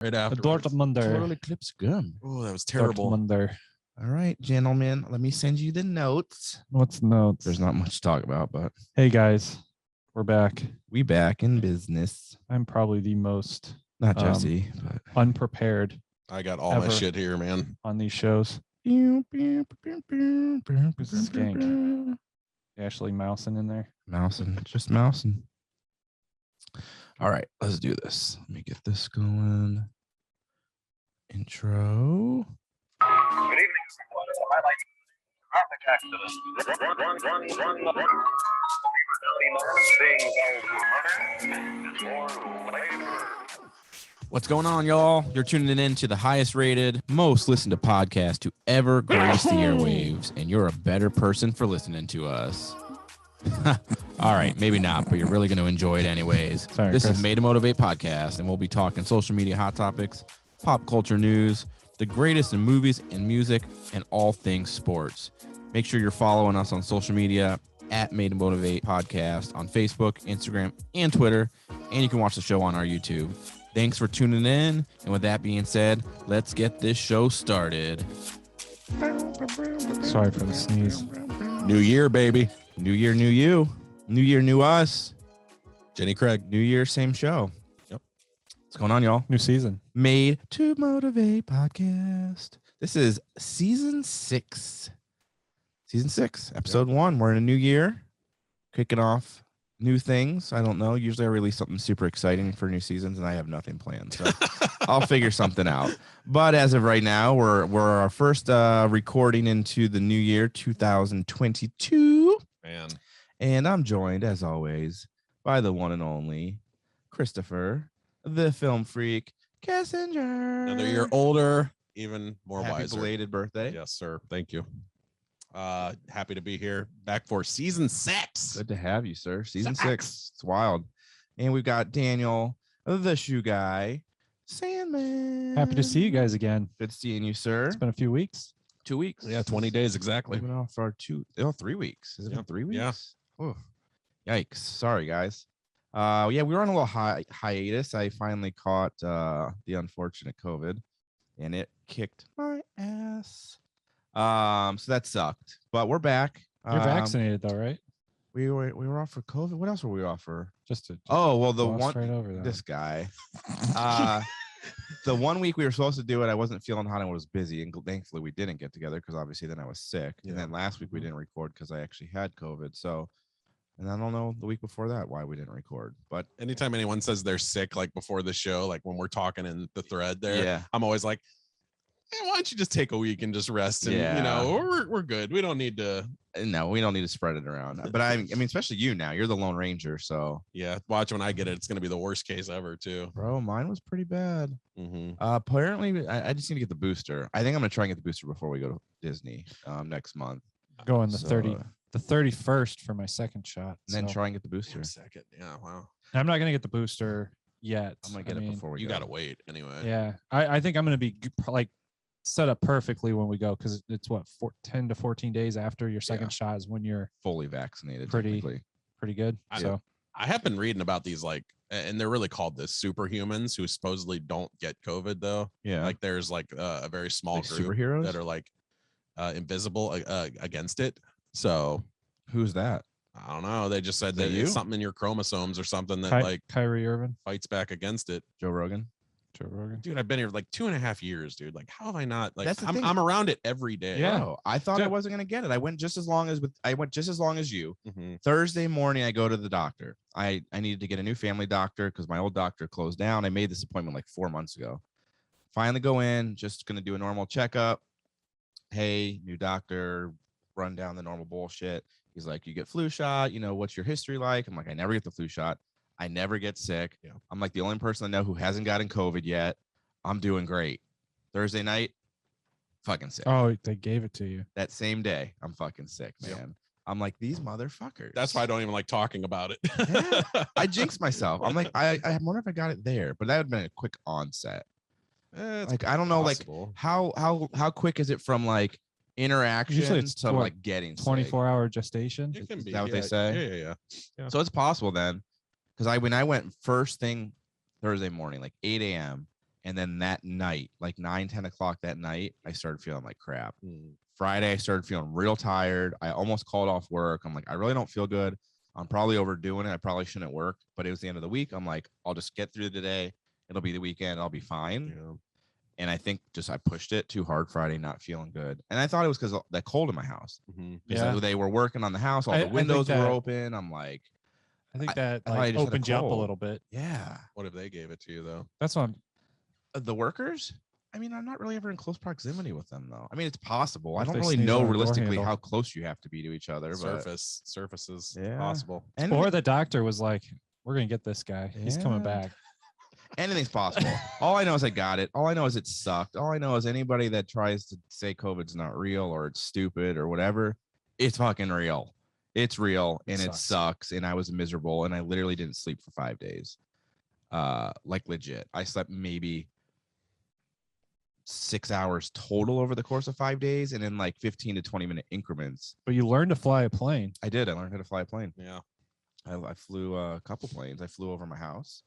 right after. Dortmunder. Total Eclipse Gum. Oh, that was terrible. Dortmunder. All right, gentlemen, let me send you the notes. What's notes? There's not much to talk about, but hey guys, we're back. We back in business. I'm probably the most not Jesse, but unprepared. I got all my shit here, man. On these shows. Who's the skank? Actually mousing in there. Mousing, just mousing. All right, let's do this. Let me get this going. Intro. Good evening, everyone. I'd like traffic activists. Run the What's going on, y'all? You're tuning in to the highest rated, most listened to podcast to ever grace the airwaves, and you're a better person for listening to us. All right, maybe not, but you're really going to enjoy it anyways. Sorry, this Chris. is Made to Motivate podcast, and we'll be talking social media hot topics, pop culture news, the greatest in movies and music, and all things sports. Make sure you're following us on social media at Made to Motivate podcast on Facebook, Instagram, and Twitter, and you can watch the show on our YouTube. Thanks for tuning in, and with that being said, let's get this show started. Sorry for the sneeze. New year, baby. New year, new you. New year, new us. Jenny Craig. New year, same show. Yep. What's going on, y'all? New season. Made to Motivate podcast. This is season 6. Season 6, episode 1. We're in a new year, kicking off new things. I don't know. Usually I release something super exciting for new seasons, and I have nothing planned. So I'll figure something out. But as of right now, we're our first recording into the new year, 2022. Man. And I'm joined, as always, by the one and only Christopher, the Film Freak Kessinger. Another year older, even more Happy wiser. belated birthday. Yes, sir. Thank you. Happy to be here, back for season 6. Good to have you, sir. Season 6. It's wild. And we've got Daniel, the shoe guy, Sandmann. Happy to see you guys again. Good seeing you, sir. It's been a few weeks. 2 weeks. Yeah, 20 days exactly. We've been off for 3 weeks. Has it been 3 weeks? Yeah. Oh, yikes. Sorry, guys. Yeah, we were on a little hiatus. I finally caught the unfortunate COVID, and it kicked my ass. So that sucked, but we're back. You're vaccinated though, right? We were off for COVID. What else were we off for? Just to the gloss right over that. This guy. The 1 week we were supposed to do it, I wasn't feeling hot and was busy, and thankfully we didn't get together because obviously then I was sick. Yeah. And then last week we didn't record because I actually had COVID. So, and I don't know the week before that why we didn't record. But anytime anyone says they're sick, like before the show, like when we're talking in the thread there, yeah, I'm always like, hey, why don't you just take a week and just rest? And you know, we're good. We don't need to. No, we don't need to spread it around. But I mean, especially you now. You're the Lone Ranger, so yeah. Watch when I get it. It's gonna be the worst case ever, too. Bro, mine was pretty bad. Mm-hmm. Apparently, I just need to get the booster. I think I'm gonna try and get the booster before we go to Disney next month. Going the 31st for my second shot. And then try and get the booster. Second, yeah, wow. I'm not gonna get the booster yet. I'm gonna get it before we You go. gotta wait anyway. Yeah, I think I'm gonna be like set up perfectly when we go because it's what 10 to 14 days after your second shot is when you're fully vaccinated. Pretty good. I have been reading about these, like, and they're really called the superhumans who supposedly don't get COVID though. Yeah, like there's like a very small like group superheroes that are like invisible against it. So who's that? I don't know. They just said that it's something in your chromosomes or something that like Kyrie Irving fights back against it. Joe Rogan. Dude, I've been here like 2.5 years, dude. Like, how have I not? Like, I'm around it every day. Yeah. Bro, I thought I wasn't gonna get it. I went just as long as you. Mm-hmm. Thursday morning, I go to the doctor. I needed to get a new family doctor because my old doctor closed down. I made this appointment like 4 months ago. Finally go in, just gonna do a normal checkup. Hey, new doctor, run down the normal bullshit. He's like, you get flu shot. You know, what's your history like? I'm like, I never get the flu shot. I never get sick. Yeah. I'm like the only person I know who hasn't gotten COVID yet. I'm doing great. Thursday night, fucking sick. Oh, they gave it to you that same day. I'm fucking sick, man. Yep. I'm like, these motherfuckers. That's why I don't even like talking about it. Yeah. I jinxed myself. I'm like, I wonder if I got it there, but that would have been a quick onset. Like, I don't know, possible. like how quick is it from like interaction usually it's to like getting 24-hour gestation? It can be. Is that what they say? Yeah. So it's possible then, because when I went first thing Thursday morning, like 8 a.m., And then that night, like 9-10 o'clock that night, I started feeling like crap. Friday, I started feeling real tired. I almost called off work. I'm like, I really don't feel good. I'm probably overdoing it. I probably shouldn't work, but it was the end of the week. I'm like, I'll just get through the day. It'll be the weekend. I'll be fine. Yeah. And I think just I pushed it too hard Friday, not feeling good. And I thought it was because of that cold in my house. Yeah. They were working on the house. All I the think windows were that- open. I'm like, I think that I thought I like just had a opened you up a cold. little bit. yeah. What if they gave it to you though? That's what I'm. The workers? I mean, I'm not really ever in close proximity with them, though. I mean, it's possible. What I if don't they really sneeze know on a door realistically handle? how close you have to be to each other. But Surfaces Yeah. possible. Or the doctor was like, "We're gonna get this guy. He's coming Yeah. back." anything's possible. All I know is I got it. All I know is it sucked. All I know is anybody that tries to say COVID's not real or it's stupid or whatever, it's fucking real. It's real and it sucks. And I was miserable and I literally didn't sleep for 5 days. Like legit. I slept maybe 6 hours total over the course of 5 days and in like 15 to 20 minute increments. But you learned to fly a plane. I did. I learned how to fly a plane. Yeah. I flew a couple planes. I flew over my house,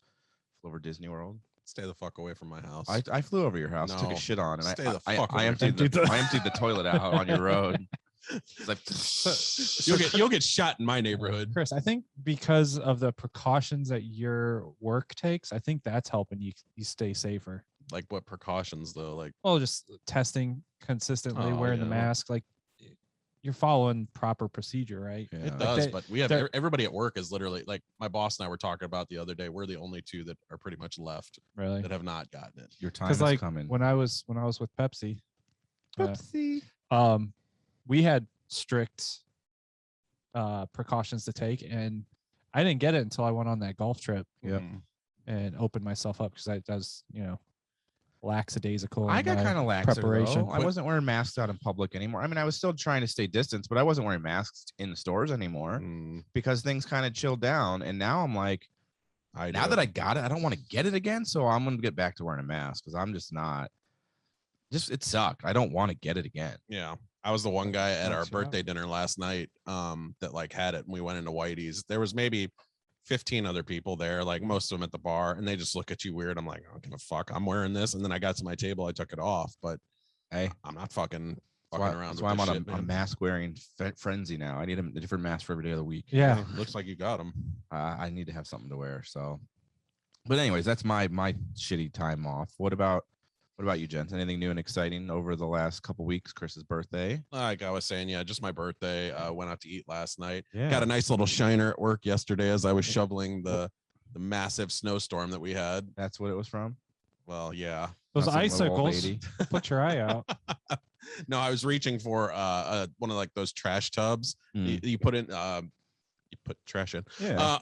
flew over Disney World. Stay the fuck away from my house. I flew over your house, took No. a shit on, and Stay the I fuck away. emptied I emptied the toilet out on your road. It's like, you'll get shot in my neighborhood. Chris, I think because of the precautions that your work takes, I think that's helping you stay safer. Like what precautions though? Like Well, just testing consistently, Oh, wearing the yeah. mask, like you're following proper procedure, right? Yeah. it Like does, they- but we have they're- everybody at work is literally like my boss and I were talking about the other day. We're the only two that are pretty much left Really? that have not gotten it. your time Because is like coming. when I was with Pepsi, Oopsie. we had strict precautions to take, and I didn't get it until I went on that golf trip Yep. Mhm. and opened myself up because I was, lackadaisical. I in got my kind of lax preparation. I wasn't wearing masks out in public anymore. I mean, I was still trying to stay distance, but I wasn't wearing masks in the stores anymore Mm, because things kind of chilled down. And now I'm like, now that I got it, I don't want to get it again. So I'm going to get back to wearing a mask because I'm just not. It sucked. I don't want to get it again. Yeah. I was the one guy at our Knocks you out. birthday dinner last night that like had it and we went into Whitey's. There was maybe 15 other people there, like most of them at the bar, and they just look at you weird. I'm like, I don't give a fuck. I'm wearing this. And then I got to my table, I took it off, but Hey, I'm not fucking that's around. why with I'm this on shit, a man. mask wearing frenzy now. I need a different mask for every day of the week. Yeah. Looks like you got them. I need to have something to wear. So, but anyways, that's my shitty time off. What about you, gents? Anything new and exciting over the last couple weeks? Chris's birthday. Like I was saying, yeah, just my birthday. Went out to eat last night. Yeah. Got a nice little shiner at work yesterday as I was shoveling the massive snowstorm that we had. That's what it was from. Well, yeah. Those Not some little old icicles. lady. Put your eye out. No, I was reaching for one of like those trash tubs. You put in you put trash in. Yeah.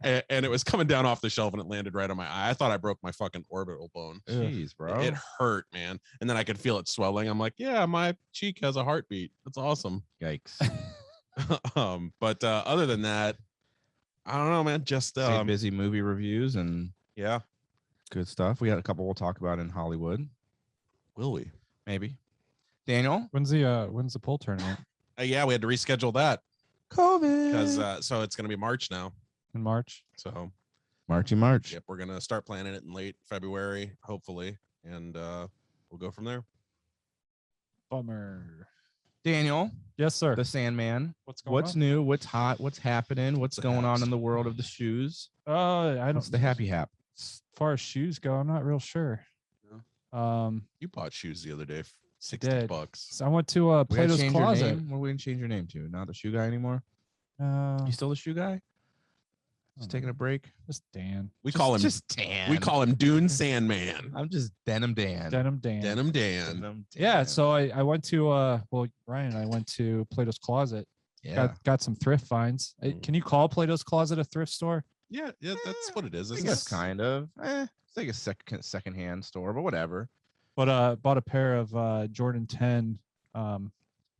And it was coming down off the shelf and it landed right on my eye. I thought I broke my fucking orbital bone. Jeez, bro. It hurt, man. And then I could feel it swelling. I'm like, yeah, my cheek has a heartbeat. That's awesome. Yikes. But other than that, I don't know, man. Just Stay busy movie reviews and yeah. good stuff. We got a couple we'll talk about in Hollywood. Will we? Maybe. Daniel? When's the pool tournament? Yeah, we had to reschedule that COVID. because so it's gonna be March now. In March? So Marchy March. yep, we're gonna start planning it in late February, hopefully, and we'll go from there. Bummer. Daniel, Yes, sir. the Sandman. What's going What's on? new? What's hot? What's happening? What's The going on haps. in the world of the shoes? I don't. What's the happy hap? As far as shoes go, I'm not real sure. You bought shoes the other day, for did. $60. So I went to We gotta Plato's change your Closet. name. What are we gonna change your name to? Not the shoe guy anymore? Uh, You still the shoe guy? Just taking a break. just Dan. We call him just Dan. we call him Dune Sandman. I'm just Denim Dan. Denim Dan. Denim Dan. Denim Yeah. Dan. So I went to Ryan and I went to Plato's Closet. yeah. Got some thrift finds. Can you call Plato's Closet a thrift store? Yeah, that's what it is. I Isn't guess it? kind of. It's like a secondhand store, but whatever. But bought a pair of Jordan 10 were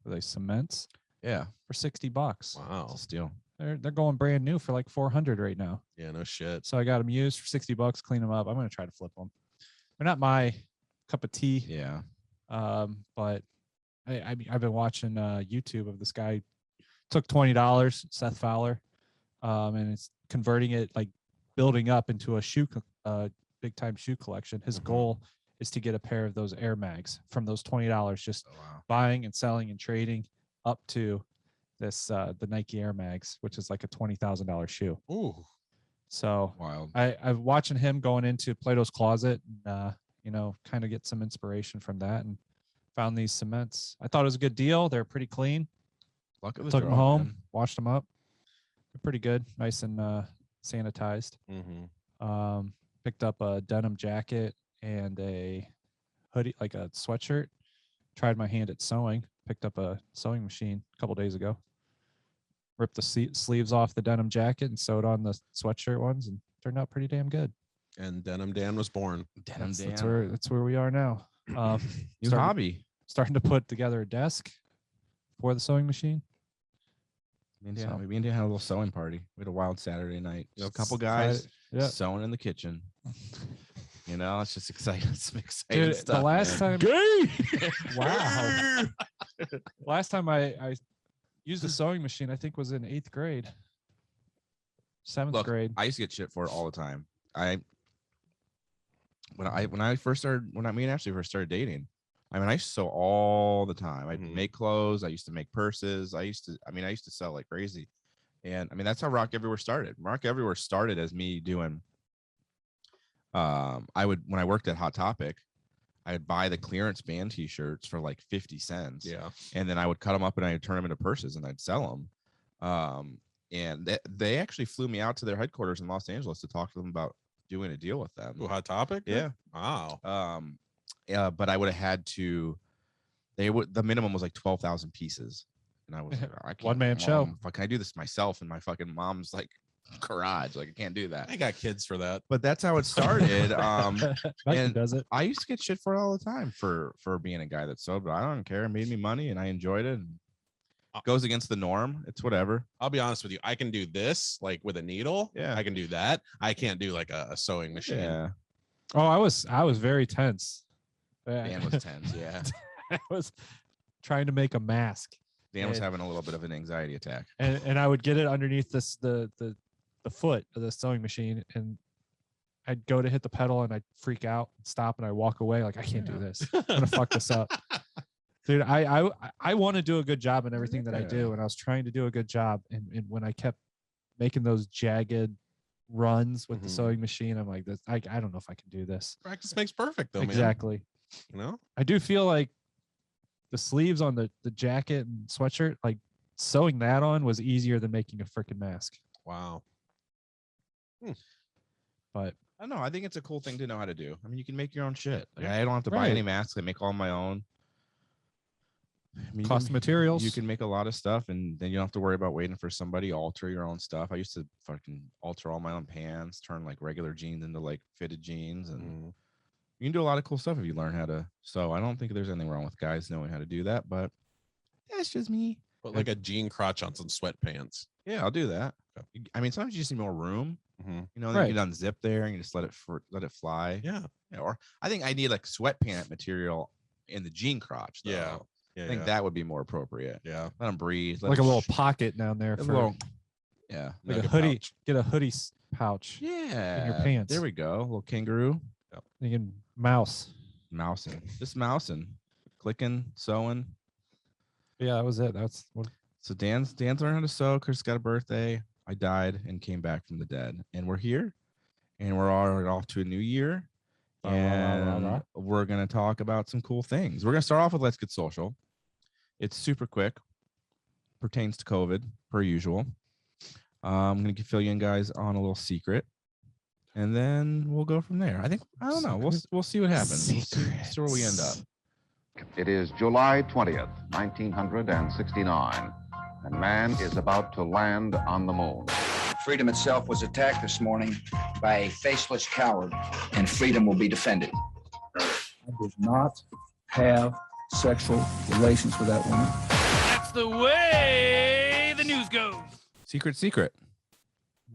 they cements Yeah. for $60. It's Wow. a steal. They're going brand new for like 400 right now. Yeah, no shit. So I got them used for $60. Clean them up. I'm gonna try to flip them. They're not my cup of tea. Yeah. But I've been watching YouTube of this guy took $20, Seth Fowler, and it's converting it, like building up into a shoe big time shoe collection. His Mhm. goal is to get a pair of those Air Mags from those $20, just Oh, wow. buying and selling and trading up to this the Nike Air Mags, which is like a $20,000 shoe. Ooh. So Wild. I'm watching him going into Plato's Closet and kind of get some inspiration from that, and found these cements. I thought it was a good deal. They're pretty clean. Luck of the Took them draw, home, man. washed them up. They're pretty good, nice and sanitized. Mm-hmm. Picked up a denim jacket and a hoodie, like a sweatshirt. Tried my hand at sewing. Picked up a sewing machine a couple days ago. Ripped the sleeves off the denim jacket and sewed on the sweatshirt ones, and turned out pretty damn good. And Denim Dan was born. Denim Dan. That's where we are now. New hobby. Starting to put together a desk for the sewing machine. Me and Dan had a little sewing party. We had a wild Saturday night. Just a couple guys sewing in the kitchen. It's just exciting. Some exciting Dude, stuff. the last man. time, wow. Last time I used a sewing machine, I think was in 8th grade, 7th grade. I used to get shit for it all the time. When me and Ashley first started dating, I used to sew all the time. I'd make clothes. I used to make purses. I used to sell like crazy. And that's how Rock Everywhere started. Rock Everywhere started as me doing, when I worked at Hot Topic, I'd buy the clearance band t-shirts for like 50 cents. Yeah. And then I would cut them up and I'd turn them into purses and I'd sell them. And they actually flew me out to their headquarters in Los Angeles to talk to them about doing a deal with them. Ooh, Hot Topic? Yeah. Wow. But I would have had to, the minimum was like 12,000 pieces. And I was like, I can't. One-man show. Can I do this myself in my fucking mom's like garage? Like, I can't do that. I got kids for that. But that's how it started. Nike does it. I used to get shit for it all the time for being a guy that sewed, but I don't care. It made me money and I enjoyed it. And it goes against the norm. It's whatever. I'll be honest with you. I can do this like with a needle. Yeah. I can do that. I can't do like a sewing machine. Yeah. Oh, I was very tense. Dan was tense. Yeah. I was trying to make a mask. Dan was having a little bit of an anxiety attack. And I would get it underneath the foot of the sewing machine, and I'd go to hit the pedal and I'd freak out, stop, and I walk away like, I can't do this. I'm gonna fuck this up. Dude, I want to do a good job in everything that I do, and I was trying to do a good job, and when I kept making those jagged runs with the sewing machine, I'm like, this I don't know if I can do this. Practice makes perfect though, Exactly. man. I do feel like the sleeves on the jacket and sweatshirt, like sewing that on was easier than making a freaking mask. Wow. But I don't know. I think it's a cool thing to know how to do. You can make your own shit. Like, I don't have to buy any masks. I make all my own. Cost materials. You can make a lot of stuff, and then you don't have to worry about waiting for somebody to alter your own stuff. I used to fucking alter all my own pants, turn like regular jeans into like fitted jeans, and you can do a lot of cool stuff if you learn how to sew. I don't think there's anything wrong with guys knowing how to do that, but that's just me. Put like a jean crotch on some sweatpants. Yeah, I'll do that. Sometimes you just need more room. Then you unzip there and you just let it fly. Yeah. Or I think I need like sweatpant material in the jean crotch. Though. Yeah. I think that would be more appropriate. Yeah. Let them breathe. Like a little pocket down there for yeah. Like a hoodie. Pouch. Get a hoodie pouch. Yeah. In your pants. There we go. A little kangaroo. Yep. You can mousing. Just mousing. Clicking, sewing. Yeah, that was it. That's what. So Dan's learned how to sew. Chris got a birthday. I died and came back from the dead. And we're here. And we're all off to a new year. And we're going to talk about some cool things. We're going to start off with Let's Get Social. It's super quick. Pertains to COVID, per usual. I'm going to fill you in guys on a little secret. And then we'll go from there. I don't know. We'll see what happens. We'll see where we end up. It is July 20th, 1969, and man is about to land on the moon. Freedom itself was attacked this morning by a faceless coward, and freedom will be defended. I did not have sexual relations with that woman. That's the way the news goes. Secret.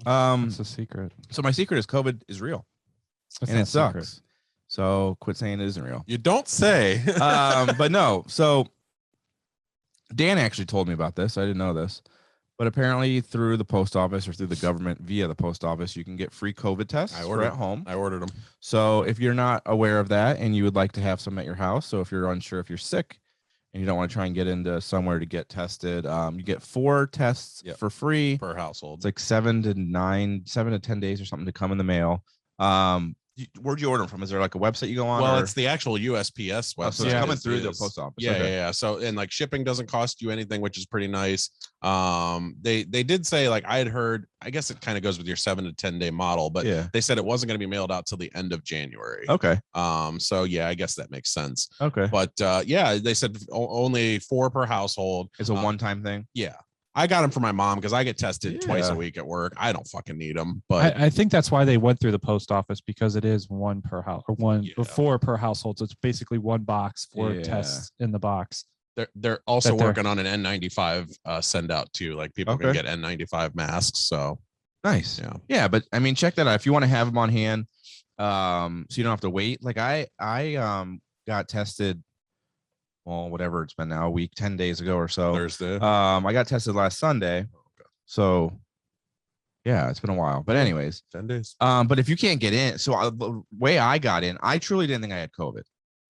It's a secret. So my secret is COVID is real. And it sucks. So quit saying it isn't real. You don't say. But no. So Dan actually told me about this. I didn't know this. But apparently through the post office or through the government via the post office, you can get free COVID tests for at home. I ordered them. So if you're not aware of that and you would like to have some at your house, so if you're unsure if you're sick and you don't want to try and get into somewhere to get tested, you get 4 tests for free per household. It's like 7 to 10 days or something to come in the mail. Where'd you order them from? Is there like a website you go on? Well, it's the actual USPS website. So it's coming through the post office. Yeah. So, and like shipping doesn't cost you anything, which is pretty nice. They did say, like, I had heard, I guess it kind of goes with your 7 to 10 day model, but they said it wasn't going to be mailed out till the end of January. Okay. So yeah, I guess that makes sense. Okay. But yeah, they said only 4 per household. It's a one-time thing. Yeah. I got them for my mom because I get tested twice a week at work. I don't fucking need them, but I think that's why they went through the post office, because it is 1 per house or 4 per household. So it's basically 1 box, 4 tests in the box. They're also working on an N95 send out too. Like people can get N95 masks. So nice. Yeah. But I mean, check that out if you want to have them on hand. So you don't have to wait. Like I got tested. Well, whatever it's been now, a week, 10 days ago or so. Thursday. I got tested last Sunday. So yeah, it's been a while. But anyways, 10 days. But if you can't get in, so the way I got in, I truly didn't think I had COVID.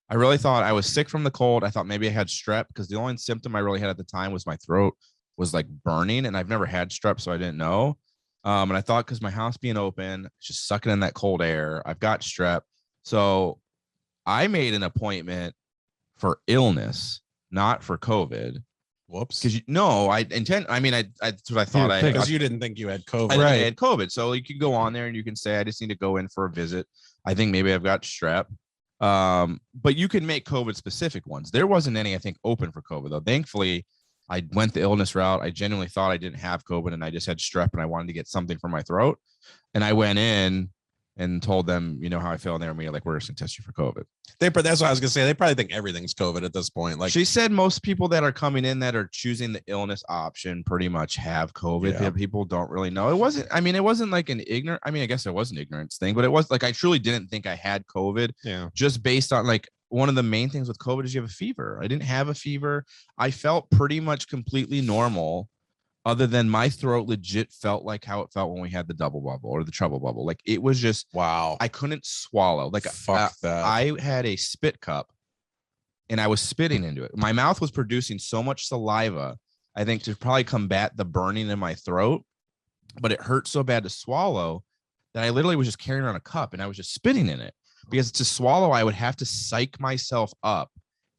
I really thought I was sick from the cold. I thought maybe I had strep because the only symptom I really had at the time was my throat was like burning, and I've never had strep, so I didn't know. And I thought because my house being open, just sucking in that cold air, I've got strep. So I made an appointment for illness, not for COVID. Whoops. Because that's what I thought. Because you didn't think you had COVID. I had COVID. So you can go on there and you can say, I just need to go in for a visit. I think maybe I've got strep. But you can make COVID specific ones. There wasn't any, I think, open for COVID though. Thankfully, I went the illness route. I genuinely thought I didn't have COVID and I just had strep and I wanted to get something for my throat. And I went in and told them, you know how I feel, and they were like, we're just gonna test you for COVID. That's what I was gonna say. They probably think everything's COVID at this point. Like she said, most people that are coming in that are choosing the illness option pretty much have COVID. Yeah. People don't really know. It wasn't like an ignorant. I mean, I guess it was an ignorance thing, but it was like I truly didn't think I had COVID. Yeah. Just based on like one of the main things with COVID is you have a fever. I didn't have a fever. I felt pretty much completely normal. Other than my throat legit felt like how it felt when we had the double bubble or the treble bubble. Like it was just, wow. I couldn't swallow. Like fuck that. I had a spit cup and I was spitting into it. My mouth was producing so much saliva, I think, to probably combat the burning in my throat, but it hurt so bad to swallow that I literally was just carrying around a cup and I was just spitting in it, because to swallow, I would have to psych myself up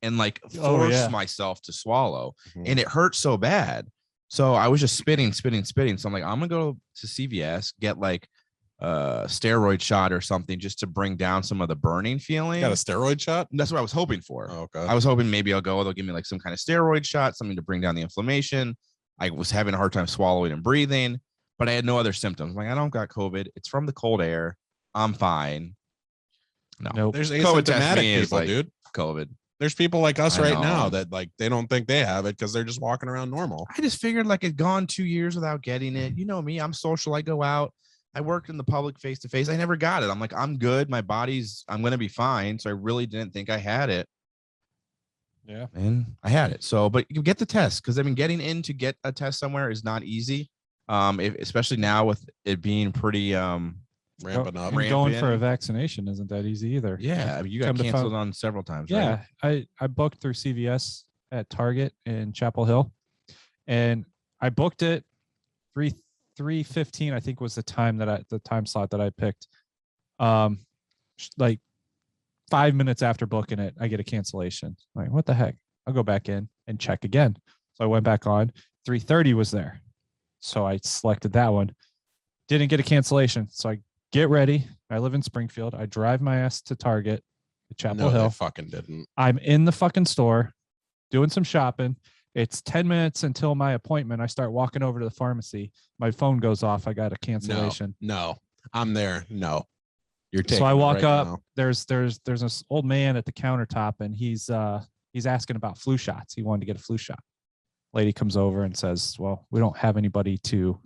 and like force myself to swallow. And it hurt so bad. So I was just spitting. So I'm like, I'm gonna go to CVS, get like a steroid shot or something just to bring down some of the burning feeling. Got a steroid shot? That's what I was hoping for. Oh, okay. I was hoping maybe they'll give me like some kind of steroid shot, something to bring down the inflammation. I was having a hard time swallowing and breathing, but I had no other symptoms. I'm like, I don't got COVID. It's from the cold air. I'm fine. No, nope. There's asymptomatic people, like, dude. COVID. There's people like us right now that like they don't think they have it because they're just walking around normal. I just figured like it'd gone 2 years without getting it. You know me, I'm social. I go out. I worked in the public face to face. I never got it. I'm like, I'm good. I'm going to be fine. So I really didn't think I had it. Yeah. And I had it. So, but you get the test, because I mean, getting in to get a test somewhere is not easy. Especially now with it being pretty, ramping up. Going for a vaccination isn't that easy either. Yeah, you got canceled on several times. Yeah, right? I booked through CVS at Target in Chapel Hill, and I booked it 3:15. I think was the time slot that I picked. Like 5 minutes after booking it, I get a cancellation. I'm like, what the heck? I'll go back in and check again. So I went back on. 3:30 was there, so I selected that one. Didn't get a cancellation, so I get ready. I live in Springfield. I drive my ass to Target at Chapel Hill. They fucking didn't. I'm in the fucking store doing some shopping. It's 10 minutes until my appointment. I start walking over to the pharmacy. My phone goes off. I got a cancellation. No, I'm there. No, you're taking. So I walk right up. now. There's this old man at the countertop, and he's asking about flu shots. He wanted to get a flu shot. Lady comes over and says, "Well, we don't have anybody to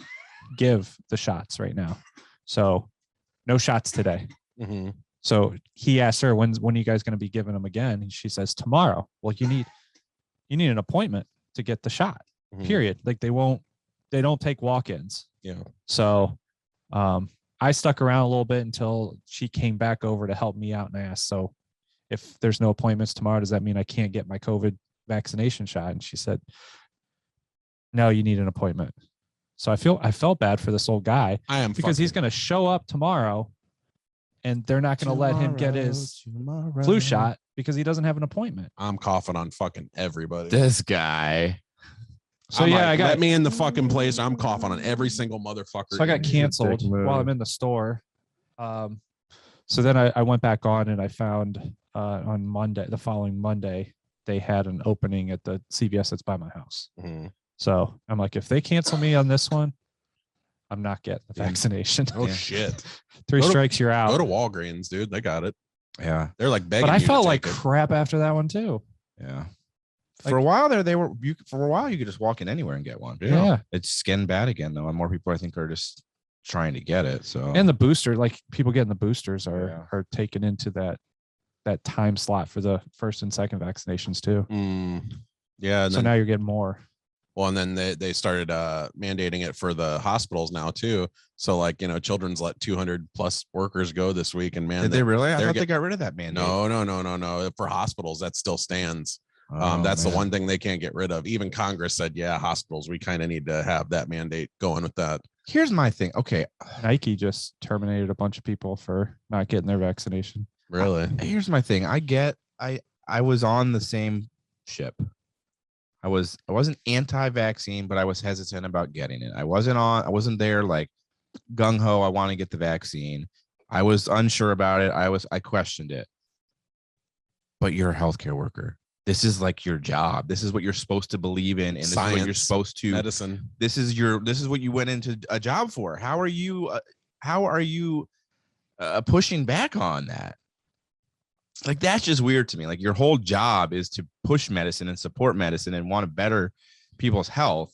give the shots right now, so no shots today." Mm-hmm. So he asked her, when are you guys going to be giving them again? And she says, tomorrow. Well, you need an appointment to get the shot, period. Like they won't they don't take walk-ins. Yeah. So I stuck around a little bit until she came back over to help me out, and I asked, so if there's no appointments tomorrow, does that mean I can't get my COVID vaccination shot? And she said, no, you need an appointment. So I felt bad for this old guy because he's going to show up tomorrow and they're not going to let him get his flu shot because he doesn't have an appointment. I'm coughing on fucking everybody. This guy. So I'm yeah, like, I got let me in the fucking place. I'm coughing on every single motherfucker. So I got canceled while I'm in the store. So then I went back on and I found on Monday, the following Monday, they had an opening at the CVS that's by my house. Mm-hmm. So I'm like, if they cancel me on this one, I'm not getting the vaccination. Oh shit! 3 strikes, you're out. Go to Walgreens, dude. They got it. Yeah, they're like begging. But I you felt to like take it. crap after that one too. Yeah. For a while there, for a while you could just walk in anywhere and get one. Yeah. It's getting bad again though, and more people I think are just trying to get it. So and the booster, like people getting the boosters are taken into that time slot for the first and second vaccinations too. Yeah. And so then, now you're getting more. Well, and then they started mandating it for the hospitals now too. So like, Children's let 200 plus workers go this week, and man, did they really? I thought they got rid of that mandate. No. For hospitals, that still stands. That's the one thing they can't get rid of. Even Congress said, yeah, hospitals, we kind of need to have that mandate going with that. Here's my thing. Okay. Nike just terminated a bunch of people for not getting their vaccination. Really? Here's my thing. I was on the same ship. I wasn't anti-vaccine, but I was hesitant about getting it. I wasn't there like gung-ho, I want to get the vaccine. I was unsure about it. I questioned it. But you're a healthcare worker. This is like your job. This is what you're supposed to believe in, and this Science, is what you're supposed to medicine. This is what you went into a job for. How are you pushing back on that? Like, that's just weird to me. Like, your whole job is to push medicine and support medicine and want to better people's health.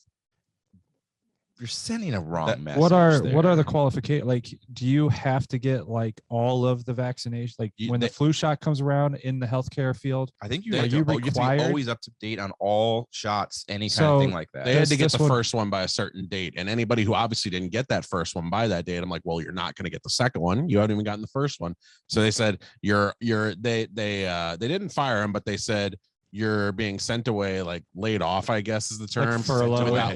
You're sending a wrong message. What are the qualifications? Like, do you have to get like all of the vaccination? Like when the flu shot comes around in the healthcare field, I think you are have you to required? be always up to date on all shots, any kind of thing like that. They had to get the first one by a certain date, and anybody who obviously didn't get that first one by that date, I'm like, well, you're not going to get the second one. You haven't even gotten the first one. So they said they didn't fire him, but they said you're being sent away, like laid off, I guess is the term,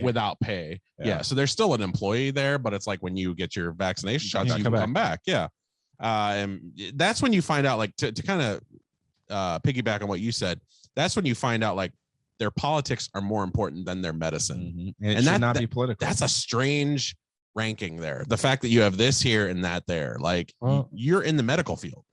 without pay. Yeah. So there's still an employee there, but it's like when you get your vaccination shots, you can come back. Yeah. And that's when you find out, like, to kind of piggyback on what you said, that's when you find out like their politics are more important than their medicine. Mm-hmm. And that should not be political. That's a strange ranking there. The fact that you have this here and that there, like, you're in the medical field.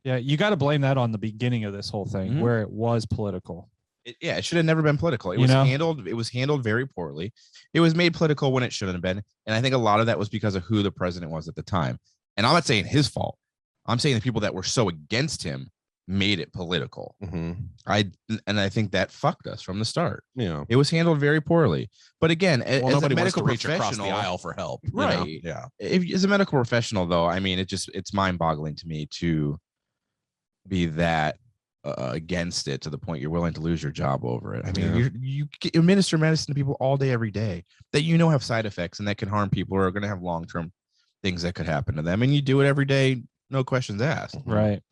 Yeah, you got to blame that on the beginning of this whole thing, where it was political. It should have never been political. It was handled very poorly. It was made political when it shouldn't have been. And I think a lot of that was because of who the president was at the time. And I'm not saying his fault. I'm saying the people that were so against him made it political. Mm-hmm. I think that fucked us from the start. Yeah, it was handled very poorly. But again, as nobody a medical wants to reach professional, across the aisle for help, right? Yeah. As a medical professional, though, I mean, it's mind-boggling to me to be that against it to the point you're willing to lose your job over it. I mean, you administer medicine to people all day, every day that have side effects and that can harm people or are going to have long-term things that could happen to them, and you do it every day, no questions asked. Right.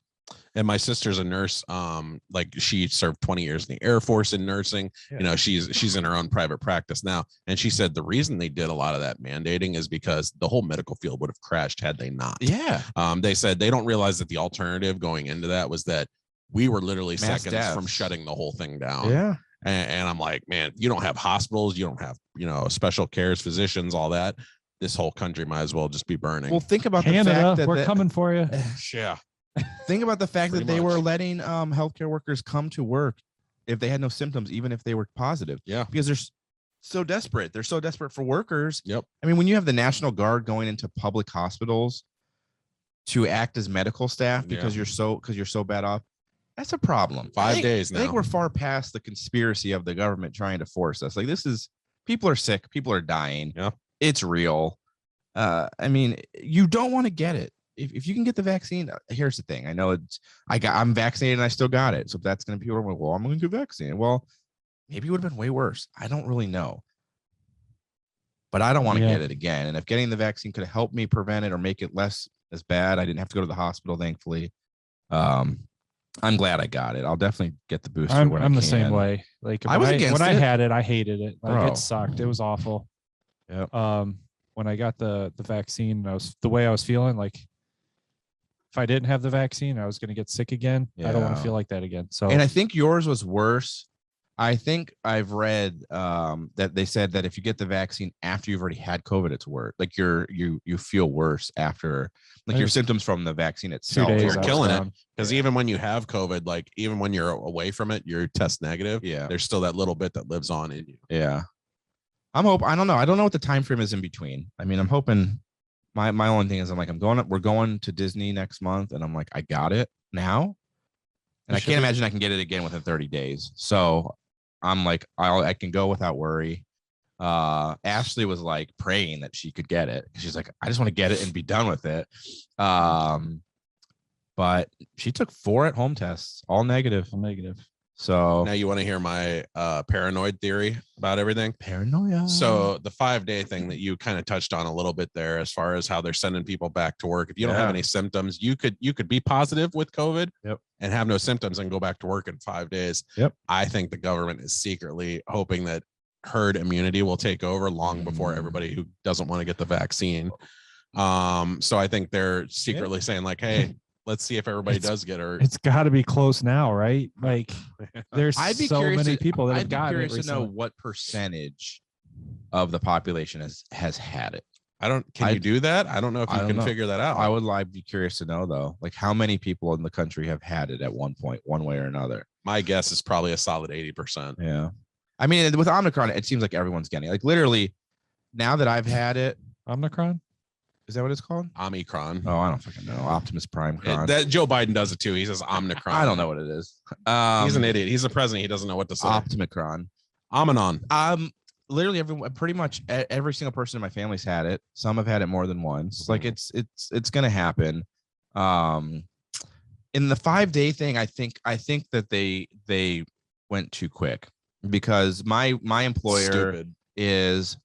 And my sister's a nurse. Like, she served 20 years in the Air Force in nursing. Yeah. She's in her own private practice now. And she said the reason they did a lot of that mandating is because the whole medical field would have crashed had they not. Yeah. They said they don't realize that the alternative going into that was that we were literally Mass seconds deaths from shutting the whole thing down. Yeah. And I'm like, man, you don't have hospitals, you don't have, special cares, physicians, all that. This whole country might as well just be burning. Well, think about Canada, the fact that we're coming for you. Yeah. Think about the fact Pretty that they much. were letting healthcare workers come to work if they had no symptoms, even if they were positive. Yeah. Because they're so desperate. They're so desperate for workers. Yep. I mean, when you have the National Guard going into public hospitals to act as medical staff because you're so bad off, that's a problem. 5 days now. I think we're far past the conspiracy of the government trying to force us. Like, people are sick, people are dying. Yeah. It's real. I mean, you don't want to get it. If you can get the vaccine, here's the thing. I know I'm vaccinated and I still got it. So if that's going to be, well, I'm going to get vaccinated. Well, maybe it would have been way worse. I don't really know. but I don't want to Yeah. get it again. And if getting the vaccine could help me prevent it or make it less as bad, I didn't have to go to the hospital, thankfully. I'm glad I got it. I'll definitely get the booster when I can. I'm the same way. Like I was against when I it. had it, I hated it. Like Bro. it sucked. It was awful. Yep. When I got the vaccine, the way I was feeling, like if I didn't have the vaccine, I was going to get sick again. I don't want Yeah. to feel like that again. So, And I think yours was worse. I think I've read that they said that if you get the vaccine after you've already had COVID, it's worse. Like you feel worse after, like your symptoms from the vaccine itself. 2 days, You're I was killing it. down. Because even when you have COVID, like even when you're away from it, you're test negative. Yeah. There's still that little bit that lives on in you. Yeah. I don't know. I don't know what the time frame is in between. I mean, I'm hoping my only thing is we're going to Disney next month, and I'm like, I got it now. And I can't imagine I can get it again within 30 days. So I'm like, I can go without worry. Ashley was like praying that she could get it. She's like, I just want to get it and be done with it. But she took 4 at-home tests, all negative. I'm negative. So Now you want to hear my paranoid theory about everything? paranoia. So the 5-day thing that you kind of touched on a little bit there, as far as how they're sending people back to work. If you don't have any symptoms, you could be positive with COVID and have no symptoms and go back to work in 5 days. Yep. I think the government is secretly hoping that herd immunity will take over long before everybody who doesn't want to get the vaccine. So I think they're secretly saying like, hey, let's see if everybody does get her. It's got to be close now, right? Like there's I'd be so curious many people that have I'd be gotten it curious to know recently. what percentage of the population has had it. Can you do that? I don't know if you can figure that out. I would be curious to know though, like how many people in the country have had it at one point, one way or another. My guess is probably a solid 80%. Yeah. I mean, with Omicron, it seems like everyone's getting it. Like literally now that I've had it. Omicron? Is that what it's called? Omicron. Oh, I don't fucking know. Optimus Prime. That Joe Biden does it too. He says Omicron. I don't know what it is. He's an idiot. He's the president. He doesn't know what to say. Optimicron. Ominon. Literally pretty much every single person in my family's had it. Some have had it more than once. Like it's gonna happen. In the 5-day thing, I think that they went too quick because my employer is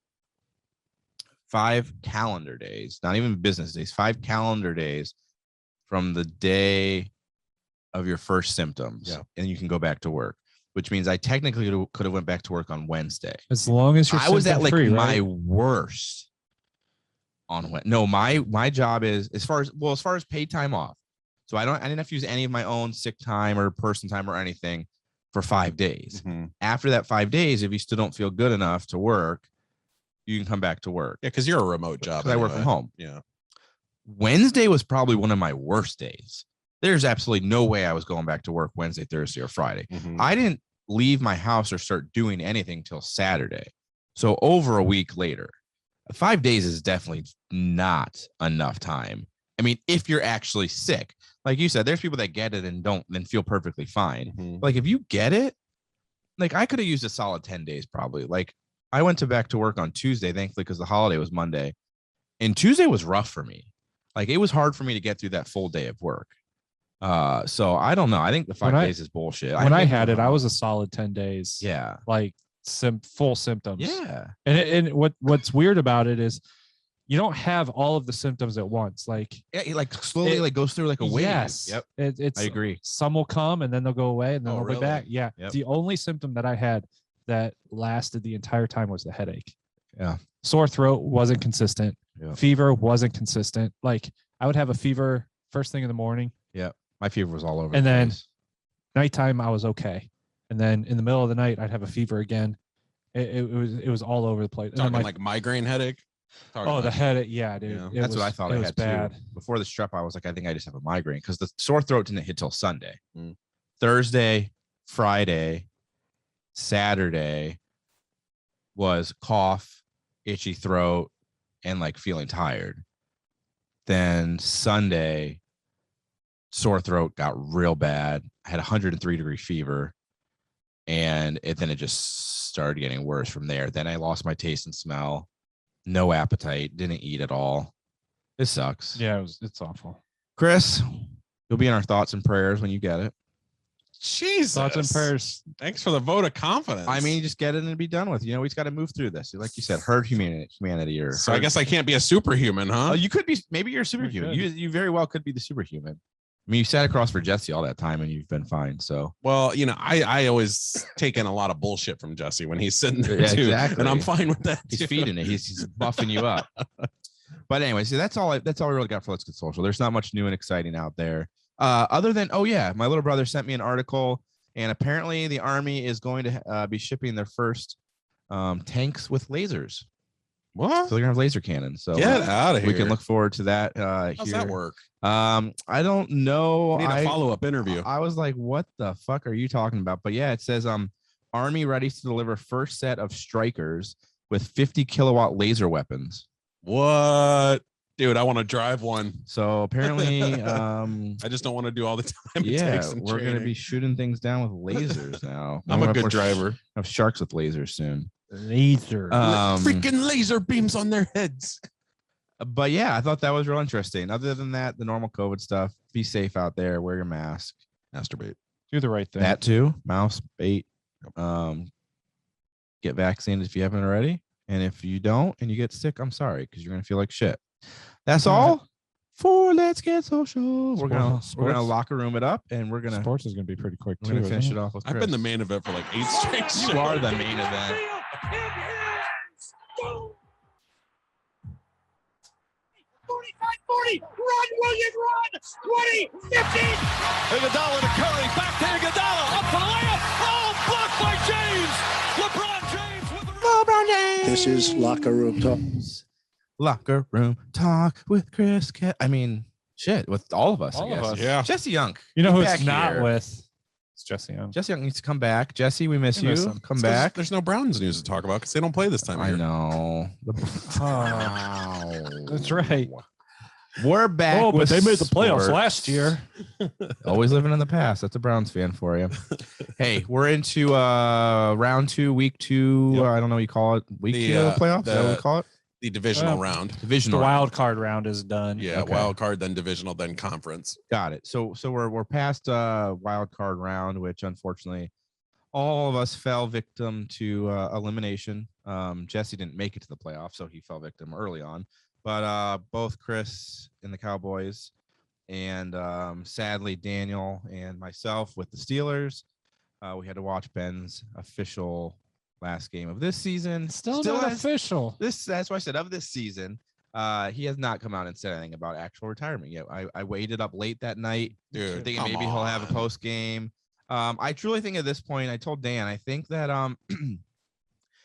5 calendar days, not even business days, 5 calendar days from the day of your first symptoms. Yeah. And you can go back to work, which means I technically could have went back to work on Wednesday. As long as you're I was at like symptom-free, my right? worst on Wednesday. No, my job is as far as paid time off. So I didn't have to use any of my own sick time or person time or anything for 5 days. Mm-hmm. After that 5 days, if you still don't feel good enough to work, you can come back to work. Yeah, because you're a remote job. I work from home. Yeah. Wednesday was probably one of my worst days. There's absolutely no way I was going back to work Wednesday, Thursday, or Friday. Mm-hmm. I didn't leave my house or start doing anything till Saturday. So over a week later, 5 days is definitely not enough time. I mean, if you're actually sick, like you said, there's people that get it and don't then feel perfectly fine. Mm-hmm. Like if you get it, like I could have used a solid 10 days probably. Like I went back to work on Tuesday, thankfully, because the holiday was Monday. And Tuesday was rough for me. Like it was hard for me to get through that full day of work. So I don't know. I think the 5 days is bullshit. When I had it, I was a solid 10 days. Yeah. Like full symptoms. Yeah. And what's weird about it is you don't have all of the symptoms at once. Like it like slowly like goes through like a wave. Yes. Yep. It's I agree. Some will come and then they'll go away and then they'll really? be back. Yeah. Yep. The only symptom that I had that lasted the entire time was the headache. Yeah. Sore throat wasn't consistent. Yeah. Fever wasn't consistent. Like I would have a fever first thing in the morning. Yeah. My fever was all over. And the then place. nighttime I was okay. And then in the middle of the night I'd have a fever again. It was all over the place. And Talking I'm like migraine headache. the headache. Yeah, dude. Yeah. That's what I thought I had bad. too. Before the strep, I was like, I think I just have a migraine because the sore throat didn't hit till Sunday. Mm. Thursday, Friday, Saturday was cough, itchy throat, and like feeling tired. Then Sunday, sore throat got real bad. I had 103-degree fever, and then it just started getting worse from there. Then I lost my taste and smell, no appetite, didn't eat at all. It sucks. Yeah, it's awful. Chris, you'll be in our thoughts and prayers when you get it. Jesus. Thoughts and prayers. Thanks for the vote of confidence. I mean, just get it and be done with. You know, he's got to move through this. Like you said, herd humanity. Or so I guess I can't be a superhuman, huh? Oh, you could be. Maybe you're a superhuman. You very well could be the superhuman. I mean, you sat across for Jesse all that time and you've been fine. So, well, you know, I always take in a lot of bullshit from Jesse when he's sitting there too, exactly. and I'm fine with that. He's feeding it. He's buffing you up. But anyway, so that's all we really got for Let's Get Social. There's not much new and exciting out there. Other than, oh yeah, my little brother sent me an article, and apparently the Army is going to be shipping their first tanks with lasers. What? So they're gonna have laser cannons. So get out of here. We can look forward to that. How's here. that work? I don't know. We need a follow-up interview. I was like, what the fuck are you talking about? But yeah, it says Army ready to deliver first set of Strikers with 50 kilowatt laser weapons. What? Dude, I want to drive one. So apparently, I just don't want to do all the time. Yeah, we're going to be shooting things down with lasers now. I'm a good driver. Have sharks with lasers soon. Laser. Freaking laser beams on their heads. But yeah, I thought that was real interesting. Other than that, the normal COVID stuff. Be safe out there. Wear your mask. Masturbate. Do the right thing. That too. Mouse bait. Get vaccinated if you haven't already. And if you don't and you get sick, I'm sorry, because you're gonna feel like shit. That's all for Let's Get Social. We're gonna locker room it up, and we're gonna sports is gonna be pretty quick. We're gonna finish it off with Chris. I've been the main event for like 8 straight shows. You are the main event. 40, run, Williams, run! 20, 15! Iguodala to Curry, back to Iguodala, up for the layup! Oh, blocked by James! LeBron James with the LeBron James! This is Locker Room Talk. Locker Room Talk with Chris. I mean, shit, with all of us, I guess. Yeah. Jesse Young. You know who back it's not here. With? It's Jesse Young. Jesse Young needs to come back. Jesse, we miss We you. miss him. Come back. There's no Browns news to talk about because they don't play this time of I year. know. That's right. We're back. Oh, but with they made the playoffs sports. last year. Always living in the past. That's a Browns fan for you. Hey, we're into round 2, week 2. Yep. I don't know what you call it. Week 2 of the playoffs. Is that what we call it? The divisional round. The Divisional. wild card round is done. Yeah, Okay. wild card, then divisional, then conference. Got it. So we're past wild card round, which unfortunately all of us fell victim to elimination. Jesse didn't make it to the playoffs, so he fell victim early on. But both Chris and the Cowboys and sadly Daniel and myself with the Steelers, we had to watch Ben's official last game of this season. Still not official. That's why I said of this season. He has not come out and said anything about actual retirement yet. I waited up late that night, Dude, thinking maybe he'll have a post game. I truly think at this point, I told Dan, I think that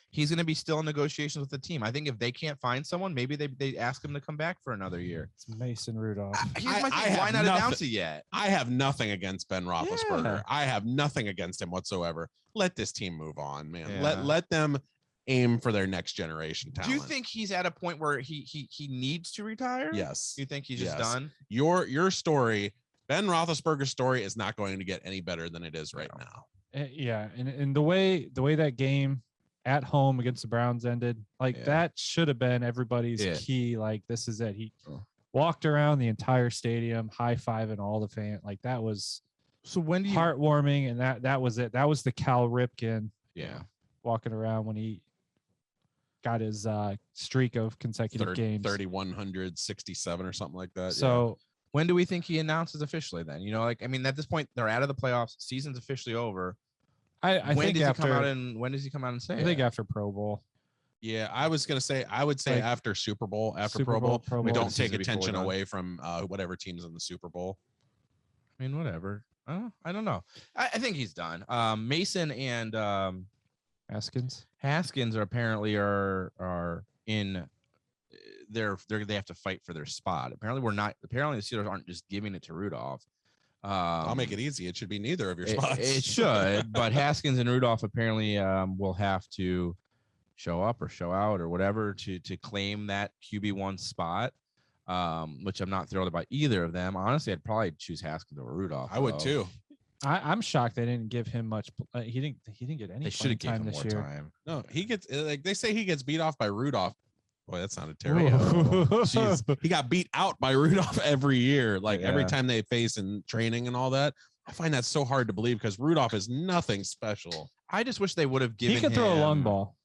he's going to be still in negotiations with the team. I think if they can't find someone, maybe they ask him to come back for another year. It's Mason Rudolph. Here's my thing. Why not announce it yet? I have nothing against Ben Roethlisberger. Yeah. I have nothing against him whatsoever. Let this team move on, man. Yeah. Let them aim for their next generation talent. Do you think he's at a point where he needs to retire? Yes. You think he's just Yes. done? Your story, Ben Roethlisberger's story, is not going to get any better than it is right now. Yeah, and the way that game at home against the Browns ended, like that should have been everybody's key. Like, this is it. He walked around the entire stadium, high-fiving all the fans. Like, that was so when do you heartwarming, and that was it. That was the Cal Ripken walking around when he got his streak of consecutive games. 3,167 or something like that. So when do we think he announces officially then? You know, like, I mean, at this point, they're out of the playoffs. Season's officially over. I when think does after, he come out and when does he come out and say I think after Pro Bowl. Yeah, I was gonna say I would say Like, after Super Bowl, after Super Pro Bowl, Bowl, we Pro don't Bowl. take Season before attention we're done. away from whatever team's in the Super Bowl. I mean, whatever. I don't know. I think he's done. Mason and Haskins are apparently are in. They have to fight for their spot. Apparently the Steelers aren't just giving it to Rudolph. I'll make it easy. It should be neither of your spots. It should, but Haskins and Rudolph apparently will have to show up or show out or whatever to claim that QB1 spot, which I'm not thrilled about either of them. Honestly, I'd probably choose Haskins over Rudolph. I would too. I'm shocked they didn't give him much. He didn't get any. They should have given time him this more year. time. No, he gets like they say he gets beat off by Rudolph. Boy, that sounded terrible. Jeez. He got beat out by Rudolph every year, like every time they face in training and all that. I find that so hard to believe because Rudolph is nothing special. I just wish they would have given He can throw a long him- ball.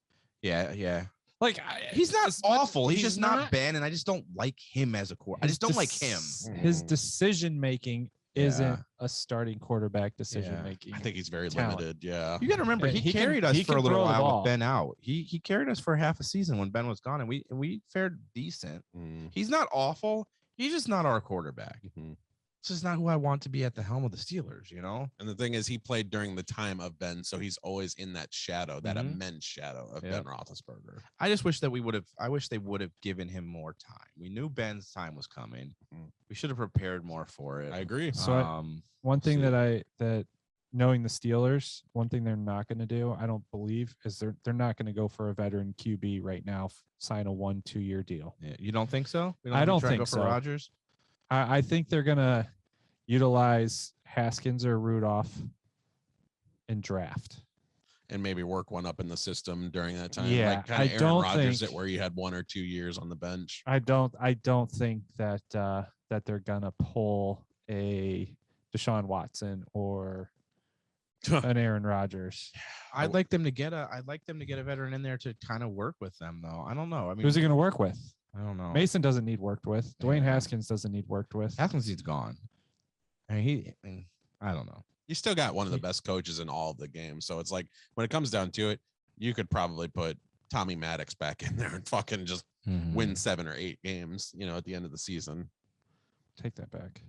Yeah. Like He's not awful. He's he's just not Ben, and I just don't like him as a core. I just don't like him. His decision making isn't Yeah. a starting quarterback decision making. I think he's very talent. limited. Yeah. You got to remember, Yeah, he he can- carried us he for a can little throw the while ball. with Ben out. He carried us for half a season when Ben was gone, and we fared decent. Mm, He's not awful. He's just not our quarterback. mhm. This is not who I want to be at the helm of the Steelers. You know. And the thing is, he played during the time of Ben, so he's always in that shadow, that Mhm. immense shadow of Yep. Ben Roethlisberger. I just wish that we would have. I wish they would have given him more time. We knew Ben's time was coming. Mhm. We should have prepared more for it. I agree. So one thing see. that knowing the Steelers, one thing they're not going to do, I don't believe, is they're not going to go for a veteran QB right now, sign a 1-2 year deal. Yeah, you don't think so? We I don't try and think go so. for Rodgers. I think they're going to utilize Haskins or Rudolph and draft. And maybe work one up in the system during that time. Yeah, like kind I of Aaron don't Rodgers think- it where you had 1 or 2 years on the bench. I don't think that that they're going to pull a Deshaun Watson or an Aaron Rodgers. I'd like them to get a veteran in there to kind of work with them though. I don't know. I mean, Who's he going to work with? I don't know. Mason doesn't need worked with. Dwayne Yeah. Haskins doesn't need worked with. Haskins is gone. I mean, I don't know. You still got one of the best coaches in all of the games. So it's like when it comes down to it, you could probably put Tommy Maddox back in there and fucking just win 7 or 8 games, at the end of the season. Take that back.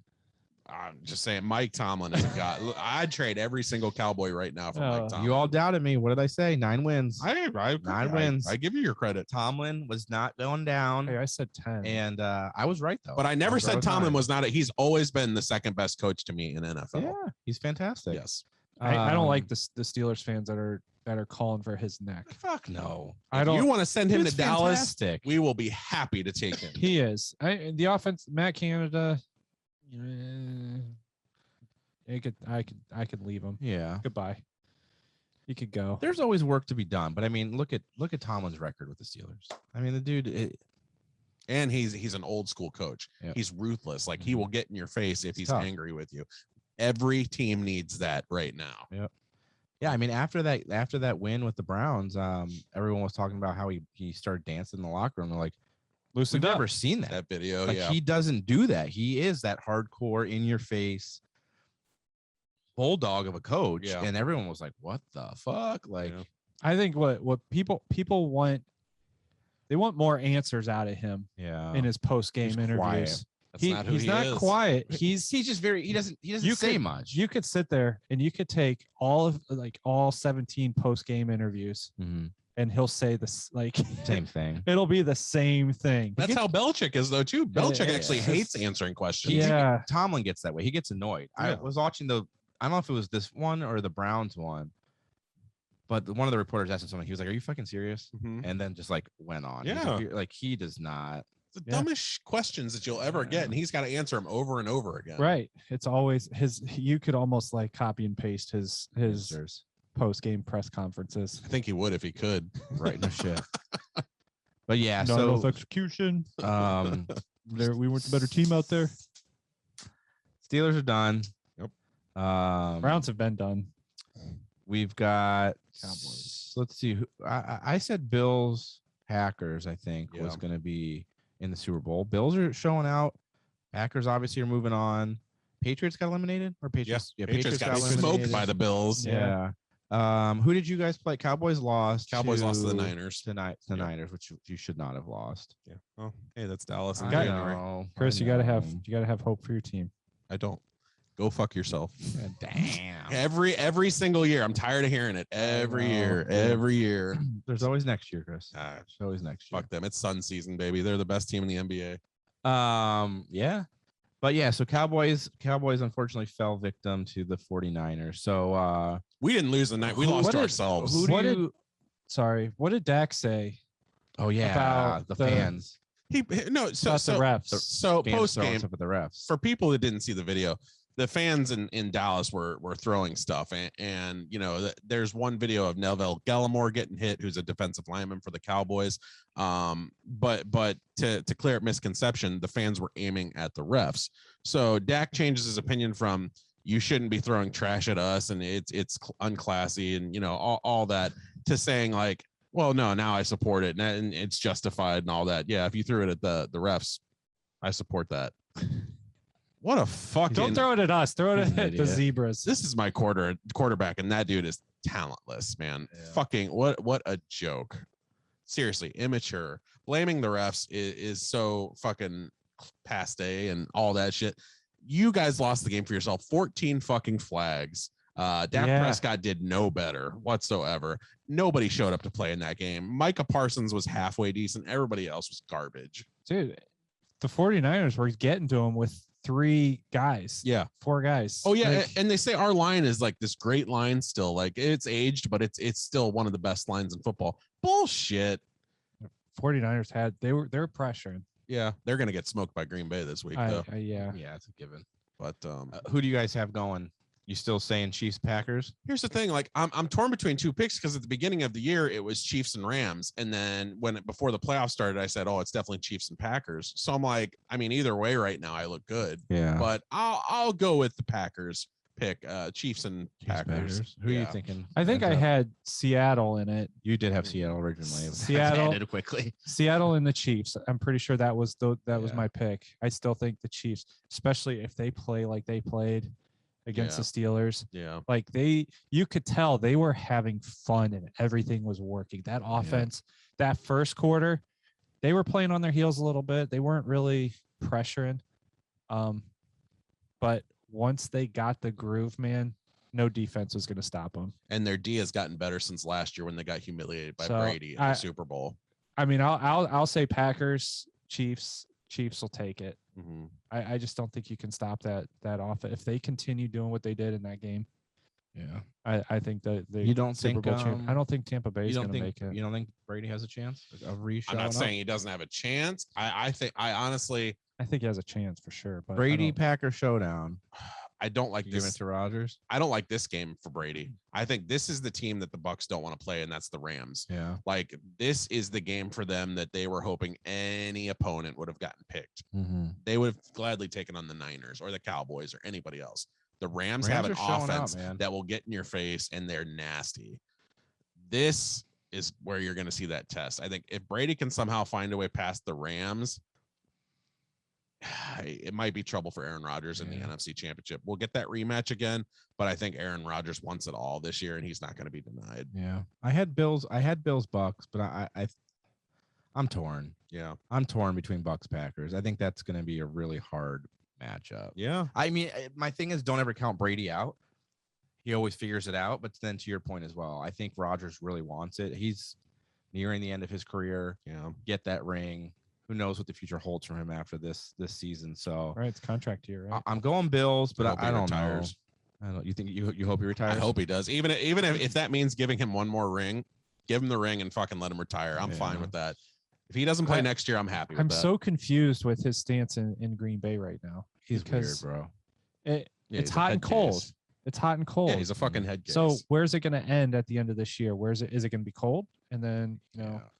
I'm just saying, Mike Tomlin is a guy. Look, I'd trade every single Cowboy right now for Mike Tomlin. You all doubted me. What did I say? 9 wins. 9 wins. I give you your credit. Tomlin was not going down. Hey, I said 10. And I was right though. But I never said Tomlin 9. was not. He's always been the second best coach to me in NFL. Yeah, he's fantastic. Yes. I don't like the Steelers fans that are calling for his neck. Fuck no. If you want to send him to He's Dallas, fantastic. we will be happy to take him. He is. The offense, Matt Canada. I could leave him. Yeah. Goodbye. He could go. There's always work to be done, but I mean, look at Tomlin's record with the Steelers. I mean, the dude. And he's an old school coach. Yep. He's ruthless. Like he will get in your face if he's tough. angry with you. Every team needs that right now. Yep. Yeah, I mean, after that win with the Browns, everyone was talking about how he started dancing in the locker room. They're like, we've never seen that. That video. Like Yeah. he doesn't do that. He is that hardcore in your face bulldog of a coach. Yeah. And everyone was like, what the fuck? Like, Yeah. I think what people want, they want more answers out of him yeah. in his post game He's interviews. quiet. That's not who he's he not is. quiet. He's just very, he doesn't You say could- much. You could sit there and you could take all 17 post game interviews Mhm. and he'll say this Same thing. it'll be the same thing. That's how Belichick is though too. Belichick yeah, actually yeah. hates answering questions. Yeah. Tomlin gets that way. He gets annoyed. I Yeah. was watching I don't know if it was this one or the Browns one, but one of the reporters asked him something. He was like, "Are you fucking serious?" Mhm. And then just like went on. He's Yeah. like he does not. The Yeah. dumbest questions that you'll ever get, and he's got to answer them over and over again. Right. It's always you could almost like copy and paste his Answers. post game press conferences. I think he would if he could. Right, no shit. But yeah, Not enough so execution. um, We weren't the better team out there. Steelers are done. Yep. Browns have been done. We've got Cowboys. Let's see. I said Bills Packers. I think was Yeah. going to be in the Super Bowl. Bills are showing out. Packers obviously are moving on. Patriots got eliminated, or Patriots? Yeah, Patriots got smoked eliminated. by the Bills. Yeah. Who did you guys play? Cowboys lost. Cowboys lost to the Niners. Tonight, the Yep. Niners, which you should not have lost. Yeah. Oh, hey, that's Dallas in I January. know, Chris, I you gotta know. have hope for your team. I don't. Go fuck yourself. Damn. Every single year. I'm tired of hearing it. Every year. Every year. There's always next year, Chris. Ah, There's always next year. fuck them. It's Sun season, baby. They're the best team in the NBA. Yeah. But yeah, so Cowboys unfortunately fell victim to the 49ers. So We didn't lose the night. We lost to ourselves. who do What you What did Dak say? Oh yeah, about the the- fans. About the refs. So Fans post throwing game, stuff at the refs. for people that didn't see the video, the fans in Dallas were throwing stuff, and there's one video of Neville Gallimore getting hit, who's a defensive lineman for the Cowboys. But to clear up misconception, the fans were aiming at the refs. So Dak changes his opinion from you shouldn't be throwing trash at us, and it's unclassy, and all that, to saying like, well, no, now I support it, and it's justified and all that. Yeah, if you threw it at the refs, I support that. What a fucking... Don't throw it at us. Throw it at the Zebras. This is my quarterback, and that dude is talentless, man. Yeah. Fucking what a joke. Seriously, immature. Blaming the refs is so fucking passe and all that shit. You guys lost the game for yourself. 14 fucking flags. Dak Prescott did no better whatsoever. Nobody showed up to play in that game. Micah Parsons was halfway decent. Everybody else was garbage. Dude, the 49ers were getting to him with 4 guys. Oh yeah, like, and they say our line is like this great line still. Like, it's aged, but it's still one of the best lines in football. Bullshit. 49ers they were pressuring. Yeah, they're gonna get smoked by Green Bay this week though. Yeah, it's a given. But who do you guys have going? You still saying Chiefs Packers? Here's the thing, like I'm torn between 2 picks, because at the beginning of the year it was Chiefs and Rams, and then before the playoffs started, I said, oh, it's definitely Chiefs and Packers. So I'm like, I mean, either way right now I look good. Yeah. But I'll go with the Packers pick, Chiefs and Packers. Who are you thinking? I think I had Seattle in it. You did have Seattle originally. Seattle I quickly. Seattle and the Chiefs. I'm pretty sure that was was my pick. I still think the Chiefs, especially if they play like they played against the Steelers. Yeah. Like you could tell they were having fun and everything was working. That offense, that first quarter, they were playing on their heels a little bit. They weren't really pressuring. But once they got the groove, man, no defense was going to stop them. And their D has gotten better since last year when they got humiliated by Brady in the Super Bowl. I mean, I'll say Packers, Chiefs. Chiefs will take it. Mm-hmm. I just don't think you can stop that off. If they continue doing what they did in that game, I think that they. You don't Super think? Bowl I don't think Tampa Bay is going to make it. You don't think Brady has a chance of I'm not saying he doesn't have a chance. I think he has a chance for sure. But Brady Packer showdown. I don't like this. Give it to Rodgers. I don't like this game for Brady. I think this is the team that the Bucs don't want to play, and that's the Rams. Yeah. Like, this is the game for them that they were hoping any opponent would have gotten picked. Mm-hmm. They would have gladly taken on the Niners or the Cowboys or anybody else. The Rams have an offense that will get in your face, and they're nasty. This is where you're going to see that test. I think if Brady can somehow find a way past the Rams, it might be trouble for Aaron Rodgers in the NFC Championship. We'll get that rematch again, but I think Aaron Rodgers wants it all this year, and he's not going to be denied. Yeah, I had Bills Bucks, but I'm torn. Yeah, I'm torn between Bucks Packers. I think that's going to be a really hard matchup. Yeah, I mean, my thing is, don't ever count Brady out. He always figures it out. But then, to your point as well, I think Rodgers really wants it. He's nearing the end of his career. Yeah, get that ring. Who knows what the future holds for him after this season? So right, it's contract year, right? I'm going Bills, but I don't know. I don't. You think you hope he retires? I hope he does. Even if that means giving him one more ring, give him the ring and fucking let him retire. I'm fine with that. If he doesn't play next year, I'm happy with I'm that. so confused with his stance in Green Bay right now. He's weird, bro. It's hot and cold. It's hot and cold. Yeah, he's a fucking head case. So where's it going to end at the end of this year? Is it going to be cold? And then,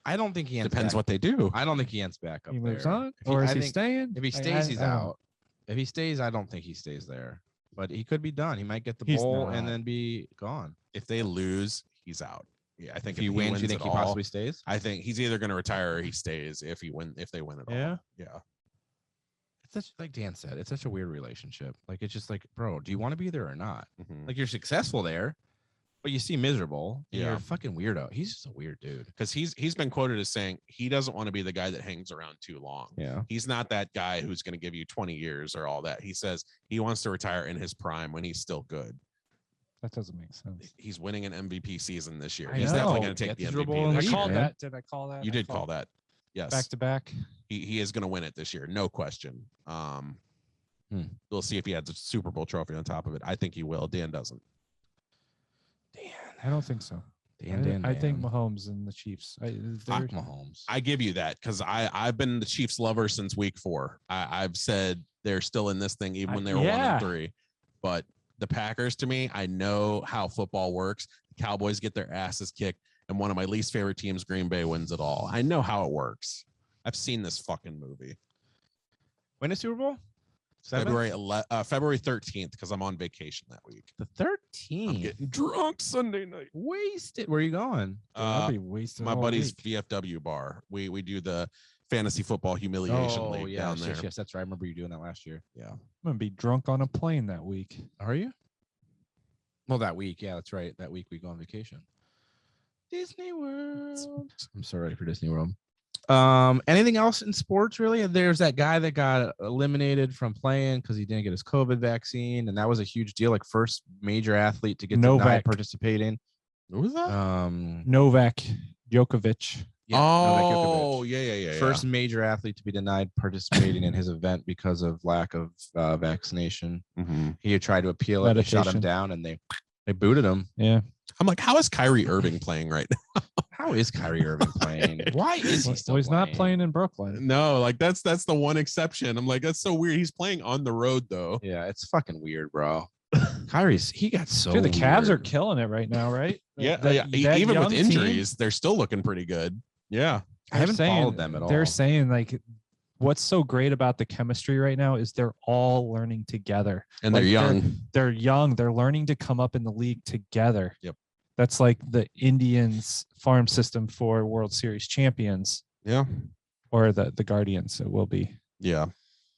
I don't think he ends depends back. what they do. I don't think he ends back up he moves there. on, or is he staying? If he stays, he's out. If he stays, I don't think he stays there. But he could be done. He might get the bowl and then be gone. If they lose, he's out. Yeah, I think if he wins, you think he possibly stays? I think he's either going to retire or he stays if they win it all. Yeah. It's such, like Dan said, it's such a weird relationship. Like, it's just like, bro, do you want to be there or not? Mm-hmm. Like, you're successful there, but you seem miserable. Yeah. You're a fucking weirdo. He's just a weird dude. Because he's been quoted as saying he doesn't want to be the guy that hangs around too long. Yeah. He's not that guy who's going to give you 20 years or all that. He says he wants to retire in his prime when he's still good. That doesn't make sense. He's winning an MVP season this year. I He's know. definitely going to take the MVP. I called that. Did I call that? You did call that. Yes. Back to back. He is going to win it this year. No question. We'll see if he has a Super Bowl trophy on top of it. I think he will. Dan doesn't. I don't think so. I think Mahomes and the Chiefs. Mahomes. I give you that because I've been the Chiefs lover since week 4. I've said they're still in this thing even when they were 1-3. But the Packers, to me, I know how football works. The Cowboys get their asses kicked, and one of my least favorite teams, Green Bay, wins it all. I know how it works. I've seen this fucking movie. Win a Super Bowl? February 13th, because I'm on vacation that week. The I'm 13th. getting drunk Sunday night. Wasted. Where are you going? I'll be wasting My all buddy's week. VFW bar. We do the fantasy football humiliation league down there. Yes, that's right. I remember you doing that last year. Yeah. I'm gonna be drunk on a plane that week. Are you? Well, that week. Yeah, that's right. That week we go on vacation. Disney World. I'm so ready for Disney World. Anything else in sports, really? There's that guy that got eliminated from playing because he didn't get his COVID vaccine, and that was a huge deal. Like first major athlete to get denied participating. Who was that? Novak Djokovic. Yeah, Novak oh, Djokovic. yeah. First major athlete to be denied participating in his event because of lack of vaccination. Mm-hmm. He had tried to appeal it, they shut him down, and they booted him. Yeah. I'm like, how is Kyrie Irving playing right now? How is Kyrie Irving playing? Why is he still he's not playing in Brooklyn. No, like that's the one exception. I'm like, that's so weird. He's playing on the road though. Yeah, it's fucking weird, bro. He got so Dude, the Cavs are weird. killing it right now, right? Yeah, even with injuries, they're still looking pretty good. Yeah. I haven't followed them at all. They're saying like what's so great about the chemistry right now is they're all learning together. And they're young. They're young. They're learning to come up in the league together. Yep. That's like the Indians farm system for World Series champions. Yeah. Or the Guardians. It will be. Yeah.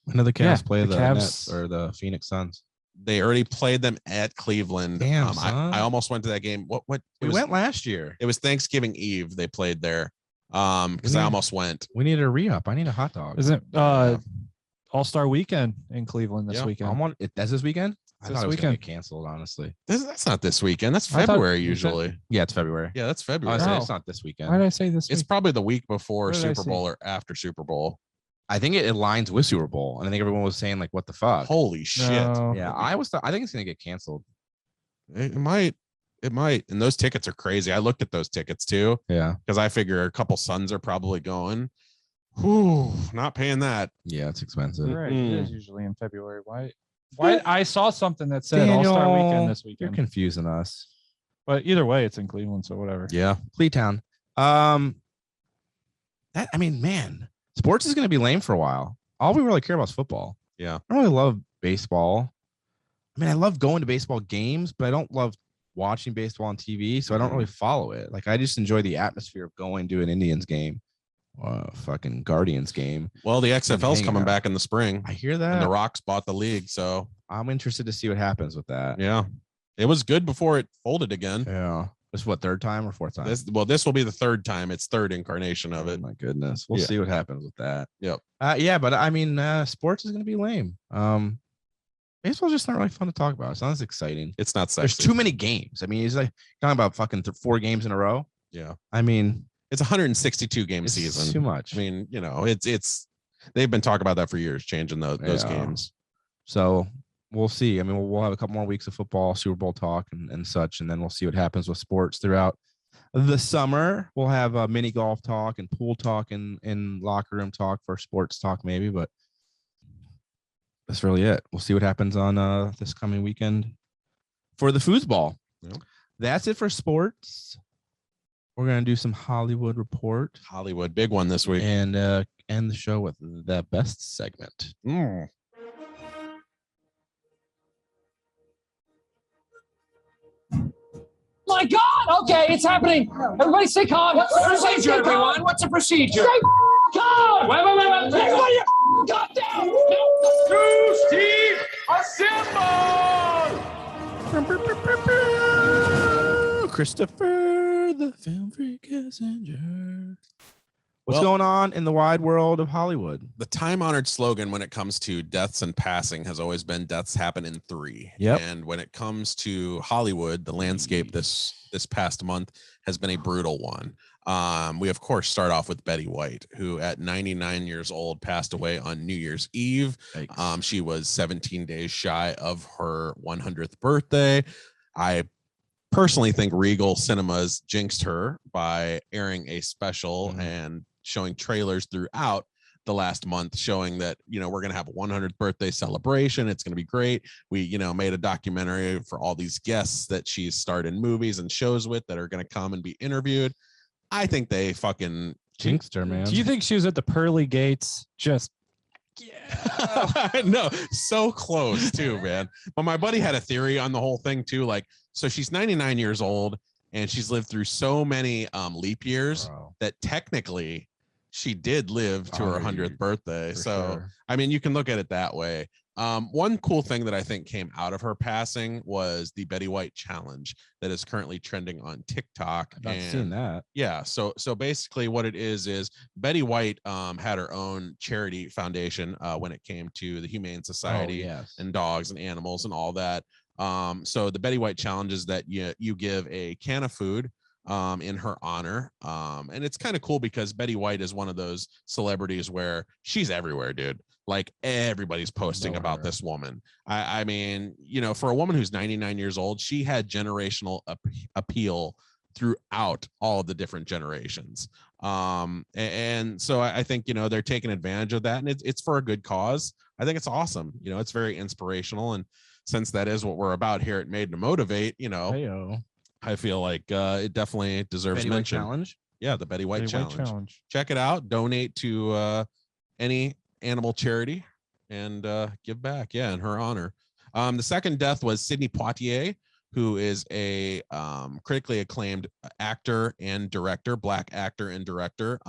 When do the Cavs play the the Cavs, Nets or the Phoenix Suns? They already played them at Cleveland. Damn, I almost went to that game. What We went last year. It was Thanksgiving Eve. They played there. Because I almost went. We need a re-up. I need a hot dog. Isn't All-Star Weekend in Cleveland this weekend? That's this weekend? I thought it was going to get canceled, honestly. That's not this weekend. That's February usually. Yeah, it's February. Yeah, that's February. It's not this weekend. Why did I say this It's week? probably the week before Super Bowl or after Super Bowl. I think it aligns with Super Bowl, and I think everyone was saying like, "What the fuck?" Holy shit! No. Yeah, I think it's going to get canceled. It might. And those tickets are crazy. I looked at those tickets too. Yeah, because I figure a couple Suns are probably going. Whew, not paying that. Yeah, it's expensive. Right, it is usually in February. Why? I saw something that said Daniel, All-Star Weekend this You're weekend. confusing us. But either way, it's in Cleveland, so whatever. Yeah, Cleatown. Man, sports is going to be lame for a while. All we really care about is football. Yeah, I don't really love baseball. I mean, I love going to baseball games, but I don't love watching baseball on TV, so I don't really follow it. Like, I just enjoy the atmosphere of going to an Indians game, fucking Guardians game. Well, the XFL's coming back in the spring. I hear that. And the Rocks bought the league, so I'm interested to see what happens with that. Yeah, it was good before it folded again. Yeah, this what, third time or fourth time? This will be the third time. It's third incarnation of it. Oh my goodness, we'll see what happens with that. Yep. Yeah, but I mean, sports is going to be lame. Baseball's just not really fun to talk about. It's not as exciting. It's not sexy. There's too many games. I mean, it's like talking about fucking 4 games in a row. Yeah. I mean, it's 162 game season. Too much. I mean, it's they've been talking about that for years, changing those games. So we'll see. I mean, we'll have a couple more weeks of football, Super Bowl talk and such, and then we'll see what happens with sports throughout the summer. We'll have a mini golf talk and pool talk and locker room talk for sports talk maybe, but that's really it. We'll see what happens on this coming weekend for the foosball. Yep. That's it for sports. We're going to do some Hollywood report. Hollywood, big one this week. And end the show with the best segment. My God! Okay, it's happening. Everybody stay calm. What's the procedure, everyone? What's the procedure? Stay calm! Wait. Everybody calm down! To Steve, assemble! Christopher, the Film Freak Kessinger. What's going on in the wide world of Hollywood? The time-honored slogan when it comes to deaths and passing has always been deaths happen in 3. Yep. And when it comes to Hollywood, the landscape this past month has been a brutal one. We of course start off with Betty White, who at 99 years old passed away on New Year's Eve. She was 17 days shy of her 100th birthday. I personally think Regal Cinemas jinxed her by airing a special and showing trailers throughout the last month showing that, we're going to have a 100th birthday celebration. It's going to be great. We, made a documentary for all these guests that she's starred in movies and shows with that are going to come and be interviewed. I think they fucking jinxed her, man. Do you think she was at the pearly gates just yeah. No, so close too, man. But my buddy had a theory on the whole thing too. Like, so she's 99 years old and she's lived through so many leap years that technically she did live to her 100th birthday. So, sure. I mean, you can look at it that way. One cool thing that I think came out of her passing was the Betty White challenge that is currently trending on TikTok. I've not seen that. Yeah. So basically what it is Betty White had her own charity foundation when it came to the Humane Society and dogs and animals and all that. So the Betty White challenge is that you give a can of food in her honor. And it's kind of cool because Betty White is one of those celebrities where she's everywhere, dude. Like everybody's posting about this woman. I mean, you know, for a woman who's 99 years old, she had generational appeal throughout all of the different generations. And so I think, you know, they're taking advantage of that, and it's for a good cause. I think it's awesome. You know, it's very inspirational. And since that is what we're about here at Made to Motivate, you know, Hey-o. I feel like it definitely deserves Betty White mention. challenge? Yeah, the Betty White Betty White challenge. challenge. Check it out. Donate to any animal charity and give back. Yeah, in her honor. The second death was Sidney Poitier, who is a critically acclaimed actor and director, Black actor and director.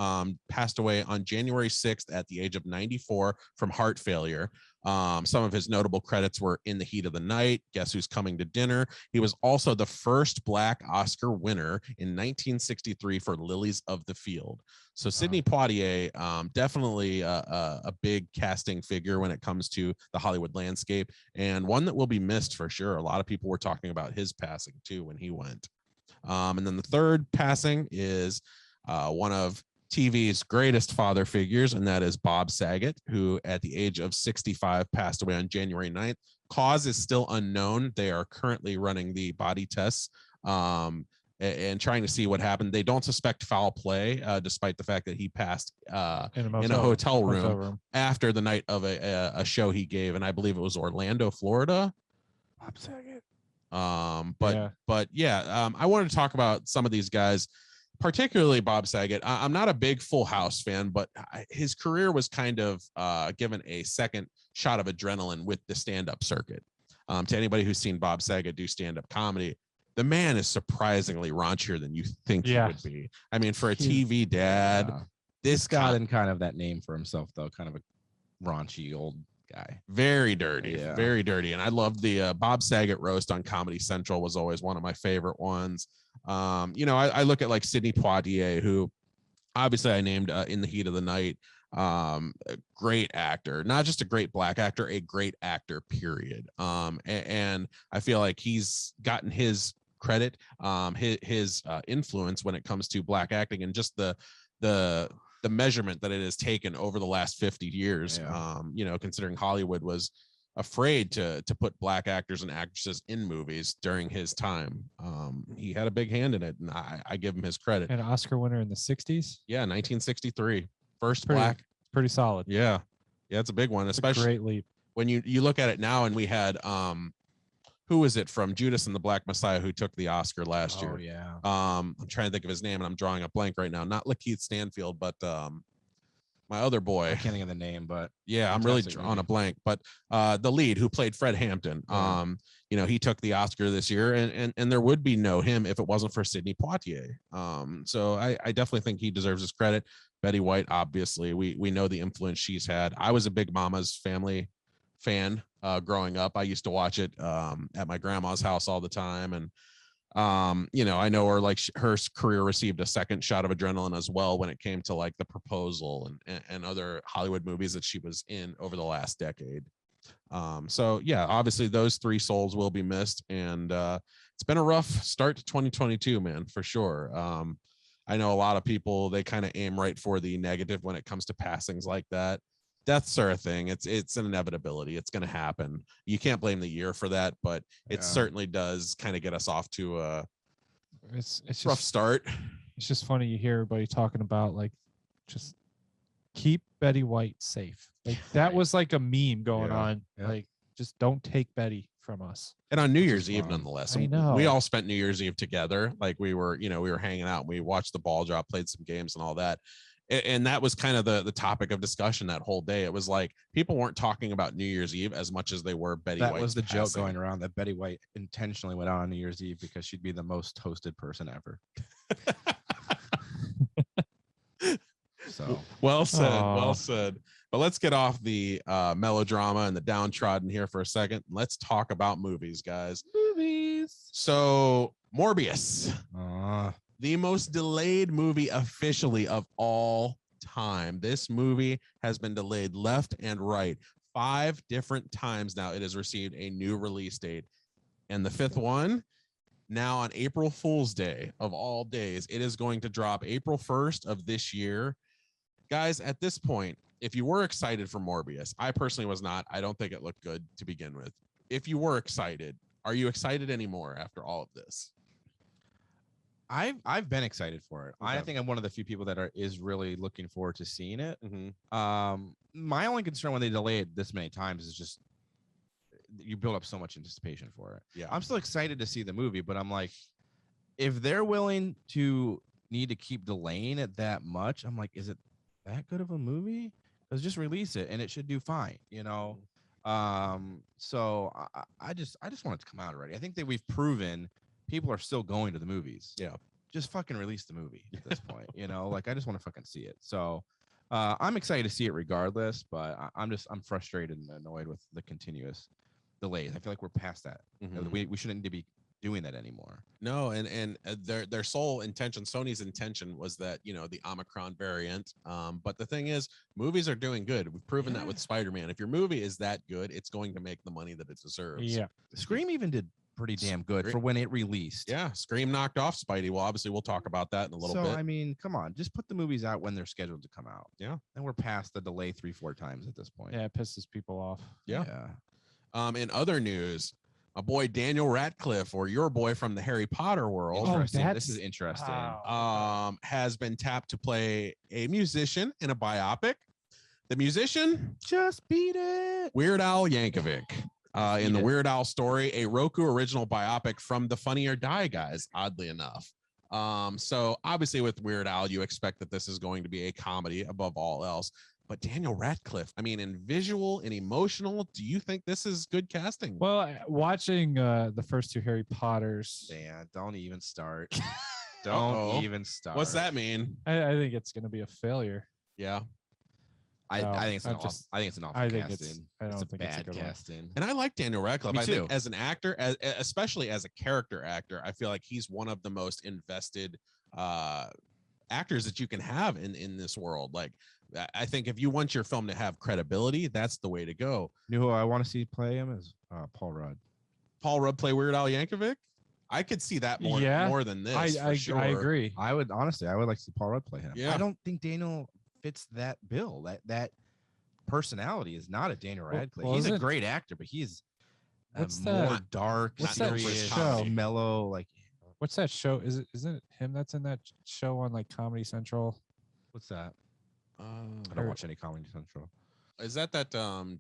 Passed away on January 6th at the age of 94 from heart failure. Some of his notable credits were In the Heat of the Night, Guess Who's Coming to Dinner. He was also the first Black Oscar winner in 1963 for Lilies of the Field. So Sidney Poitier, definitely a big casting figure when it comes to the Hollywood landscape, and one that will be missed for sure. A lot of people were talking about his passing too when he went. And then the third passing is one of TV's greatest father figures, and that is Bob Saget, who at the age of 65 passed away on January 9th. Cause is still unknown. They are currently running the body tests and trying to see what happened. They don't suspect foul play, despite the fact that he passed in a hotel room after the night of a show he gave, and I believe it was Orlando, Florida. Bob Saget. But yeah, I wanted to talk about some of these guys, particularly Bob Saget. I'm not a big Full House fan, but his career was kind of given a second shot of adrenaline with the stand-up circuit. To anybody who's seen Bob Saget do stand-up comedy, the man is surprisingly raunchier than you think he would be. I mean, for a TV dad, this got in kind of that name for himself, though, kind of a raunchy old guy. Very dirty, very dirty. And I loved the Bob Saget roast on Comedy Central was always one of my favorite ones. You know, I look at like Sidney Poitier, who obviously I named In the Heat of the Night. A great actor, not just a great Black actor, a great actor, period. And I feel like he's gotten his credit, his influence when it comes to Black acting, and just the measurement that it has taken over the last 50 years. You know, considering Hollywood was afraid to put Black actors and actresses in movies during his time. He had a big hand in it, and I give him his credit. An Oscar winner in the 60s? Yeah, 1963. First pretty, Black. Pretty solid. Yeah. Yeah, it's a big one, especially great leap. When you look at it now, and we had who is it from Judas and the Black Messiah who took the Oscar last year? Yeah. I'm trying to think of his name, and I'm drawing a blank right now. Not Lakeith Stanfield, but my other boy. I can't think of the name, but yeah, I'm really drawing a blank. But the lead who played Fred Hampton, you know, he took the Oscar this year, and there would be no him if it wasn't for Sidney Poitier. So I definitely think he deserves his credit. Betty White, obviously, we know the influence she's had. I was a big Mama's Family fan growing up. I used to watch it at my grandma's house all the time, and you know, I know her, like her career received a second shot of adrenaline as well when it came to like The Proposal and other Hollywood movies that she was in over the last decade. So yeah, obviously those three souls will be missed, and it's been a rough start to 2022, man, for sure. I know a lot of people, they kind of aim right for the negative when it comes to passings like that. Deaths are a thing. It's an inevitability. It's going to happen. You can't blame the year for that, but it certainly does kind of get us off to a it's rough start. It's just funny. You hear everybody talking about like, just keep Betty White safe. Like that was like a meme going on. Like, just don't take Betty from us. And on New Year's Eve, nonetheless. I know. We all spent New Year's Eve together. Like we were hanging out. And we watched the ball drop, played some games and all that. And that was kind of the topic of discussion that whole day. It was like people weren't talking about New Year's Eve as much as they were Betty White's That was the joke passing. going around that Betty White intentionally went out on New Year's Eve because she'd be the most toasted person ever. So well said. Aw. Well said. But let's get off the melodrama and the downtrodden here for a second. Let's talk about movies, guys. movies. So Morbius, Uh, the most delayed movie officially of all time. This movie has been delayed left and right 5 different times now. It has received a new release date. And the 5th one, now on April Fool's Day of all days, it is going to drop April 1st of this year. Guys, at this point, if you were excited for Morbius, I personally was not. I don't think it looked good to begin with. If you were excited, are you excited anymore after all of this? I've been excited for it. I Okay. think I'm one of the few people that is really looking forward to seeing it. Mm-hmm. My only concern when they delay it this many times is just you build up so much anticipation for it. Yeah. I'm still excited to see the movie, but I'm like, if they're willing to need to keep delaying it that much, I'm like, is it that good of a movie? Let's just release it and it should do fine, you know. So I just want it to come out already. I think that we've proven people are still going to the movies. Yeah. Just fucking release the movie at this point, you know. Like I just want to fucking see it. So I'm excited to see it regardless, but I'm frustrated and annoyed with the continuous delays. I feel like we're past that. Mhm. We shouldn't need to be doing that anymore. No, and their sole intention, Sony's intention, was that, you know, the Omicron variant. But the thing is, movies are doing good. We've proven that with Spider-Man. If your movie is that good, it's going to make the money that it deserves. Yeah. Scream even did pretty damn good for Scream- when it released. Yeah, Scream knocked off Spidey. Well, obviously, we'll talk about that in a little So bit. I mean, come on, just put the movies out when they're scheduled to come out. Yeah. And we're past the delay 3-4 times at this point. Yeah, it pisses people off. Yeah. In other news, my boy Daniel Radcliffe, or your boy from the Harry Potter world, Interesting. This that's- is interesting. has been tapped to play a musician in a biopic. The musician, Just beat it. Weird Al Yankovic. In the it. Weird Al story, a Roku original biopic from the Funny or Die guys, oddly enough. So obviously with Weird Al, you expect that this is going to be a comedy above all else. But Daniel Radcliffe, I mean, in visual and emotional, do you think this is good casting? Well, watching the first 2 Harry Potters, Dan, don't even start. Don't Uh-oh. even start. What's that mean? I think it's going to be a failure. Yeah. I No, think it's an I awful, just- I think it's an awful I think casting. I don't it's a think it's a bad good one. casting. And I like Daniel Radcliffe. Me I think too. as an actor, especially as a character actor, I feel like he's one of the most invested actors that you can have in this world. Like, I think if you want your film to have credibility, that's the way to go. You know who I want to see play him is Paul Rudd. Paul Rudd play Weird Al Yankovic. I could see that more than this. I agree. I would like to see Paul Rudd play him. Yeah. I don't think Daniel fits that bill. That personality is not a Daniel Radcliffe. well, He's a isn't- great actor, but he's What's more that- dark, what's that serious, show? mellow. Like What's that show? Isn't it him that's in that show on like Comedy Central? what's that? I Uh, don't watch any Comedy Central. is that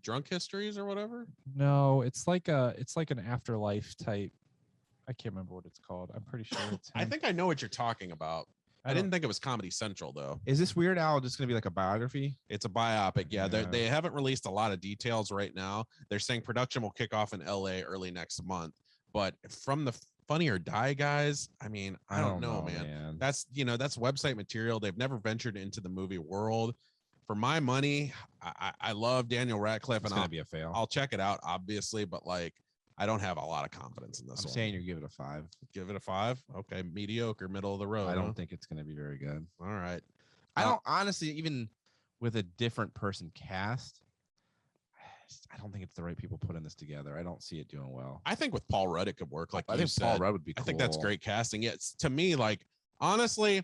Drunk Histories or whatever? No, it's like an afterlife type. I can't remember what it's called. I'm pretty sure it's I him. think I know what you're talking about. I don't- didn't think it was Comedy Central though. Is this Weird Al just going to be like a biography? It's a biopic. Yeah, Yeah. they haven't released a lot of details right now. They're saying production will kick off in LA early next month. But from the Funny or Die guys, I mean, I don't know, man. That's website material. They've never ventured into the movie world. For my money, I love Daniel Radcliffe, It's and going to be a fail. I'll check it out, obviously, but like I don't have a lot of confidence in this I'm one. saying you give it a 5. Give it a 5. Okay, mediocre, middle of the road. I huh? don't think it's going to be very good. All right. I don't honestly, even with a different person cast, I don't think it's the right people putting this together. I don't see it doing well. I think with Paul Rudd, it could work. Like I you think said. Paul Rudd would be cool. I think that's great casting. Yeah, it's, to me, like honestly,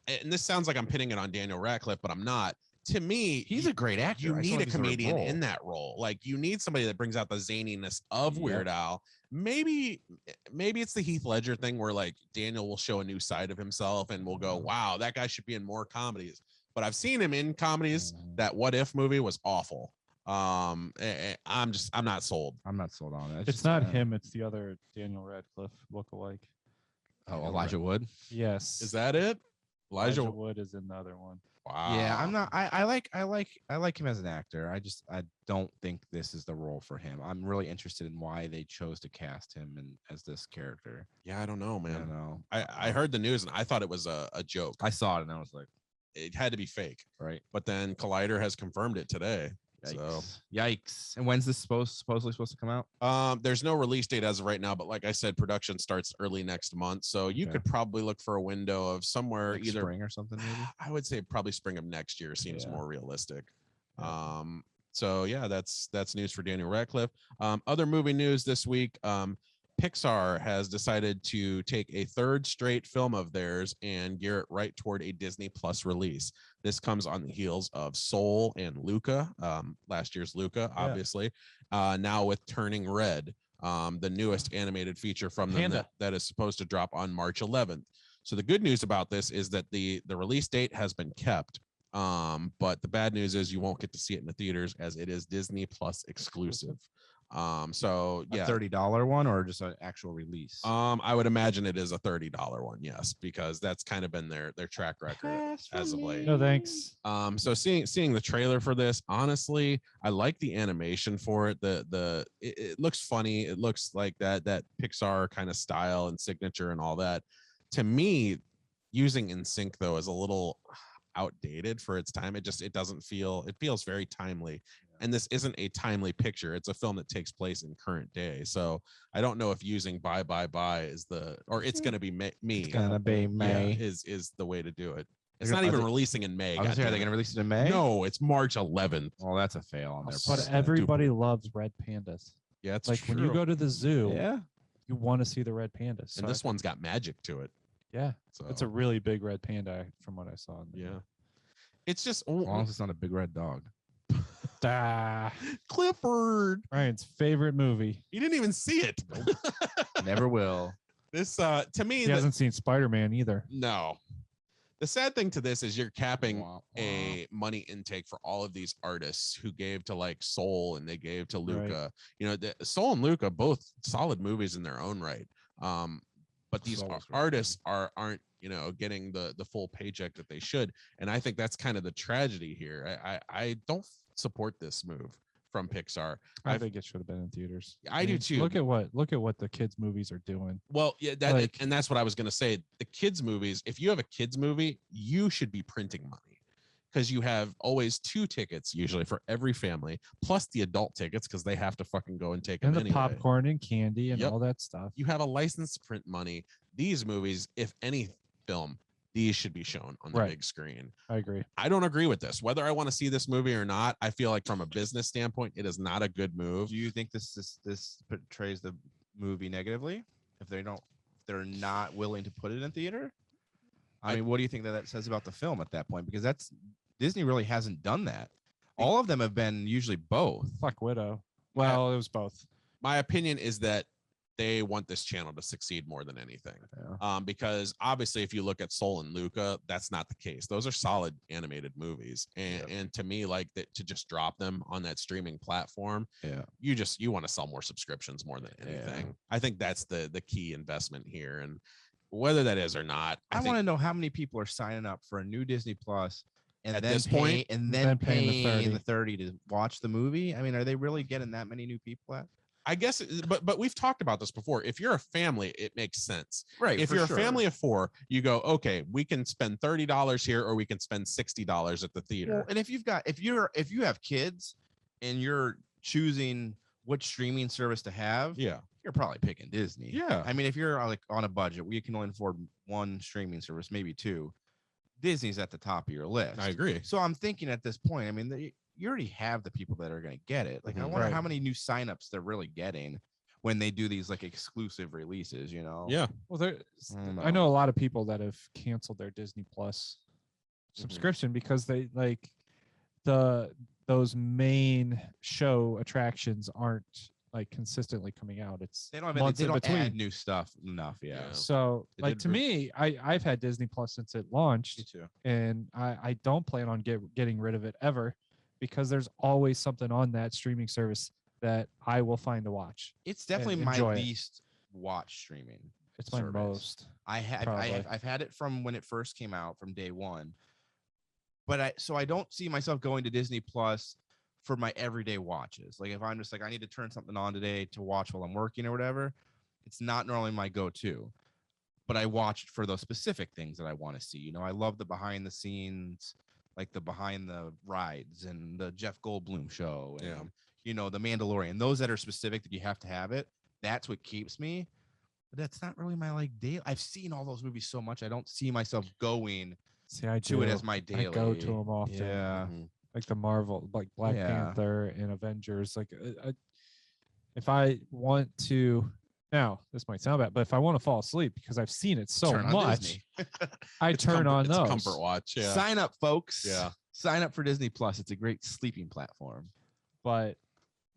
and this sounds like I'm pitting it on Daniel Radcliffe, but I'm not. To me, He's a great actor. you I just need don't a think he's the right comedian role. in that role. Like you need somebody that brings out the zaniness of Weird Al. Maybe it's the Heath Ledger thing where like Daniel will show a new side of himself and we'll go, wow, that guy should be in more comedies. But I've seen him in comedies. That What If movie was awful. I'm not sold. I'm not sold on it. It's not him. It's the other Daniel Radcliffe lookalike. Oh, Elijah Wood. Yes. Is that it? Elijah Wood is in the other one. Wow. Yeah, I'm not. I like him as an actor. I don't think this is the role for him. I'm really interested in why they chose to cast him as this character. Yeah, I don't know, man. I don't know. I heard the news and I thought it was a joke. I saw it and I was like, It had to be fake. right. But then Collider has confirmed it today. Yikes. So Yikes. And when's this supposedly supposed to come out? there's no release date as of right now, but like I said, production starts early next month. So you could probably look for a window of somewhere Like either spring or something, maybe. I would say probably spring of next year seems Yeah. more realistic. Yeah. So yeah, that's news for Daniel Radcliffe. Other movie news this week. Pixar has decided to take a third straight film of theirs and gear it right toward a Disney Plus release. This comes on the heels of Soul and Luca, last year's Luca, obviously. Now with Turning Red, the newest animated feature from them that is supposed to drop on March 11th. So the good news about this is that the release date has been kept. But the bad news is you won't get to see it in the theaters as it is Disney Plus exclusive. So yeah, $30 one or just an actual release? I would imagine it is a $30 one, yes, because that's kind of been their track record as of late. No thanks. So seeing the trailer for this, honestly, I like the animation for it. It looks funny. It looks like that Pixar kind of style and signature and all that. To me, using InSync though is a little outdated for its time. It feels very timely. And this isn't a timely picture. It's a film that takes place in current day. So I don't know if using bye is it's going to be me. It's gonna be May. Yeah, is the way to do it. It's not even releasing in May. Are they going to release it in May? No, it's March 11th. Well, that's a fail on their part. But everybody loves red pandas. Yeah, it's like true. when you go to the zoo, Yeah. you want to see the red pandas. So And this one's got magic to it. yeah, So it's a really big red panda from what I saw. yeah. It's just As long as it's not a big red dog. Clifford. Ryan's favorite movie. He didn't even see it. Never will. This to me He hasn't seen Spider-Man either. No. The sad thing to this is you're capping a money intake for all of these artists who gave to like Soul and they gave to Luca. You know, Soul and Luca, both solid movies in their own right. But these artists aren't, getting the full paycheck that they should. And I think that's kind of the tragedy here. I don't support this move from Pixar. I think it should have been in theaters. I do too. Look at what the kids movies are doing. Well, yeah, and that's what I was going to say. The kids movies, if you have a kids movie, you should be printing money because you have always 2 tickets usually for every family, plus the adult tickets because they have to fucking go and take them And the anyway. popcorn and candy and all that stuff. You have a license to print money. These movies, if any film, these should be shown on the big screen. I agree. I don't agree with this. Whether I want to see this movie or not, I feel like from a business standpoint, it is not a good move. Do you think this portrays the movie negatively if they're not willing to put it in theater? I mean, what do you think that says about the film at that point? Because Disney really hasn't done that. All of them have been usually both. Fuck Widow. Well, it was both. My opinion is that they want this channel to succeed more than anything. Because obviously if you look at Soul and Luca, that's not the case. Those are solid animated movies. And to me, like that, to just drop them on that streaming platform, you want to sell more subscriptions more than anything. I think that's the key investment here. And whether that is or not, I want to know how many people are signing up for a new Disney Plus and at then this point, then paying the the 30 to watch the movie. I mean, are they really getting that many new people at? I guess, but we've talked about this before. If you're a family, it makes sense. Right. If you're a family of 4, you go, okay, we can spend $30 here, or we can spend $60 at the theater. Well, and if you have kids and you're choosing which streaming service to have, you're probably picking Disney. Yeah. I mean, if you're like on a budget where you can only afford 1 streaming service, maybe 2, Disney's at the top of your list. I agree. So I'm thinking at this point, I mean, you already have the people that are going to get it. Like, I wonder how many new signups they're really getting when they do these like exclusive releases, Yeah. Well, I know a lot of people that have canceled their Disney Plus subscription because they like those main show attractions aren't like consistently coming out. It's they don't months in between. add new stuff enough. Yeah. So like to me, I've had Disney Plus since it launched. Me too. And I don't plan on getting rid of it ever because there's always something on that streaming service that I will find to watch. It's definitely my least watch streaming. It's my service. most. Probably. I've had it from when it first came out, from day one. But I don't see myself going to Disney Plus for my everyday watches. Like if I'm just like, I need to turn something on today to watch while I'm working or whatever, it's not normally my go-to. But I watch it for those specific things that I want to see. You know, I love the behind the scenes, like the behind the rides and the Jeff Goldblum show and you know, the Mandalorian, those that are specific that you have to have it. That's what keeps me. But that's not really my like daily. I've seen all those movies so much. I don't see myself going to it as my daily. I go to them often. Yeah. Like the Marvel, like Black Panther and Avengers. Like if I want to, now this might sound bad, but if I want to fall asleep because I've seen it so much, I turn on those. Comfort watch. Yeah. Sign up, folks. Yeah. Sign up for Disney Plus. It's a great sleeping platform. But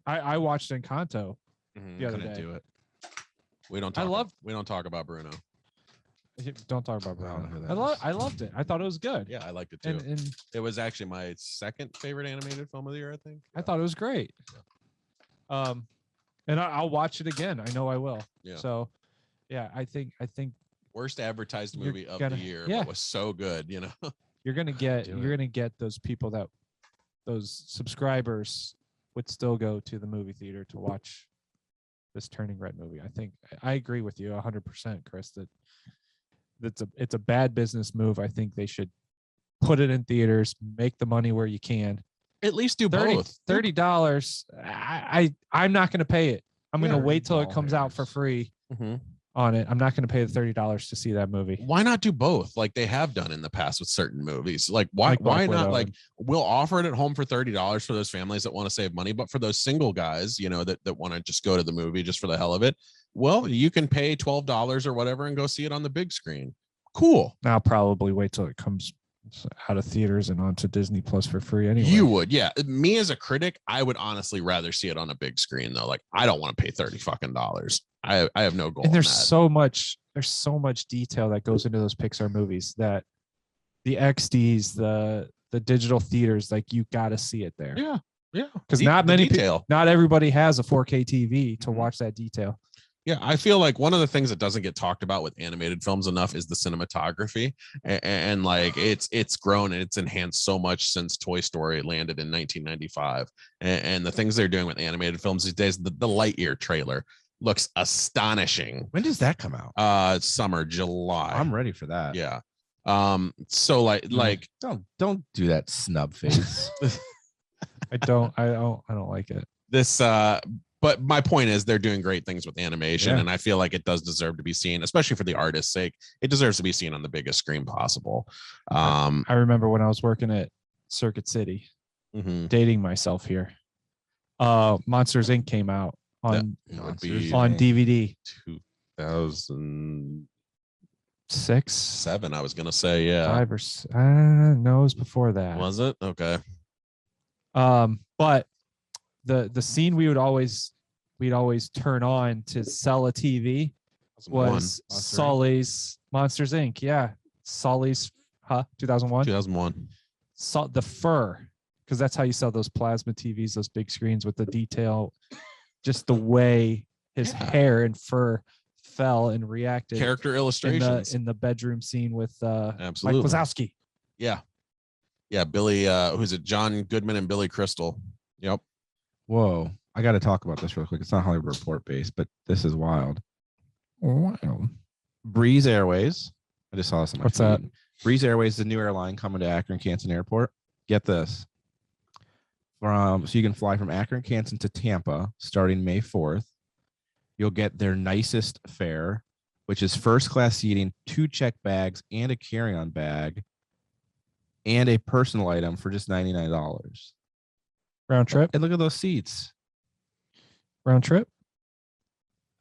I watched Encanto the other day. Do it. We don't talk about Bruno. Don't talk about Bruno. I loved it. I thought it was good. Yeah, I liked it too. And it was actually my second favorite animated film of the year, I think. I thought it was great. And I'll watch it again. I know I will. Yeah. So, yeah, I think worst advertised movie of the year. Yeah. But was so good, you know. You're gonna get those people those subscribers would still go to the movie theater to watch this Turning Red movie. I think I agree with you 100%, Chris, that it's a bad business move. I think they should put it in theaters, make the money where you can. At least do both. $30. I'm not going to pay it. I'm going to wait till it comes out for free on it. I'm not going to pay the $30 to see that movie. Why not do both? Like they have done in the past with certain movies. Like why not? Like we'll offer it at home for $30 for those families that want to save money, but for those single guys, you know, that want to just go to the movie just for the hell of it, well, you can pay $12 or whatever and go see it on the big screen. Cool. I'll probably wait till it comes out of theaters and onto Disney Plus for free anyway. You would, yeah. Me as a critic, I would honestly rather see it on a big screen though. Like I don't want to pay $30. I have no goal. And there's so much detail that goes into those Pixar movies that the XDs, the digital theaters, like you got to see it there. Yeah. Yeah. Because not everybody has a 4K TV to watch that detail. Yeah, I feel like one of the things that doesn't get talked about with animated films enough is the cinematography, and like it's grown and it's enhanced so much since Toy Story landed in 1995, and the things they're doing with animated films these days. The Lightyear trailer looks astonishing. When does that come out? Summer, July. I'm ready for that. Yeah. So like don't do that snub face. I don't like it. This but my point is they're doing great things with animation, and I feel like it does deserve to be seen, especially for the artist's sake. It deserves to be seen on the biggest screen possible. I remember when I was working at Circuit City, dating myself here. Monsters Inc. came out on DVD. 2006, 7. I was gonna say 5 or no, it was before that. Was it? Okay. But the scene we'd always turn on to sell a TV was Sully's Monsters Inc. Yeah, Sully's 2001. The fur, because that's how you sell those plasma TVs, those big screens with the detail, just the way his hair and fur fell and reacted. Character illustrations in the bedroom scene with Mike absolutely Wazowski. Yeah, Billy. Who's it? John Goodman and Billy Crystal. Yep. Whoa, I got to talk about this real quick. It's not Hollywood Report based, but this is wild. Wow. Breeze Airways. I just saw this on my What's feed. that? Breeze Airways is the new airline coming to Akron Canton Airport. Get this. So you can fly from Akron Canton to Tampa starting May 4th. You'll get their nicest fare, which is first class seating, 2 check bags, and a carry-on bag, and a personal item for just $99. Round trip. And look at those seats. Round trip.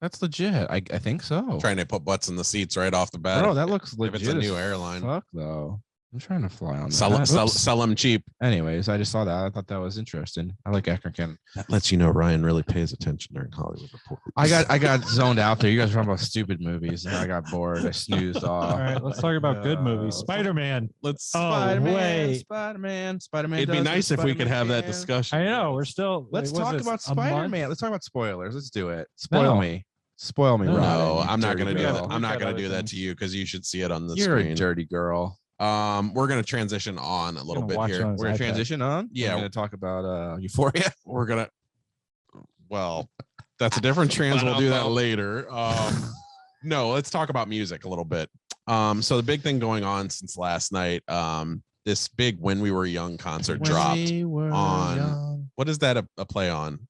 That's legit. I think so. Trying to put butts in the seats right off the bat. Bro, that looks legit. If it's a new airline. Fuck though. I'm trying to fly on sell them cheap. Anyways, I just saw that. I thought that was interesting. I like Akron Canton. That lets you know Ryan really pays attention during Hollywood Report. I got zoned out there. You guys were talking about stupid movies, and I got bored. I snoozed off. All right, let's talk about good movies. Spider-Man. Spider-Man. It'd be nice if we could have that discussion. I know. We're still. Let's talk about Spider-Man. Let's talk about spoilers. Let's do it. Spoil me. Spoil me, No, Robin. No, you I'm not dirty gonna do girl. that. I'm not We've got gonna other do that things. to you because you should see it on the You're screen. a dirty girl. We're gonna transition on a little Gonna bit watch it here. on his We're gonna iPad. transition on. Yeah. We're gonna talk about Euphoria. We're gonna. Well, that's a different trans. We'll do that later. No, let's talk about music a little bit. So the big thing going on since last night, this big When We Were Young concert dropped on. Young. What is that a play on?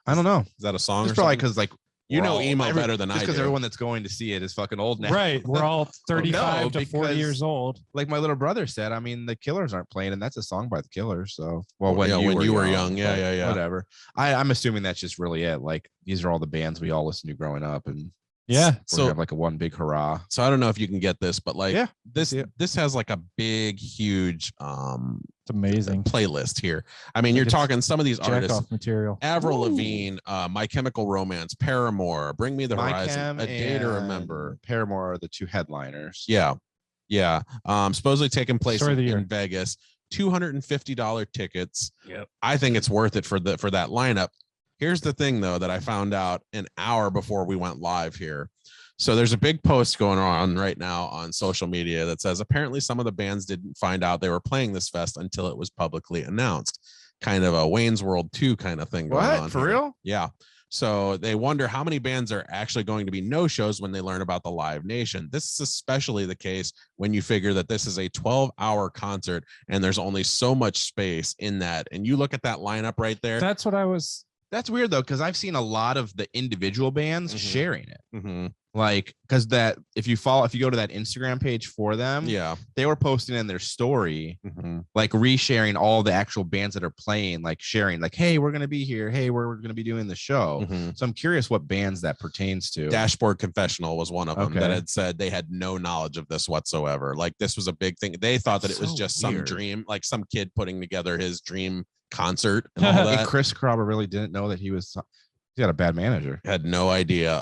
I don't know. Is that a song? It's or probably something? because like You we're know all- emo better than I just because do. everyone that's going to see it is fucking old now. Right. We're all 35 to 40 because- years old. Like my little brother said, I mean, the Killers aren't playing, and that's a song by the Killers. So, When you were young. Yeah, but yeah, yeah. Whatever. I'm assuming that's just really it. Like these are all the bands we all listened to growing up, and Yeah. we're So gonna have like a one big hurrah. So I don't know if you can get this, but like Yeah, this see it. this has like a big, huge It's amazing. playlist here. I mean, you're It's talking some of these Jack artists. off material. Avril Lavigne, My Chemical Romance, Paramore, Bring Me the My Horizon, Chem A Day to and Remember. Paramore are the two headliners. Yeah. Yeah. Supposedly taking place Story of the year. in Vegas. $250 tickets. Yep. I think it's worth it for that lineup. Here's the thing though that I found out an hour before we went live here. So there's a big post going on right now on social media that says apparently some of the bands didn't find out they were playing this fest until it was publicly announced. Kind of a Wayne's World 2 kind of thing going on. What? For here. real? Yeah. So they wonder how many bands are actually going to be no-shows when they learn about the Live Nation. This is especially the case when you figure that this is a 12-hour concert and there's only so much space in that. And you look at that lineup right there. That's what I was. That's weird though, because I've seen a lot of the individual bands Mhm. sharing it. Mhm. Like, because that if you go to that Instagram page for them, Yeah. they were posting in their story, Mhm. like resharing all the actual bands that are playing, like sharing, like, hey, we're gonna be here, hey, we're gonna be doing the show. Mhm. So I'm curious what bands that pertains to. Dashboard Confessional was one of them that Okay. had said they had no knowledge of this whatsoever. Like this was a big thing. They thought that it was So just weird. some dream, like some kid putting together his dream concert and all And that. Chris Crowber really didn't know that he got a bad manager. Had no idea.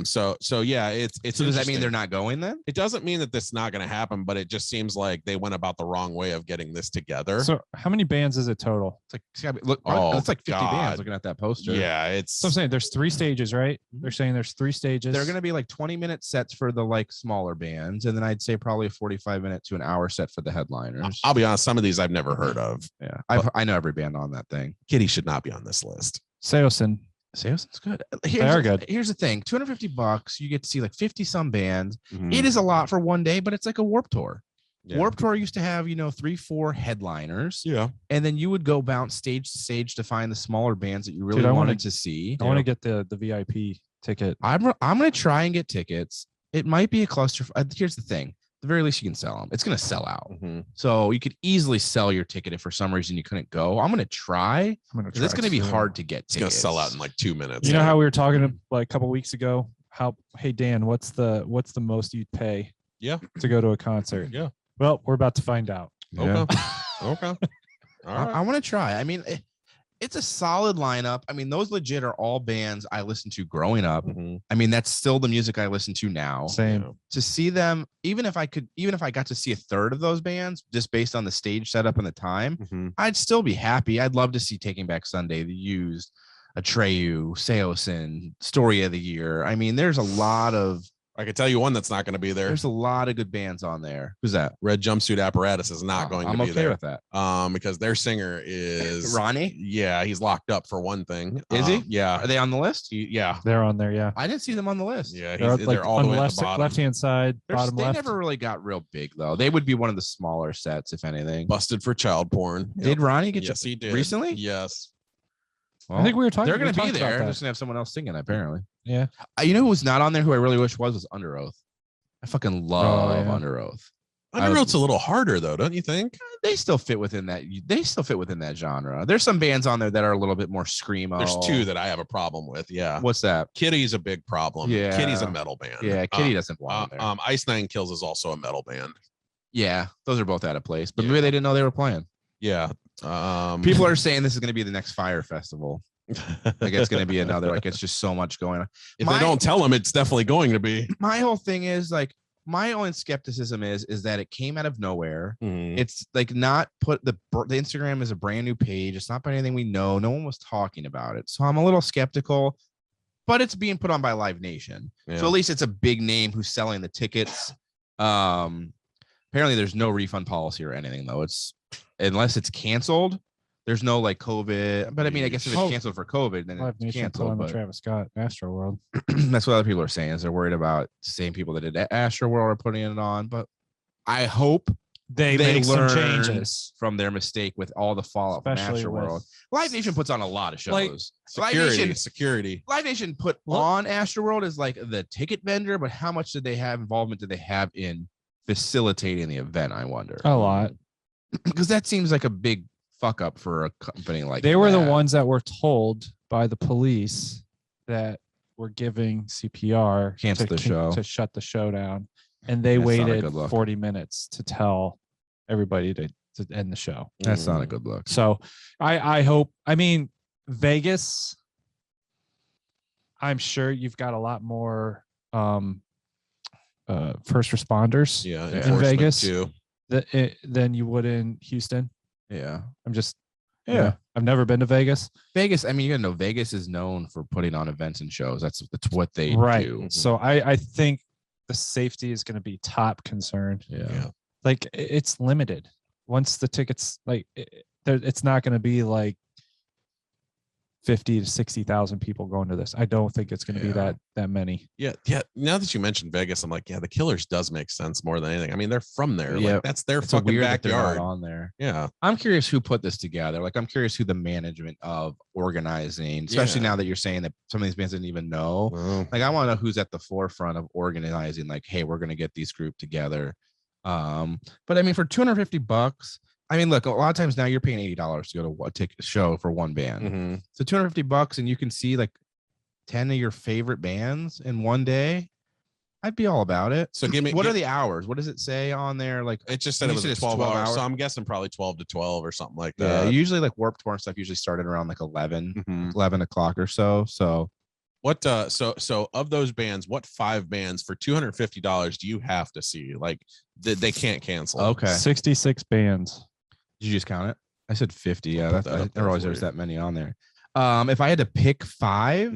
So yeah, it's So does that mean interesting. they're not going then? It doesn't mean that this is not going to happen, but it just seems like they went about the wrong way of getting this together. So how many bands is it total? It's like it's gotta be, look, Oh, it's like 50 God. bands looking at that poster. Yeah, it's So I'm saying there's 3 stages, right? They're saying there's 3 stages. They're gonna be like 20-minute sets for the like smaller bands, and then I'd say probably a 45-minute to an hour set for the headliners. I'll be honest, some of these I've never heard of. Yeah, I know every band on that thing. Kitty should not be on this list. Seosin. Seosin's good. are good. Here's the thing: $250, you get to see like 50 some bands. Mhm. It is a lot for one day, but it's like a Warped Tour. Yeah. Warped Tour used to have 3-4 headliners, Yeah. and then you would go bounce stage to stage to find the smaller bands that you really I wanna- wanted to see. I want to get the VIP ticket. I'm gonna try and get tickets. It might be a cluster. Here's the thing: at the very least, you can sell them. It's gonna sell out, Mhm. so you could easily sell your ticket if for some reason you couldn't go. I'm gonna try. I'm gonna 'Cause it's try gonna be too. hard to get. It's going to sell out in like 2 minutes. You know how we were talking like a couple weeks ago? How hey Dan, what's the most you'd pay? Yeah. To go to a concert. Yeah. Well, we're about to find out. Yeah. Okay. Okay. All right. I want to try. I mean, it's a solid lineup. I mean, those legit are all bands I listened to growing up. Mhm. I mean, that's still the music I listen to now. Same. Yeah. To see them, even if I got to see a third of those bands just based on the stage setup and the time, Mhm. I'd still be happy. I'd love to see Taking Back Sunday, The Used, Atreyu, Seosin, Story of the Year. I mean, there's a lot of I can tell you one that's not going to be there. there's a lot of good bands on there. Who's that? Red Jumpsuit Apparatus is not going to I'm be okay there. with that. Because their singer is Ronnie? Yeah, he's locked up for one thing. Is he? Yeah. Are they on the list? Yeah. They're on there, yeah. I didn't see them on the list. Yeah, They're, they're all on the way left, at the bottom. left-hand side, bottom They left. never really got real big though. They would be one of the smaller sets, if anything. Busted for child porn. Did Ronnie get Yes, he did. recently? Yes. Well, I think we were talking. they're going to be talked about there. They're that. just going to have someone else singing, apparently. Yeah. You know who was not on there who I really wish was Under Oath. I fucking love yeah. Under Oath. Under Oath's a little harder though, don't you think? They still fit within that. They still fit within that genre. There's some bands on there that are a little bit more screamo. There's 2 that I have a problem with. Yeah. What's that? Kitty's a big problem. Yeah. Kitty's a metal band. Yeah, Kitty doesn't belong there. Ice Nine Kills is also a metal band. Yeah, those are both out of place. But Yeah. maybe they didn't know they were playing. Yeah. People are saying this is going to be the next Fire Festival. Like it's going to be another. Like it's just so much going on. If they don't tell them, it's definitely going to be. My whole thing is like my only skepticism is that it came out of nowhere. Mhm. It's like not put the Instagram is a brand new page. It's not by anything we know. No one was talking about it. So I'm a little skeptical. but it's being put on by Live Nation. Yeah. So at least it's a big name who's selling the tickets. Apparently there's no refund policy or anything though. It's unless it's canceled. There's no like COVID, but I mean, I guess if it's canceled for COVID, then Live it's Nation put canceled. on the But Travis Scott Astro World. that's what other people are saying is they're worried about the same people that did Astro World are putting it on. But I hope They make some learn changes from their mistake with all the fallout from especially Astro with World. Live Nation puts on a lot of shows. Like, Security. Live Nation put on Astro World as like the ticket vendor, but how much did they have involvement? Did they have in facilitating the event? I wonder. a lot. Because that seems like a big fuck up for a company like They were the that. ones that were told by the police that were giving CPR Cancel the show. to shut the show down, and they That's not a waited good look. 40 minutes to tell everybody to end the show. That's not a good look. So I hope. I mean, Vegas. I'm sure you've got a lot more first responders Yeah, in enforcement Vegas too. than you would in Houston. Yeah. I'm just Yeah. I've never been to Vegas. Vegas, I mean, you know, Vegas is known for putting on events and shows. That's what they Right. do. So I think the safety is going to be top concern. Yeah. Like it's limited. Once the tickets, like it's not going to be like 50 to 60,000 people going to this. I don't think it's going to be that many. Yeah. Now that you mentioned Vegas, I'm like, yeah, the Killers does make sense more than anything. I mean, they're from there. Yeah. Like, that's their It's so fucking weird that they're backyard. not on there. Yeah. I'm curious who put this together. Like, I'm curious who the management of organizing, especially now that you're saying that some of these bands didn't even know. Well, Like, I want to know who's at the forefront of organizing. Like, hey, we're going to get these group together. But I mean, for $250, I mean, look, a lot of times now you're paying $80 to go to a ticket show for one band. mm-hmm. So $250 and you can see like 10 of your favorite bands in one day. I'd be all about it. So give me what are the hours? What does it say on there? Like it just said it was said a it's 12 12 hours. hours. So I'm guessing probably 12 to 12 or something like yeah, that. usually like Warped Tour and stuff usually started around like 11 Mhm. 11 o'clock or so. So What so of those bands, what 5 bands for $250 do you have to see? Like they can't cancel. okay. 66 bands. Did you just count it? I said 50. Yeah, I'll put that's that I up didn't there realize for there's you. that many on there. If I had to pick 5,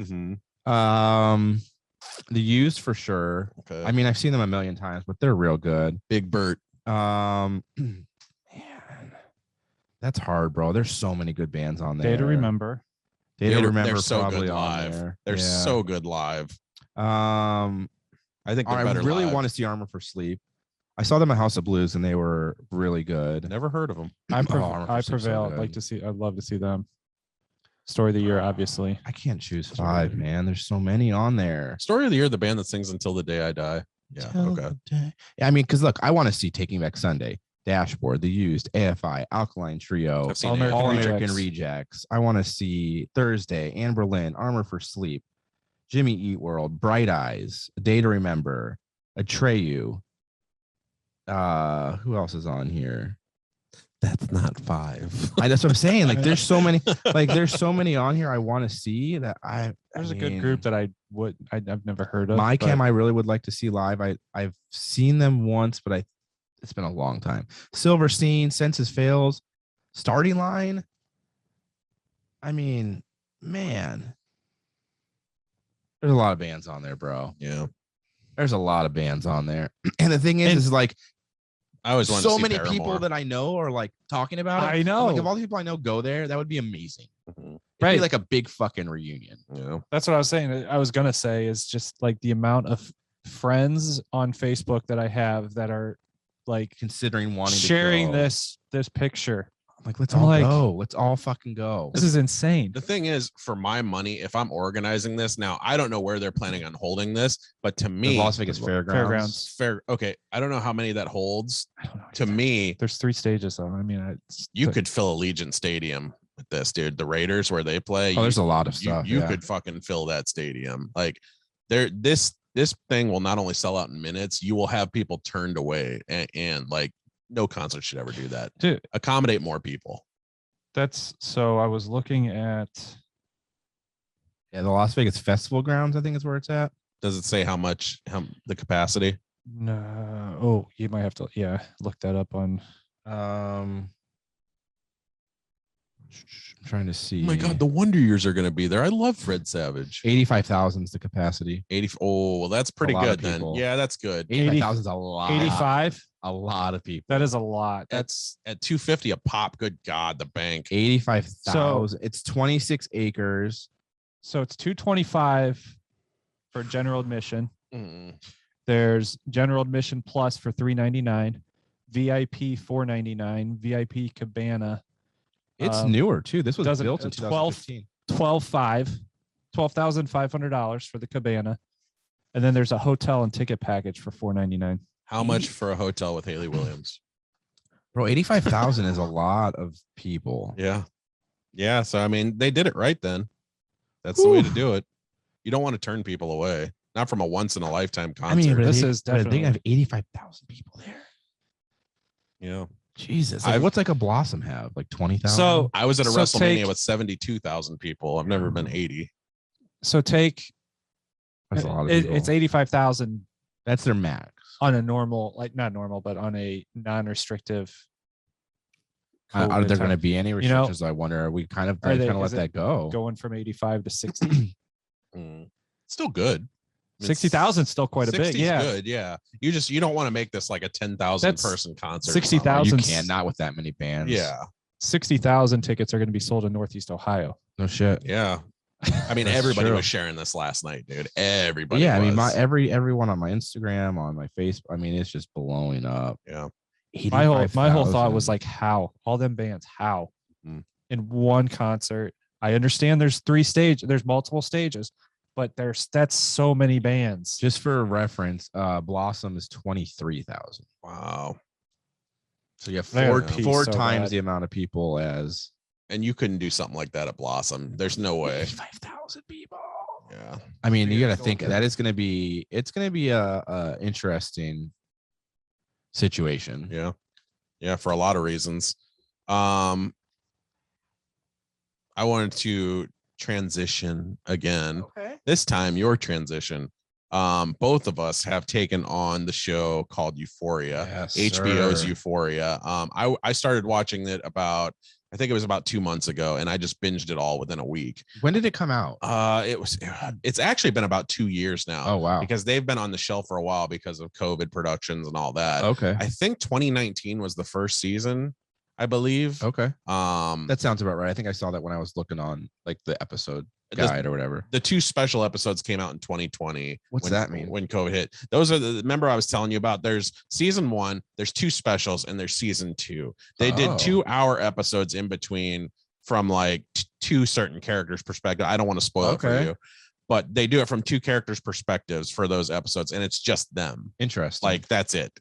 Mhm. The Used for sure. Okay. I mean, I've seen them a million times, but they're real good. Big Bert. Man, that's hard, bro. There's so many good bands on there. Day to Remember. Day to Remember. They're so probably good on live. there. They're Yeah. so good live. I I think they're better really live. want to see Armor for Sleep. I saw them at House of Blues and they were really good. Never heard of them. I Armor for Sleep's so prevail. I'd good. like to see. I'd love to see them. Story of the year, obviously. I can't choose 5, man. There's so many on there. Story of the year, the band that sings Until the Day I Die. Yeah. Okay. Yeah, I mean, because look, I want to see Taking Back Sunday, Dashboard, The Used, AFI, Alkaline Trio, I've seen All American All AFI. American Rejects. I want to see Thursday, Anne Berlin, Armor for Sleep, Jimmy Eat World, Bright Eyes, A Day to Remember, Atreyu. Who else is on here? That's not 5. That's what I'm saying. Like, there's so many. Like, there's so many on here I want to see that There's a good group that I've never heard of. My but Chem I really would like to see live. I've seen them once, but it's been a long time. Silverstein, Senses Fails, Starting Line. I mean, man, there's a lot of bands on there, bro. Yeah. There's a lot of bands on there, and the thing is like I always want so to see many Paramore. people that I know are like talking about it. I I'm know. like, if all the people I know go there, that would be amazing. Mhm. It'd Right. be like a big fucking reunion. Yeah. That's what I was saying. I was gonna say is just like the amount of friends on Facebook that I have that are like Considering wanting sharing to go. this picture. I'm like, let's I'm all like- go. Let's all fucking go. This is insane. The thing is, for my money, if I'm organizing this now, I don't know where they're planning on holding this, but to The me, Las Vegas Fairgrounds. fair. Okay, I don't know how many that holds. I don't know. To me, There's 3 stages though. I mean, you could fill Allegiant Stadium with this, dude. The Raiders where they play. Oh, there's a lot of you, stuff. you yeah. could fucking fill that stadium. Like this thing will not only sell out in minutes, you will have people turned away, and like no concert should ever do that. Dude, Accommodate more people. that's so I was looking at Yeah, the Las Vegas Festival Grounds, I think is where it's at. Does it say how the capacity? no. Oh, you might have to look that up on I'm trying to see. Oh my God, the Wonder Years are going to be there. I love Fred Savage. 85,000 is the capacity. 80. Oh, well, that's pretty lot of good then. people. Yeah, that's good. 85,000 is a lot. 85. A lot of people. That is a lot. That's at 250 a pop. Good God, the bank. 85,000. It's 26 acres. So it's 225 for general admission. Mm. There's general admission plus for $399, VIP $499, VIP cabana. It's newer too. This was doesn't- built in 2015. $12,500 for the cabana, and then there's a hotel and ticket package for $499. How much for a hotel with Haley Williams? Bro, 85,000 is a lot of people. Yeah. Yeah. So, I mean, they did it right then. That's the way to do it. You don't want to turn people away, not from a once in a lifetime concert. I mean, This they, is but they definitely- have 85,000 people there. Yeah. Jesus. Like, what's like a Blossom have? Like 20,000? So I was at a So WrestleMania take- with 72,000 people. I've never been 80. So take that's a lot of people. it's 85,000 That's their max. on a normal, like not normal, but on a non-restrictive. Are COVID there going to time. be any You know, restrictions? I wonder. Are we kind of are they- let is it that go? going from 85 to 60? Still good. 60,000 still quite a bit. 60's Yeah. good. Yeah. You don't want to make this like a 10,000 That's person concert. 60,000. You can not with that many bands. Yeah. 60,000 tickets are going to be sold in Northeast Ohio. No shit. Yeah. I mean, That's everybody true. was sharing this last night, dude. Everybody. Yeah, I mean, was. everyone on my Instagram, on my Facebook. I mean, it's just blowing up. Yeah. My whole thought was 85,000. like, how all them bands, how Mm. in one concert? I understand there's there's multiple stages, but that's so many bands. just for reference, Blossom is 23,000. Wow. So you have I four gotta pee four so times bad. the amount of people as And you couldn't do something like that at Blossom. There's no way. 5,000 people. Yeah. I mean, you got to so think good. that is going to be. It's going to be a interesting situation. Yeah. Yeah. For a lot of reasons. I wanted to transition again. Okay. This time, your transition. Both of us have taken on the show called Euphoria, Yes, HBO's sir. Euphoria. I started watching it I think it was about 2 months ago, and I just binged it all within a week. When did it come out? It's actually been about 2 years now. Oh wow. Because they've been on the shelf for a while because of COVID productions and all that. Okay. I think 2019 was the first season, I believe. Okay. That That sounds about right. I think I saw that when I was looking on like the episode Does- guide or whatever. the 2 special episodes came out in 2020. What's when, that mean? When COVID hit. Those are remember I was telling you about, there's season 1, there's 2 specials, and there's season 2. They did Oh. 2-hour episodes in between from like 2 certain characters' perspective. I don't want to spoil it for Okay. you, but they do it from 2 characters' perspectives for those episodes, and it's just them. Interesting. Like that's it.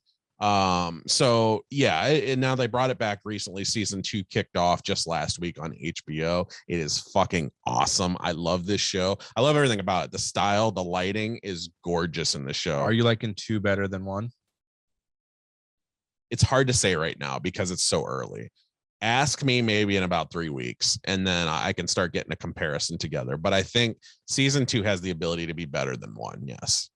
So yeah, and now they brought it back recently. Season 2 kicked off just last week on HBO. It is fucking awesome. I love this show. I love everything about it. The style, the lighting is gorgeous in the show. Are you liking 2 better than 1? It's hard to say right now because it's so early. Ask me maybe in about 3 weeks, and then I can start getting a comparison together. But I think season 2 has the ability to be better than 1. Yes.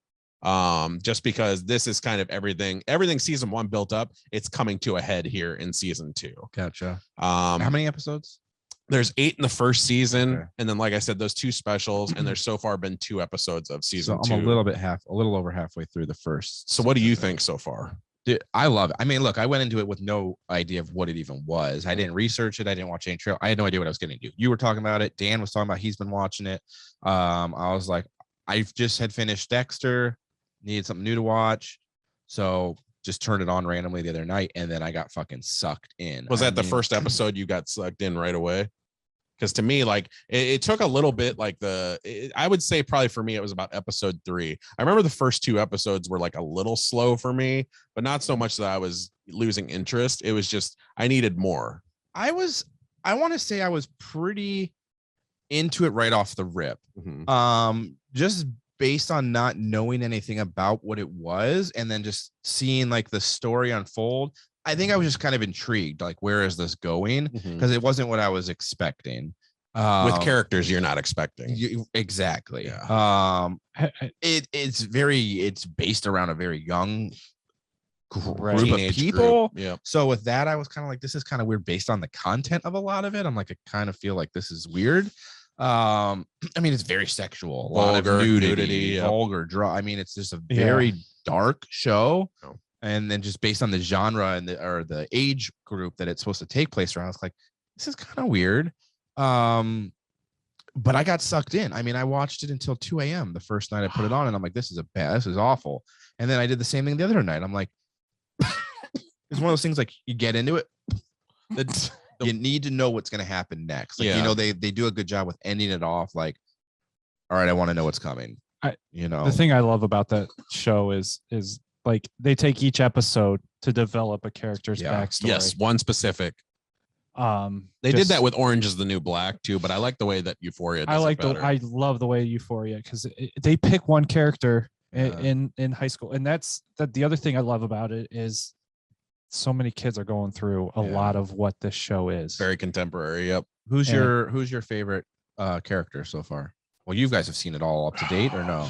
Just because this is kind of everything season 1 built up, it's coming to a head here in season 2. Gotcha. How many episodes? There's 8 in the first season, Okay. and then like I said, those 2 specials, and there's so far been 2 episodes of season So 2. I'm a little over halfway through the first. So what do you season. think so far? Dude, I love it. I mean, look, I went into it with no idea of what it even was. I didn't research it. I didn't watch any trail. I had no idea what I was getting into. You were talking about it. Dan was talking about he's been watching it. I was like, I just had finished Dexter, needed something new to watch. So just turned it on randomly the other night, and then I got fucking sucked in. Was that the mean, first episode you got sucked in right away? Because to me, like it took a little bit, like I would say probably for me, it was about episode 3. I remember the first 2 episodes were like a little slow for me, but not so much that I was losing interest. It was just, I needed more. I want to say I was pretty into it right off the rip. Mhm. Just based on not knowing anything about what it was, and then just seeing like the story unfold. I think I was just kind of intrigued, like, where is this going? Mhm. Because it wasn't what I was expecting. With characters you're not expecting. Exactly. Yeah. It's based around a very young group Teenage of people. Yep. So with that, I was kind of like, this is kind of weird based on the content of a lot of it. I'm like, I kind of feel like this is weird. I mean, it's very sexual, a lot of nudity, vulgar I mean, it's just a very dark show. Oh. And then just based on the genre and the age group that it's supposed to take place around, it's like, this is kind of weird. But I got sucked in. I mean, I watched it until 2 a.m. the first night I put it on, and I'm like, this is awful. And then I did the same thing the other night. I'm like, it's one of those things like you get into it. You need to know what's going to happen next. Like, you know, they do a good job with ending it off. Like, all right, I want to know what's coming. The thing I love about that show is like they take each episode to develop a character's backstory. Yes, one specific. They did that with Orange is the New Black too, but I like the way that Euphoria does I love the way Euphoria, because they pick one character in high school, and that's the other thing I love about it is so many kids are going through a lot of what this show is. Very contemporary. Yep. Who's your favorite character so far? Well, you guys have seen it all up to date, or no?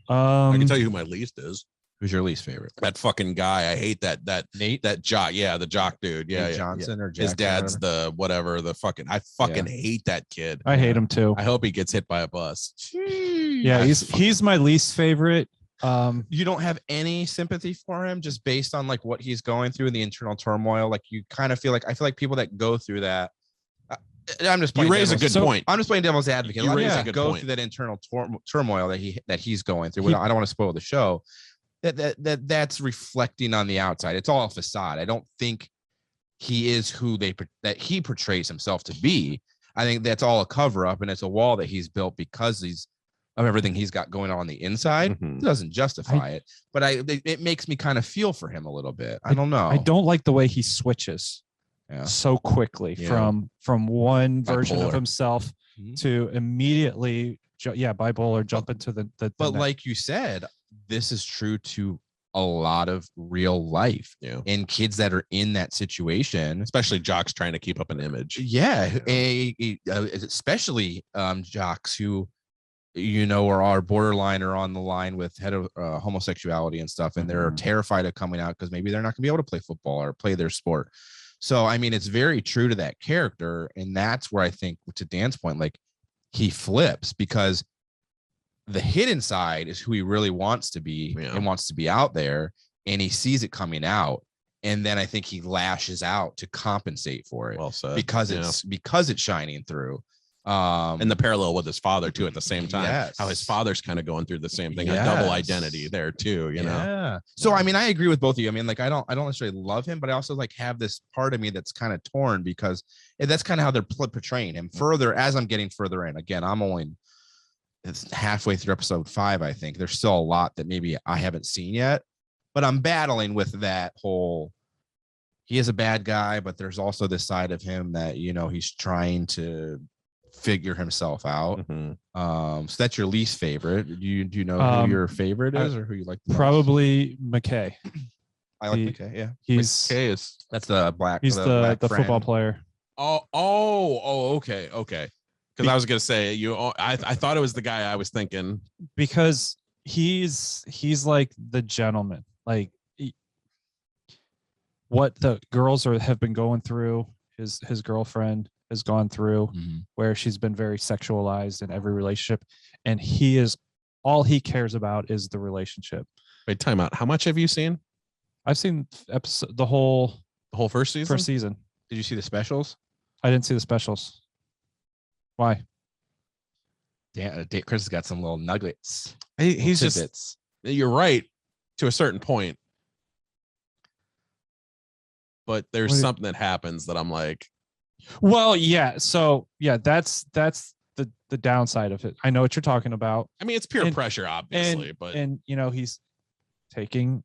I can tell you who my least is. Who's your least favorite? That fucking guy. I hate that Nate, that jock. Yeah, the jock dude. Yeah, Nate Johnson or Jackson, his dad's the whatever. The fucking. I fucking hate that kid. I hate him too. I hope he gets hit by a bus. Yeah, he's my least favorite. You don't have any sympathy for him just based on like what he's going through and the internal turmoil. Like you kind of feel like people that go through that. I'm just playing. You raise a good point. I'm just playing devil's advocate. You raise a good go point. through that internal turmoil that he's going through. I don't want to spoil the show. That's reflecting on the outside. It's all a facade. I don't think he is who that he portrays himself to be. I think that's all a cover up, and it's a wall that he's built because of everything he's got going on the inside. It doesn't justify it, but it makes me kind of feel for him a little bit. I don't know. I don't like the way he switches so quickly from one version of himself to immediately bipolar jump into the but like you said, this is true to a lot of real life and kids that are in that situation, especially jocks trying to keep up an image. Especially jocks who are borderline or on the line with homosexuality and stuff, and they're terrified of coming out because maybe they're not gonna be able to play football or play their sport. So I mean, it's very true to that character, and that's where I think, to Dan's point, like he flips, because the hidden side is who he really wants to be and wants to be out there, and he sees it coming out, and then I think he lashes out to compensate for it. Well said. Because it's shining through. And the parallel with his father too at the same time, how his father's kind of going through the same thing, a double identity there too, you know? So, I mean, I agree with both of you. I mean, like, I don't necessarily love him, but I also like have this part of me that's kind of torn, because that's kind of how they're portraying him further as I'm getting further in. Again, it's halfway through episode 5. I think there's still a lot that maybe I haven't seen yet, but I'm battling with that whole, he is a bad guy, but there's also this side of him that, he's trying to figure himself out. So that's your least favorite. Do you know who your favorite is, or who you like the most? Probably McKay. I like McKay. Yeah, that's the black. He's the football player. Okay. Because I was gonna say I thought it was the guy I was thinking, because he's like the gentleman, like what the girls have been going through. His girlfriend has gone through, where she's been very sexualized in every relationship, and all he cares about is the relationship. Wait, time out. How much have you seen? I've seen the whole first season. Did you see the specials? I didn't see the specials. Why? Chris has got some little nuggets. He's just, you're right to a certain point, but there's something that happens that I'm like, well, yeah. So yeah, that's the downside of it. I know what you're talking about. I mean, it's peer pressure, obviously, but he's taking.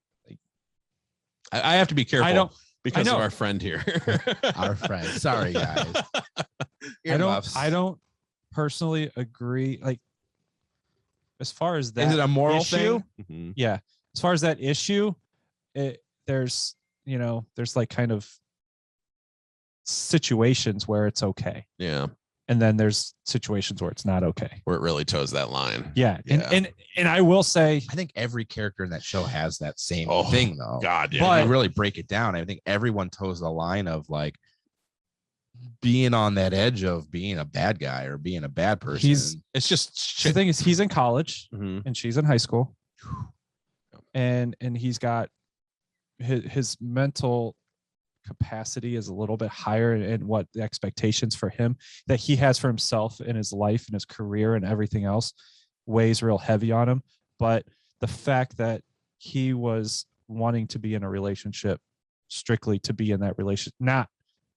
I have to be careful because of our friend here. Our friend. Sorry, guys. I don't personally agree. Like, as far as that, is it a moral issue, thing? Yeah. As far as that issue, there's like kind of situations where it's okay. Yeah. And then there's situations where it's not okay. Where it really toes that line. Yeah. And I will say, I think every character in that show has that same Oh, thing, though. God, yeah. But But- you really break it down. I think everyone toes the line of like being on that edge of being a bad guy or being a bad person. It's just the thing is, he's in college Mhm. and she's in high school, and he's got his mental capacity is a little bit higher in what the expectations for him that he has for himself in his life and his career and everything else weighs real heavy on him. But the fact that he was wanting to be in a relationship strictly to be in that relationship, not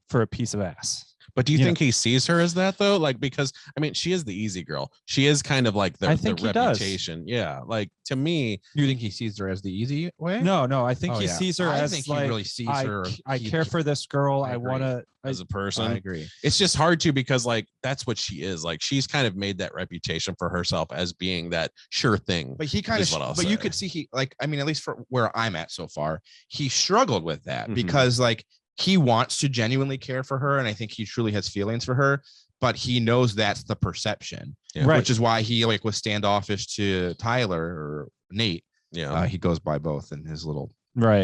for a piece of ass. But do you think he sees her as that though? Like, because I mean, she is the easy girl. She is kind of like the reputation. Yeah. Like to me, you think he sees her as the easy way? No, I think he sees her as think like, he really sees her. I care for this girl. I want to, as a person. I agree. It's just hard to, because like that's what she is. Like she's kind of made that reputation for herself as being that sure thing. But he kind of, but you could see he like, I mean, at least for where I'm at so far, he struggled with that because like he wants to genuinely care for her, and I think he truly has feelings for her, but he knows that's the perception, which is why he like was standoffish to Tyler or Nate. Yeah, he goes by both in his little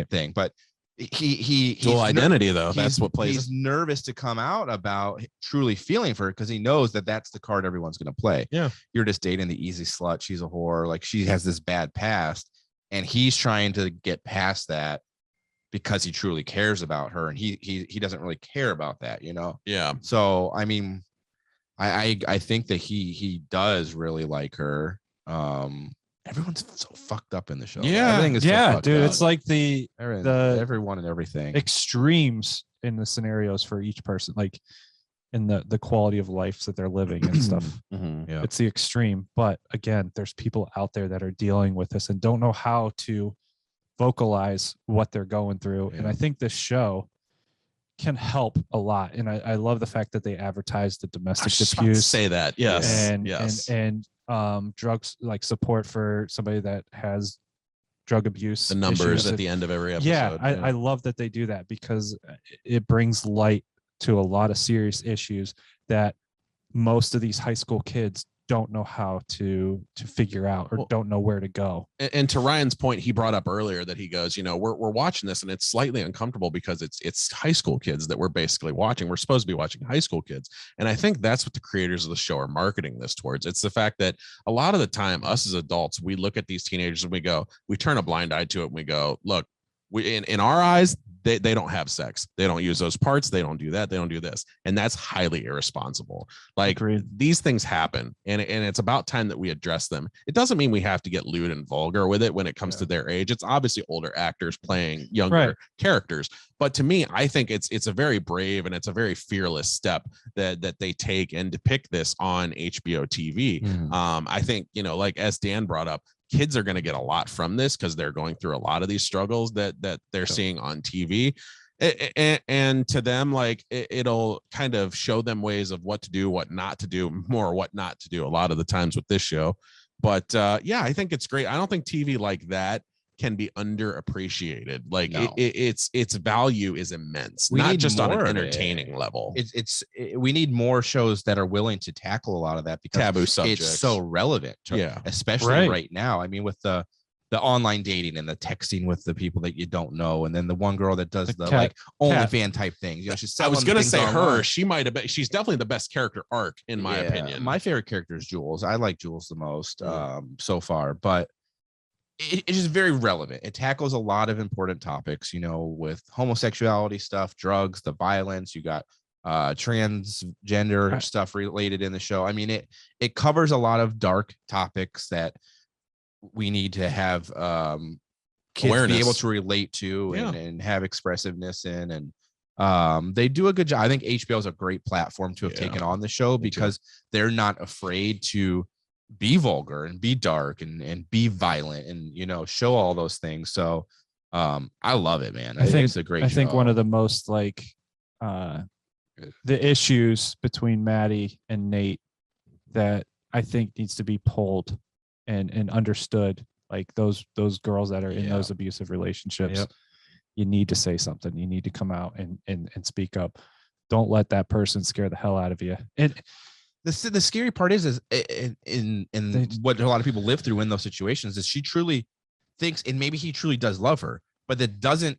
thing, but he dual identity though. That's what plays. He's nervous to come out about truly feeling for her because he knows that that's the card everyone's going to play. Yeah, you're just dating the easy slut. She's a whore. Like she has this bad past, and he's trying to get past that because he truly cares about her, and he doesn't really care about that, you know? Yeah. So I mean, I think that he does really like her. Everyone's so fucked up in the show. Yeah, everything is dude. up. It's like the everyone and everything extremes in the scenarios for each person, like in the quality of life that they're living and stuff. Yeah, it's the extreme. But again, there's people out there that are dealing with this and don't know how to vocalize what they're going through. And I think this show can help a lot. And I love the fact that they advertise the domestic abuse. Say that. Yes. And drugs, like support for somebody that has drug abuse. The numbers issues. at the end of every episode. Yeah, I love that they do that because it brings light to a lot of serious issues that most of these high school kids don't know how to figure out or don't know where to go. And to Ryan's point, he brought up earlier that he goes, you know, we're watching this and it's slightly uncomfortable because it's high school kids that we're basically watching. We're supposed to be watching high school kids. And I think that's what the creators of the show are marketing this towards. It's the fact that a lot of the time, us as adults, we look at these teenagers and we turn a blind eye to it and we go, look, in our eyes, they don't have sex. They don't use those parts. They don't do that. They don't do this. And that's highly irresponsible. Like these things happen and it's about time that we address them. It doesn't mean we have to get lewd and vulgar with it when it comes to their age. It's obviously older actors playing younger characters. But to me, I think it's a very brave and it's a very fearless step that they take and depict this on HBO TV. I think, you know, like as Dan brought up, kids are going to get a lot from this because they're going through a lot of these struggles that they're seeing on TV. And to them, like it'll kind of show them ways of what to do, what not to do, more what not to do a lot of the times with this show. But yeah, I think it's great. I don't think TV like that can be underappreciated. Like its value is immense, not just on an entertaining level. We need more shows that are willing to tackle a lot of that because taboo subjects. It's so relevant, especially right now. I mean, with the online dating and the texting with the people that you don't know, and then the one girl that does the like OnlyFans type things. You know, I was gonna say her. She might have been. She's definitely the best character arc in my opinion. My favorite character is Jules. I like Jules the most so far, but it is very relevant. It tackles a lot of important topics, you know, with homosexuality stuff, drugs, the violence. You got transgender stuff related in the show. I mean, it covers a lot of dark topics that we need to have kids be able to relate to and have expressiveness in. And they do a good job. I think HBO is a great platform to have taken on the show because they're not afraid to be vulgar and be dark and be violent and, you know, show all those things. So I love it, man. I think it's a great show. I think one of the most like the issues between Maddie and Nate that I think needs to be pulled and understood, like those girls that are in those abusive relationships, you need to say something. You need to come out and speak up. Don't let that person scare the hell out of you. And the scary part is in what a lot of people live through in those situations is she truly thinks, and maybe he truly does love her, but that doesn't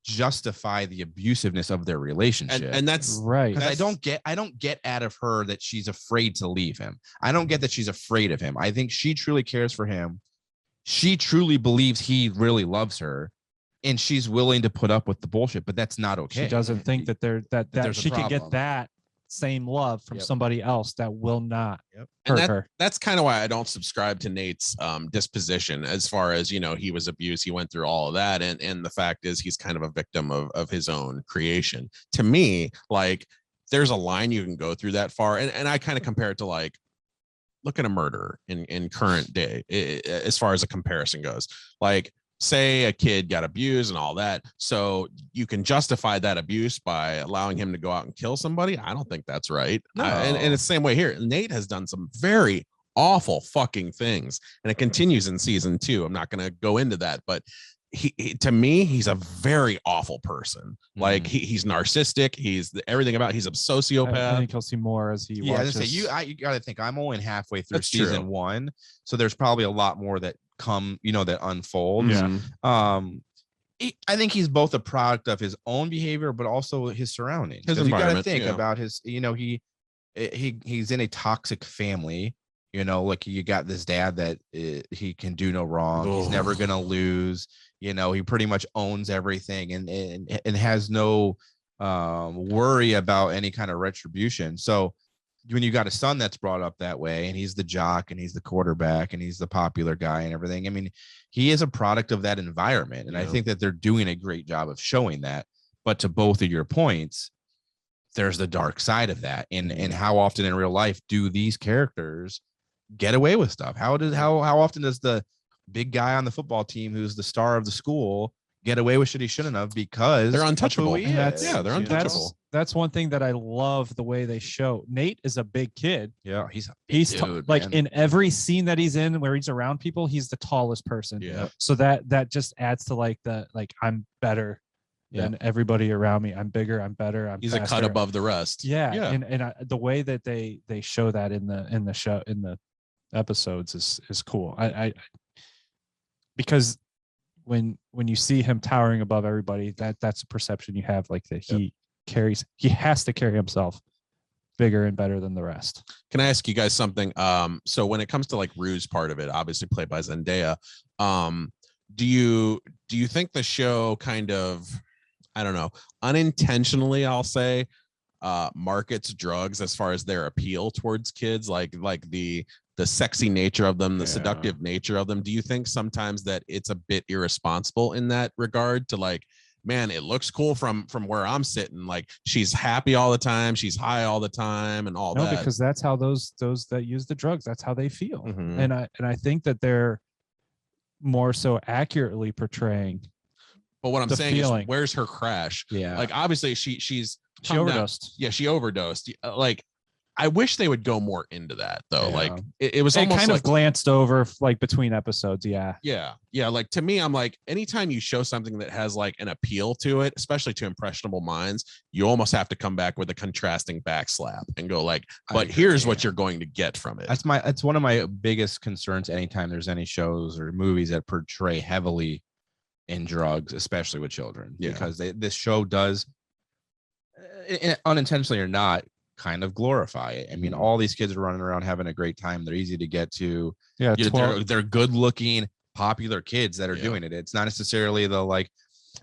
justify the abusiveness of their relationship. And that's right. Because I don't get out of her that she's afraid to leave him. I don't get that she's afraid of him. I think she truly cares for him. She truly believes he really loves her, and she's willing to put up with the bullshit, but that's not okay. She doesn't think that that she can get that same love from somebody else that will not hurt her. That's kind of why I don't subscribe to Nate's disposition as far as, you know, he was abused, he went through all of that, and the fact is he's kind of a victim of his own creation. To me, like, there's a line you can go through that far, and I kind of compare it to, like, look at a murder in current day, as far as a comparison goes. Like, say a kid got abused and all that, so you can justify that abuse by allowing him to go out and kill somebody. I don't think that's right. No. And it's the same way here. Nate has done some very awful fucking things, and it continues in season 2. I'm not going to go into that, but he to me, he's a very awful person. Like, he's narcissistic. He's everything about. He's a sociopath. I think he'll see more as he watches. You got to think I'm only halfway through season 1, so there's probably a lot more that that unfolds. I think he's both a product of his own behavior, but also his surroundings. His environment. You got to think about his. He's in a toxic family. Like, you got this dad that he can do no wrong. He's never gonna lose. He pretty much owns everything and has no worry about any kind of retribution. So when you got a son that's brought up that way, and he's the jock and he's the quarterback and he's the popular guy and everything, I mean, he is a product of that environment. And I think that they're doing a great job of showing that. But to both of your points, there's the dark side of that. And how often in real life do these characters get away with stuff? How often does the big guy on the football team who's the star of the school get away with shit he shouldn't have because they're untouchable? They're untouchable. That's one thing that I love the way they show. Nate is a big kid. Yeah, he's dude, like, man. in every scene that he's in where he's around people, he's the tallest person. Yeah. So that just adds to like I'm better than everybody around me. I'm bigger. I'm better. He's faster. a cut above the rest. Yeah. And the way that they show that in the episodes is cool. I because when you see him towering above everybody, that's a perception you have, like, that he has to carry himself bigger and better than the rest. Can I ask you guys something? So when it comes to, like, Rue's part of it, obviously played by Zendaya, do you think the show kind of, I don't know, unintentionally, I'll say, markets drugs as far as their appeal towards kids, like the sexy nature of them, the seductive nature of them? Do you think sometimes that it's a bit irresponsible in that regard to, like, man, it looks cool from where I'm sitting, like, she's happy all the time, she's high all the time and all that? No, because that's how those that use the drugs, that's how they feel. And I think that they're more so accurately portraying. But what I'm saying feeling. is, where's her crash? Yeah. Like, obviously she overdosed. Yeah, she overdosed. Like, I wish they would go more into that, though. Yeah. Like, it was almost kind like, of glanced over, like, between episodes. Yeah. Like, to me, I'm like, anytime you show something that has, like, an appeal to it, especially to impressionable minds, you almost have to come back with a contrasting backslap and go, like, but here's what you're going to get from it. That's one of my biggest concerns anytime there's any shows or movies that portray heavily in drugs, especially with children, because this show does, unintentionally or not, kind of glorify it. I mean, all these kids are running around having a great time. They're easy to get to. Yeah, they're good looking, popular kids that are doing it. It's not necessarily the, like,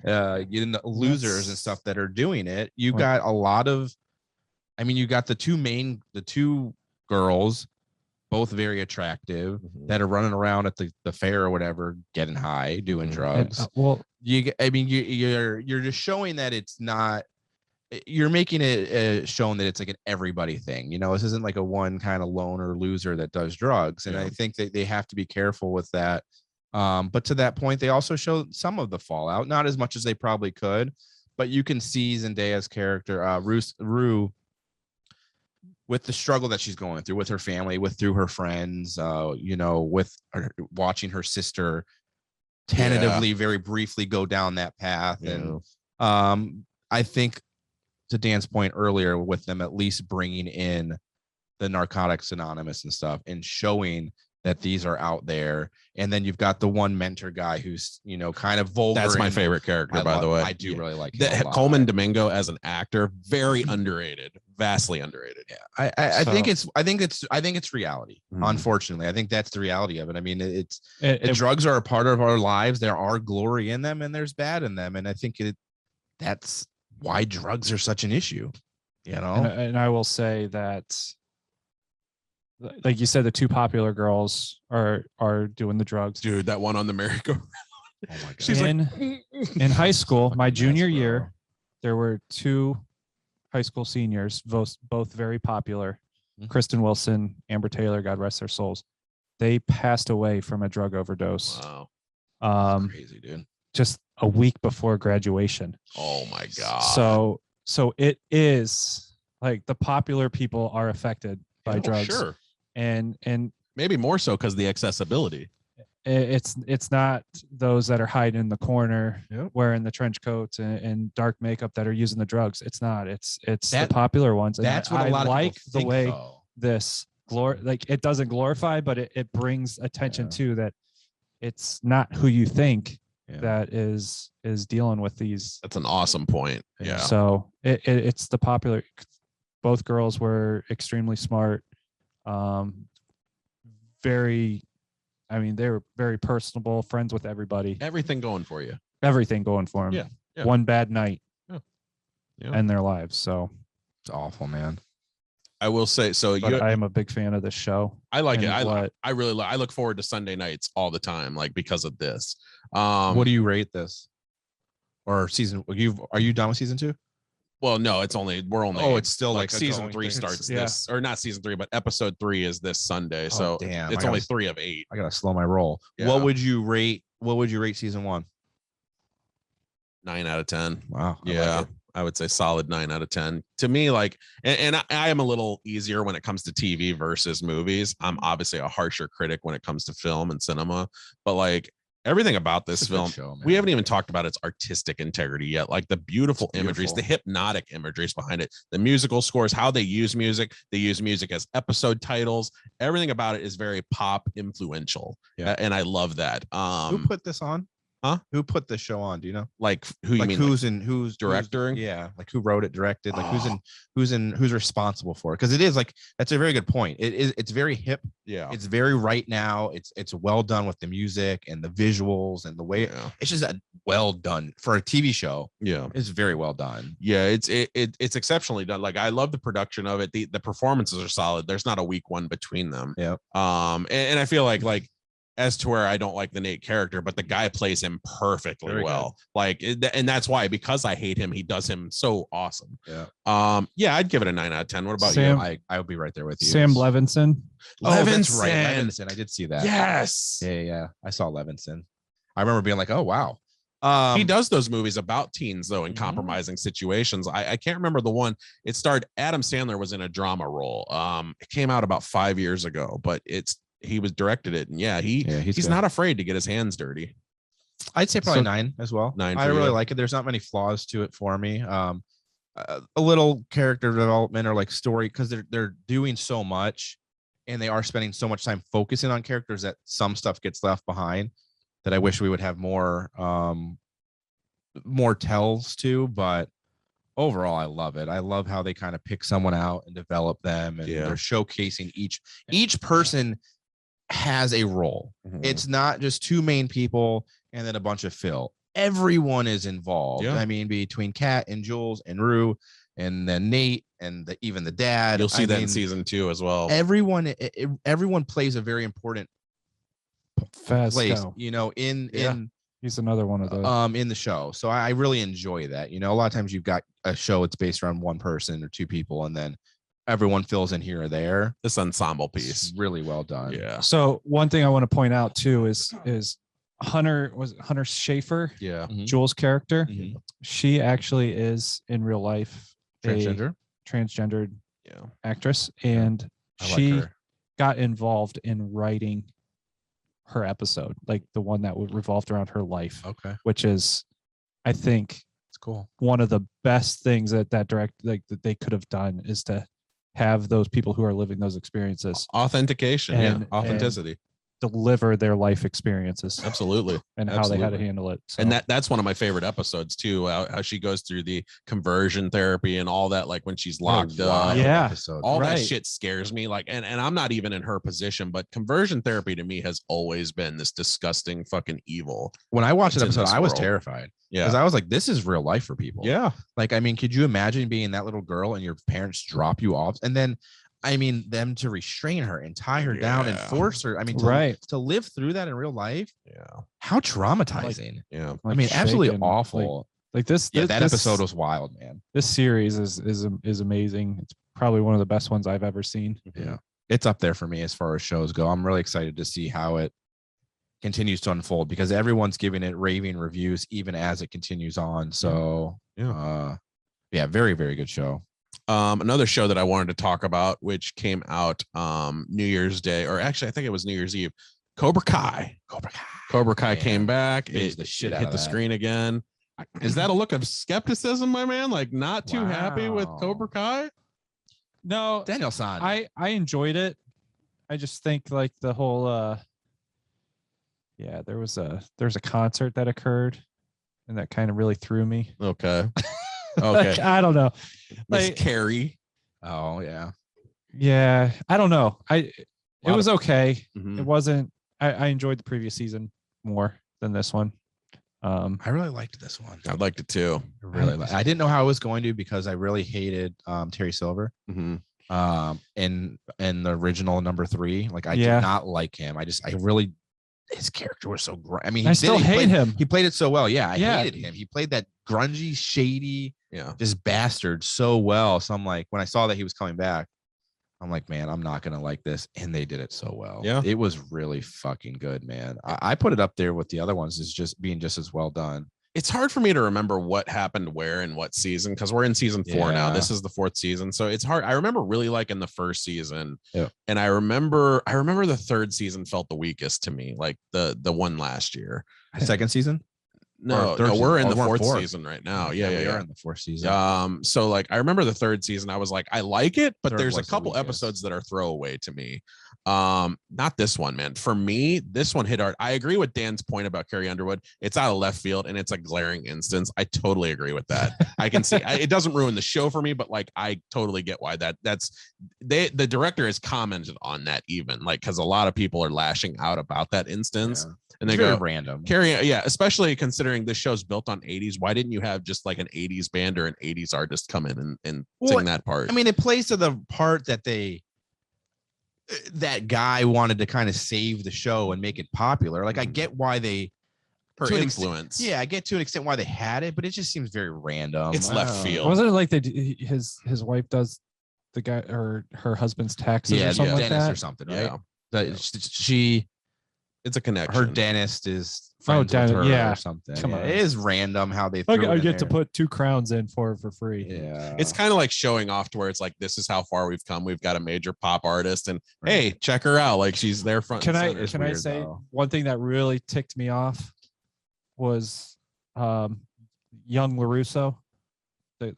the losers and stuff that are doing it. You got a lot of, I mean, you got the two girls, both very attractive, that are running around at the fair or whatever, getting high, doing drugs. You're just showing that it's not. You're making it shown that it's like an everybody thing. This isn't like a one kind of loner loser that does drugs. And I think that they have to be careful with that. But to that point, they also show some of the fallout, not as much as they probably could, but you can see Zendaya's character, Rue, with the struggle that she's going through with her family, through her friends, with watching her sister tentatively, very briefly go down that path. And I think, to Dan's point earlier, with them at least bringing in the Narcotics Anonymous and stuff, and showing that these are out there. And then you've got the one mentor guy who's, you know, kind of vulgar. That's my favorite character, by the way. I do really like him a lot. Coleman Domingo as an actor, very underrated, vastly underrated. Yeah, I think it's reality. Unfortunately, I think that's the reality of it. I mean, drugs are a part of our lives. There are glory in them, and there's bad in them, and I think that's why drugs are such an issue. You know, and I will say that, like you said, the two popular girls are doing the drugs. Dude, that one on the merry-go-round. Oh my God. She's in high school, my junior year, there were two high school seniors, both very popular. Kristen Wilson, Amber Taylor, God rest their souls. They passed away from a drug overdose. Wow. That's crazy, dude. Just a week before graduation. Oh my God. So it is like the popular people are affected by drugs. Sure. And maybe more so because the accessibility. It's not those that are hiding in the corner wearing the trench coats and dark makeup that are using the drugs. It's not. It's the popular ones. And that's what a lot of like people the think, way though. this like it doesn't glorify, but it brings attention to that. It's not who you think that is dealing with these. That's an awesome point. Yeah. So it's the popular. Both girls were extremely smart. They were very personable, friends with everybody. Everything going for you. Everything going for them. Yeah. One bad night Yeah. end their lives. So it's awful, man. I will say so. I am a big fan of this show. I like it. And I really I look forward to Sunday nights all the time, like because of this. What do you rate this? Or season? Are you done with season 2? Well, no, we're only. Oh, it's still like season 3 starts this, or not season 3, but episode 3 is this Sunday. So damn, it's only 3 of 8. I gotta slow my roll. Yeah. What would you rate season 1? 9 out of 10. Wow. Yeah. I would say solid 9 out of 10 to me. Like, and I am a little easier when it comes to TV versus movies. I'm obviously a harsher critic when it comes to film and cinema, but like everything about this film, we haven't even talked about its artistic integrity yet. Like the beautiful imageries, the hypnotic imageries behind it, the musical scores, how they use music. They use music as episode titles. Everything about it is very pop influential. Yeah. And I love that. Who put this on? Huh? Who put the show on? Do you know? Like who you like mean? Who's directing? Yeah, like who wrote it, directed? Like who's responsible for it? Because it is like that's a very good point. It's very hip. Yeah, it's very right now. It's well done with the music and the visuals and the way it's just well done for a TV show. Yeah, it's very well done. Yeah, it's exceptionally done. Like I love the production of it. The performances are solid. There's not a weak one between them. Yeah. And I feel like as to where I don't like the Nate character, but the guy plays him perfectly Very well. good. Like, and that's why, because I hate him, he does him so awesome. Yeah. Yeah, I'd give it a 9 out of 10. What about Sam, you? I would be right there with you. Sam Levinson. Oh, that's right. Levinson. I did see that. Yes. Yeah. I saw Levinson. I remember being like, oh, wow. He does those movies about teens, though, in compromising situations. I can't remember the one. It starred Adam Sandler was in a drama role. It came out about 5 years ago, but he was directed it, and he's not afraid to get his hands dirty. I'd say probably 9 as well. 9. I really like it. There's not many flaws to it for me. A little character development or like story, because they're doing so much, and they are spending so much time focusing on characters that some stuff gets left behind. That I wish we would have more tells to, but overall, I love it. I love how they kind of pick someone out and develop them, and they're showcasing each person has a role. It's not just 2 main people and then a bunch of fill. Everyone is involved. I mean, between Kat and Jules and Rue, and then Nate and even the dad. You'll see that in season 2 as well. Everyone plays a very important place, in he's another one of those in the show. So I really enjoy that. A lot of times you've got a show it's based around 1 person or 2 people, and then everyone fills in here or there. This ensemble piece, it's really well done. Yeah. So one thing I want to point out too is Hunter Schafer, Jules' character. She actually is in real life a transgendered actress, and she got involved in writing her episode, like the one that revolved around her life. Okay. Which is, I think, it's cool. One of the best things that they could have done is to have those people who are living those experiences Authentication, and authenticity. deliver their life experiences. Absolutely. And how they had to handle it. So. And that's one of my favorite episodes too, how she goes through the conversion therapy and all that, like when she's locked up. Yeah. Episode. All that shit scares me. Like, and I'm not even in her position, but conversion therapy to me has always been this disgusting fucking evil. When I watched that It's in episode, this I was world. terrified. Yeah. Because I was like, this is real life for people. Yeah. Like, I mean, could you imagine being that little girl and your parents drop you off? And then, I mean, them to restrain her and tie her down and force her. I mean, to live through that in real life. Yeah. How traumatizing. Yeah. I mean, absolutely shaken, awful. Like this. Yeah, that this episode was wild, man. This series is amazing. It's probably one of the best ones I've ever seen. Yeah. It's up there for me as far as shows go. I'm really excited to see how it continues to unfold because everyone's giving it raving reviews even as it continues on. So yeah, very, very good show. Another show that I wanted to talk about, which came out New Year's Day, or actually I think it was New Year's Eve. Cobra Kai came back. It hit the screen again. Is that a look of skepticism, my man? Like not too happy with Cobra Kai? No, Daniel-san. I enjoyed it. I just think like the whole there was a concert that occurred and that kind of really threw me. Okay. Like, I don't know. Miss Like Carrie. Oh yeah. Yeah, I don't know. It was okay. Mhm. It wasn't. I enjoyed the previous season more than this one. I really liked this one. I liked it too. I didn't know how I was going to because I really hated Terry Silver. Mm-hmm. In the original number 3, like I did not like him. His character was so great. I mean, I still hate him. He played it so well. Yeah, I hated him. He played that grungy, shady, just bastard so well. So I'm like, when I saw that he was coming back, I'm like, man, I'm not gonna like this. And they did it so well. Yeah, it was really fucking good, man. I put it up there with the other ones as just being just as well done. It's hard for me to remember what happened where in what season because we're in season 4 now. This is the 4th season, so it's hard. I remember really liking the first season, and I remember the 3rd season felt the weakest to me, like the one last year. Second season? No, we're in the 4th season right now. We are in the 4th season. So like I remember the 3rd season, I was like, I like it, but there's a couple weakest. episodes that are throwaway to me. Not this one, man. For me, this one hit hard. I agree with Dan's point about Carrie Underwood. It's out of left field and it's a glaring instance. I totally agree with that. I can see it doesn't ruin the show for me, but like I totally get why the director has commented on that even like because a lot of people are lashing out about that instance. And they go random. Carrie, especially considering this show's built on 80s. Why didn't you have just like an 80s band or an 80s artist come in and sing that part? I mean, it plays to the part that that guy wanted to kind of save the show and make it popular. Like I get why they her influence. I get to an extent why they had it, but it just seems very random. It's left field. Wasn't it like his wife does the guy or her husband's taxes or something like that? Or something, right? Yeah. It's a connection. Her dentist is friends with her or something. Come on. It is random how they I get to put 2 crowns in for free. Yeah. It's kind of like showing off to where it's like, this is how far we've come. We've got a major pop artist and hey, check her out. Like she's there front. Can I say one thing that really ticked me off was young LaRusso. The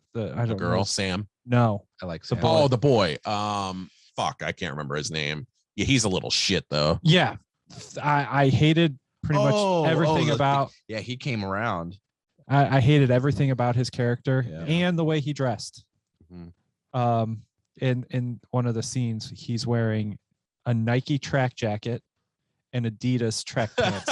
girl, know. Sam. No. I like the Sam. boy. Oh, the boy. Fuck, I can't remember his name. Yeah, he's a little shit though. Yeah. I hated pretty much everything about. Yeah, he came around. I hated everything about his character and the way he dressed. Mm-hmm. In one of the scenes, he's wearing a Nike track jacket and Adidas track pants.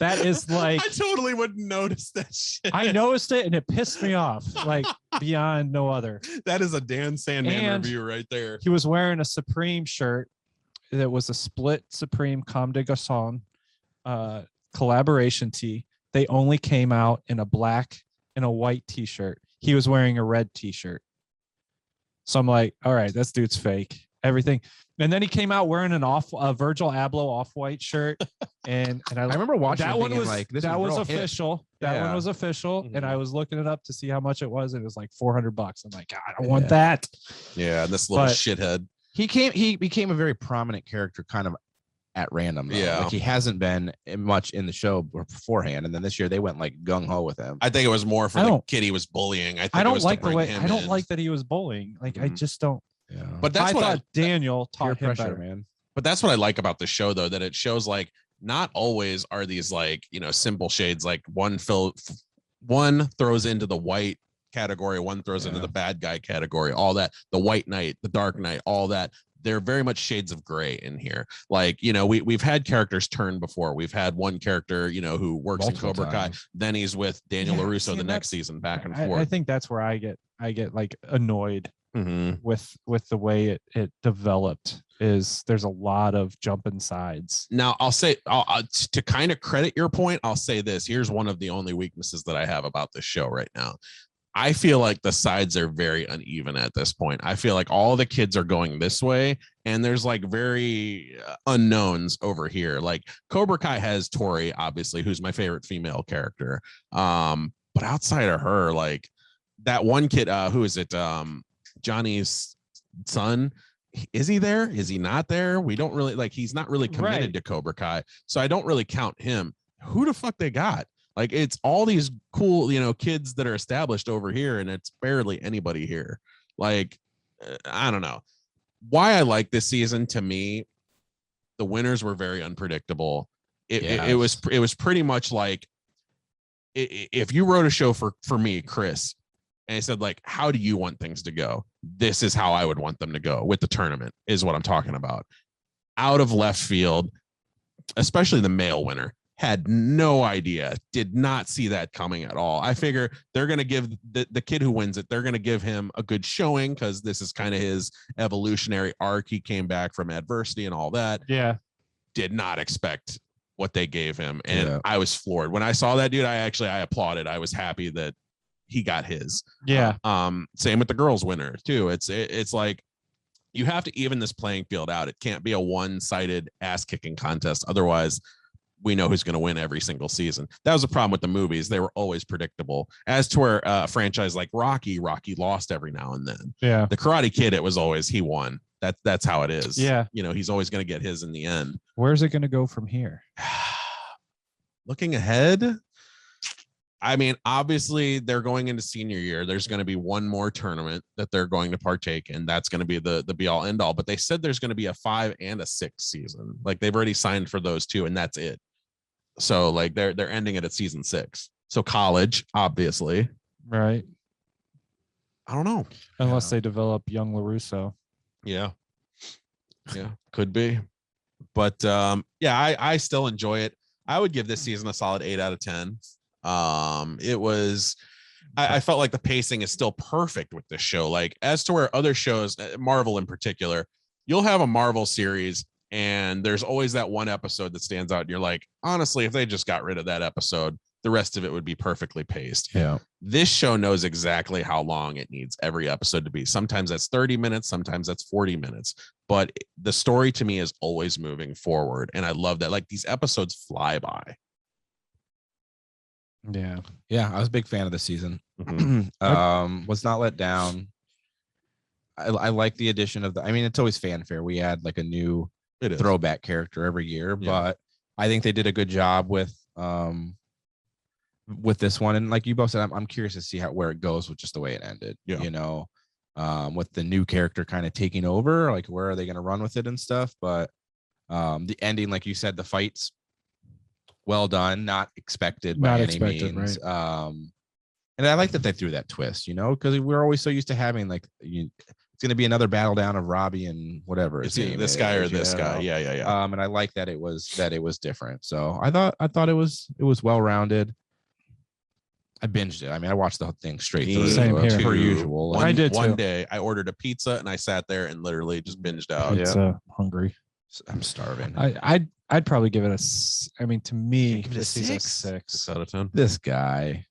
That is like I totally wouldn't notice that shit. I noticed it and it pissed me off like beyond no other. That is a Dan Sandmann review right there. He was wearing a Supreme shirt. That was a split Supreme Comme des Garçons collaboration tee. They only came out in a black and a white t-shirt. He was wearing a red t-shirt. So I'm like, all right, this dude's fake. Everything. And then he came out wearing a Virgil Abloh off-white shirt. And I remember watching that one was like this that was real official. Hit. That one was official. Mm-hmm. And I was looking it up to see how much it was. And it was like $400. I'm like, God, I want that. Yeah, this little shithead. He became a very prominent character kind of at random. Though. Yeah. Like he hasn't been much in the show beforehand. And then this year they went like gung ho with him. I think it was more for the kid he was bullying. I don't like the way I don't like that he was bullying. Like I just don't. Yeah. But that's I what thought Daniel Peer taught him pressure, better. man. But that's what I like about the show, though, that it shows like not always are these like, simple shades. Like one throws into the white category, one throws into the bad guy category, all that, the white knight, the dark knight, all that. They're very much shades of gray in here. Like, we've had characters turn before. We've had one character, who works Multiple in Cobra Kai. times. Then he's with Daniel Yeah, LaRusso see, the next that's- season, back and forth. I think that's where I get like annoyed with the way it developed. Is there's a lot of jumping sides. Now, I'll say, to kind of credit your point, I'll say this. Here's one of the only weaknesses that I have about this show right now. I feel like the sides are very uneven at this point. I feel like all the kids are going this way, and there's like very unknowns over here. Like Cobra Kai has Tori, obviously, who's my favorite female character. But outside of her, like that one kid, who is it? Johnny's son. Is he there? Is he not there? We don't really like. He's not really committed to Cobra Kai, so I don't really count him. Who the fuck they got? Like, it's all these cool, kids that are established over here, and it's barely anybody here. Like, I don't know why I like this season. To me, the winners were very unpredictable. It was pretty much like if you wrote a show for me, Chris, and I said, like, how do you want things to go? This is how I would want them to go with the tournament, is what I'm talking about. Out of left field, especially the male winner. Had no idea, did not see that coming at all. I figure they're going to give the kid who wins it, they're going to give him a good showing because this is kind of his evolutionary arc. He came back from adversity and all that. Yeah. Did not expect what they gave him. And I was floored. When I saw that dude, I applauded. I was happy that he got his. Yeah. Same with the girls winner too. It's like, you have to even this playing field out. It can't be a one-sided ass kicking contest. Otherwise, we know who's going to win every single season. That was a problem with the movies. They were always predictable. As to where a franchise like Rocky lost every now and then. Yeah. The Karate Kid, it was always he won. That's how it is. Yeah. He's always going to get his in the end. Where's it going to go from here? Looking ahead, I mean, obviously they're going into senior year. There's going to be one more tournament that they're going to partake in. That's going to be the be all end all. But they said there's going to be a 5 and a 6 season. Like they've already signed for those two, and that's it. So like they're ending it at season 6. So college, obviously. Right. I don't know. Unless they develop young LaRusso. Yeah. Yeah, could be. But I still enjoy it. I would give this season a solid 8 out of 10. It was I felt like the pacing is still perfect with this show. Like as to where other shows, Marvel in particular, you'll have a Marvel series and there's always that one episode that stands out. And you're like, honestly, if they just got rid of that episode, the rest of it would be perfectly paced. Yeah. This show knows exactly how long it needs every episode to be. Sometimes that's 30 minutes, sometimes that's 40 minutes. But the story to me is always moving forward. And I love that. Like these episodes fly by. Yeah. Yeah. I was a big fan of this season. Was not let down. I like the addition of it's always fanfare. We add like a new throwback character every year, but I think they did a good job with this one. And like you both said, I'm curious to see where it goes with just the way it ended. Yeah. With the new character kind of taking over, like where are they going to run with it and stuff? But the ending, like you said, the fights, well done, not expected by any means. Right. And I like that they threw that twist, because we're always so used to having like it's going to be another battle down of Robbie and whatever. It's either this guy or this guy. Yeah. And I like that it was different. So I thought it was well rounded. I binged it. I watched the whole thing straight through. Same here. Per usual. I did one day. I ordered a pizza and I sat there and literally just binged out. It's hungry. I'm starving. I'd probably give it to me, give it a 6? 6 out of 10. This guy.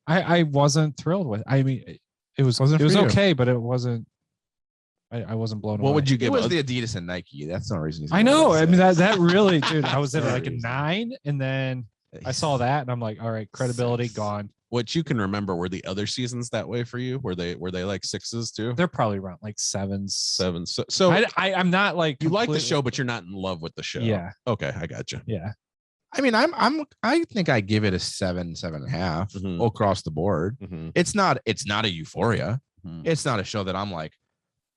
I wasn't thrilled with. It was okay, but it wasn't. I wasn't blown away. What would you give? It was the Adidas and Nike. That's the reason. I know. that really, dude. I was at like a 9, and then I saw that, and I'm like, all right, credibility 6. gone. What you can remember, were the other seasons that way for you? Were they like 6s too? They're probably around like 7s. 7s. So I'm not like you like the show, but you're not in love with the show. Yeah. Okay, I got you. Yeah. I think I give it a 7.5 across the board. Mm-hmm. It's not a Euphoria. Mm-hmm. It's not a show that I'm like,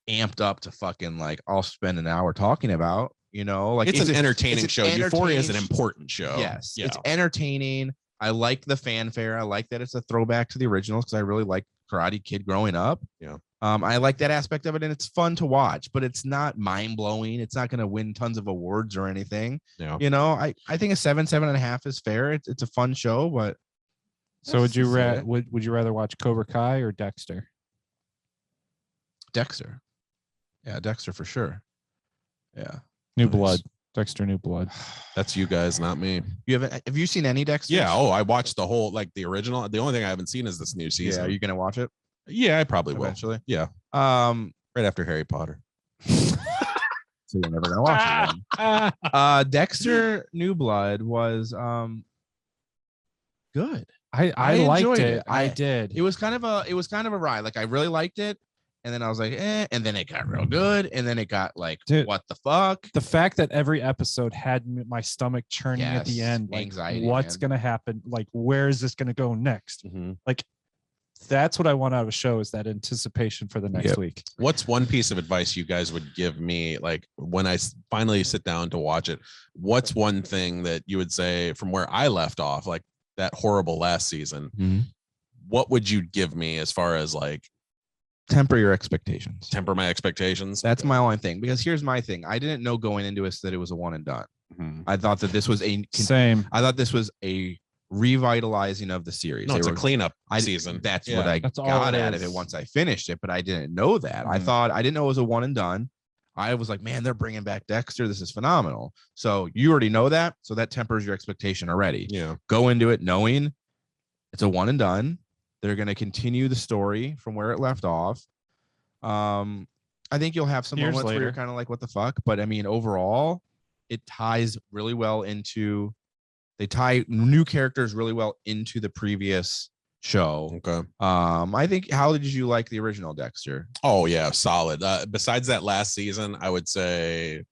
amped up to fucking like I'll spend an hour talking about. You know, like it's an entertaining show. Euphoria is an entertaining important show. Yes, Yeah. it's entertaining. I like the fanfare. I like that it's a throwback to the originals because I really liked Karate Kid growing up. Yeah. I like that aspect of it, and it's fun to watch, but it's not mind blowing. It's not going to win tons of awards or anything. Yeah. You know, I think a 7.5 is fair. It's a fun show, but So would you rather watch Cobra Kai or Dexter? Dexter. Yeah, Dexter for sure. Yeah. New Nice. Blood. Dexter New Blood. That's you guys, not me. Have you seen any Dexter? Yeah. Oh, I watched the whole, like the original. The only thing I haven't seen is this new Yeah. season. Are you gonna watch it Yeah, I probably will. eventually? Yeah. Right after Harry Potter. So you're never gonna watch it then. Dexter New Blood was good. I liked enjoyed it. I did. It was kind of a ride. Like I really liked it. And then I was like, and then it got real good. And then it got like, Dude, what the fuck? The fact that every episode had my stomach churning at the Yes, end, like anxiety, what's man. gonna happen? Like, where is this gonna go next? Mm-hmm. Like, that's what I want out of a show, is that anticipation for the next week. What's one piece of advice you guys would give me, like when I finally sit down to watch it? What's one thing that you would say from where I left off, like that horrible last season? Mm-hmm. What would you give me as far as like Temper your expectations. temper my expectations? That's my only thing. Because here's my thing. I didn't know going into this that it was a one and done. Mhm. I thought that this was Same. I thought this was a revitalizing of the series. No, it's a cleanup season. That's Yeah. what I That's all got it out of is. it once I finished it, but I didn't know that. I didn't know it was a one and done. I was like, man, they're bringing back Dexter. This is phenomenal. So you already know that. So that tempers your expectation already. Yeah. Go into it knowing it's a one and done. They're going to continue the story from where it left off. I think you'll have some Years moments where you're later. kind of like, what the fuck? But I mean, overall, it ties really well into, they tie new characters really well into the previous show. Okay. I think, how did you like the original Dexter? Oh yeah, solid. Besides that last season, I would say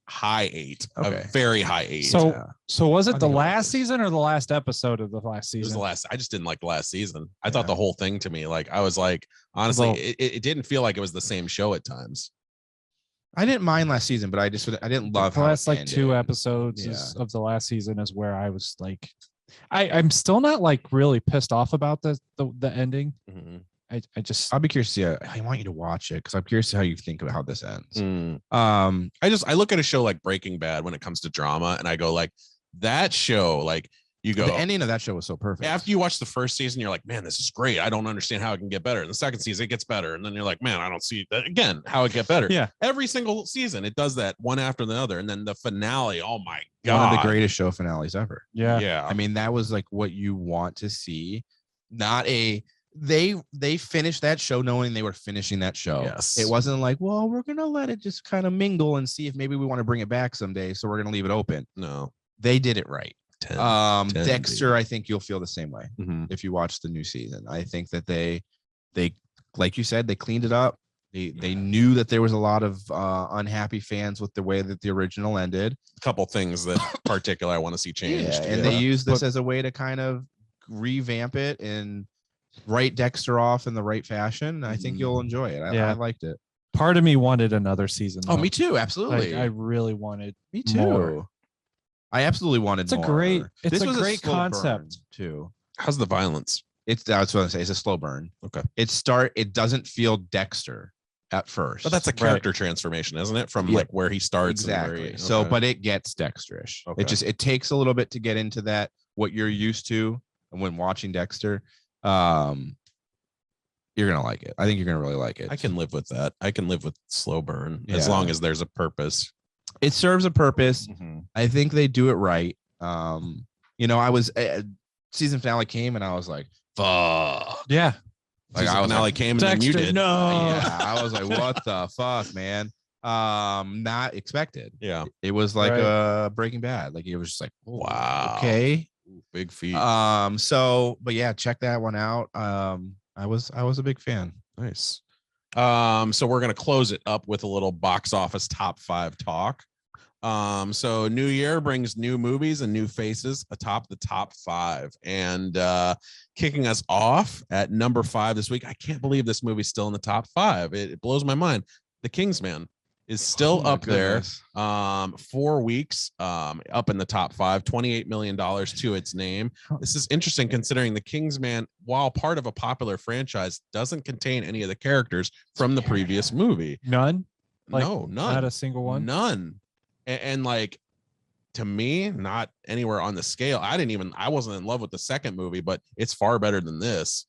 high 8. Okay. A very high 8. So was it I the think I like last this. season or the last episode of the last It was season? the last. I just didn't like the last season. I thought Yeah. the whole thing to me, like I was like, honestly, Well- it didn't feel like it was the same show at times. I didn't mind last season, but I didn't love the how last it like 2 ended. episodes Yeah. of the last season is where I was like, I'm still not like really pissed off about the ending. Mhm. I just I'll be curious to see. I want you to watch it because I'm curious to how you think about how this ends. Mm. Um, I look at a show like Breaking Bad when it comes to drama, and I go like, that show, like you go the ending of that show was so perfect. after you watch the first season, you're like, man, this is great. I don't understand how it can get better. And the second season, it gets better. And then you're like, man, I don't see that again, how it get better. Yeah. Every single season, it does that one after the other. And then the finale, oh my God. One of the greatest show finales ever. yeah. Yeah. I mean, that was like what you want to see. Not a they finished that show knowing they were finishing that show. Yes. It wasn't like, well, we're gonna let it just kind of mingle and see if maybe we want to bring it back someday. So we're gonna leave it open. No. They did it right. 10, Dexter, I think you'll feel the same way Mhm. if you watch the new season. I think that they like you said, they cleaned it up. They knew that there was a lot of unhappy fans with the way that the original ended. A couple things that particular I want to see changed. And they used this as a way to kind of revamp it and write Dexter off in the right fashion. I think you'll enjoy it. I liked it. Part of me wanted another season. Oh, though. me too. Like, Absolutely. I really wanted me too. more. I absolutely wanted It's a more. great- it's This a was great slow concept. burn, too. How's the violence? That's what I say. It's a slow burn. Okay. It doesn't feel Dexter at first. But that's a character transformation, isn't it? From Yeah. like where he starts. Exactly. And where So, okay. but it gets Dexterish. Okay. It takes a little bit to get into that, what you're used to when watching Dexter. You're gonna like it. I think you're gonna really like it. I can live with that. I can live with slow burn as Yeah. long as there's a purpose. It serves a purpose. Mm-hmm. I think they do it right. I was season finale came and I was like, fuck. Yeah. Like Season I was finale like, came and then you Dexter, did. no. yeah, I was like, what the fuck, man? Not expected. Yeah. It was like Right. Breaking Bad. Like it was just like, oh, Wow. okay. Big feat. But yeah, check that one out. I was a big fan. Nice. So we're gonna close it up with a little box office top 5 talk. So new year brings new movies and new faces atop the top 5. And kicking us off at number 5 this week, I can't believe this movie's still in the top 5. It blows my mind. The Kingsman is still up there. 4 weeks up in the top 5, $28 million to its name. This is interesting considering the Kingsman, while part of a popular franchise, doesn't contain any of the characters from the previous movie. None? Like, No, none. Not a single one? None. And like, to me, not anywhere on the scale. I wasn't in love with the second movie, but it's far better than this.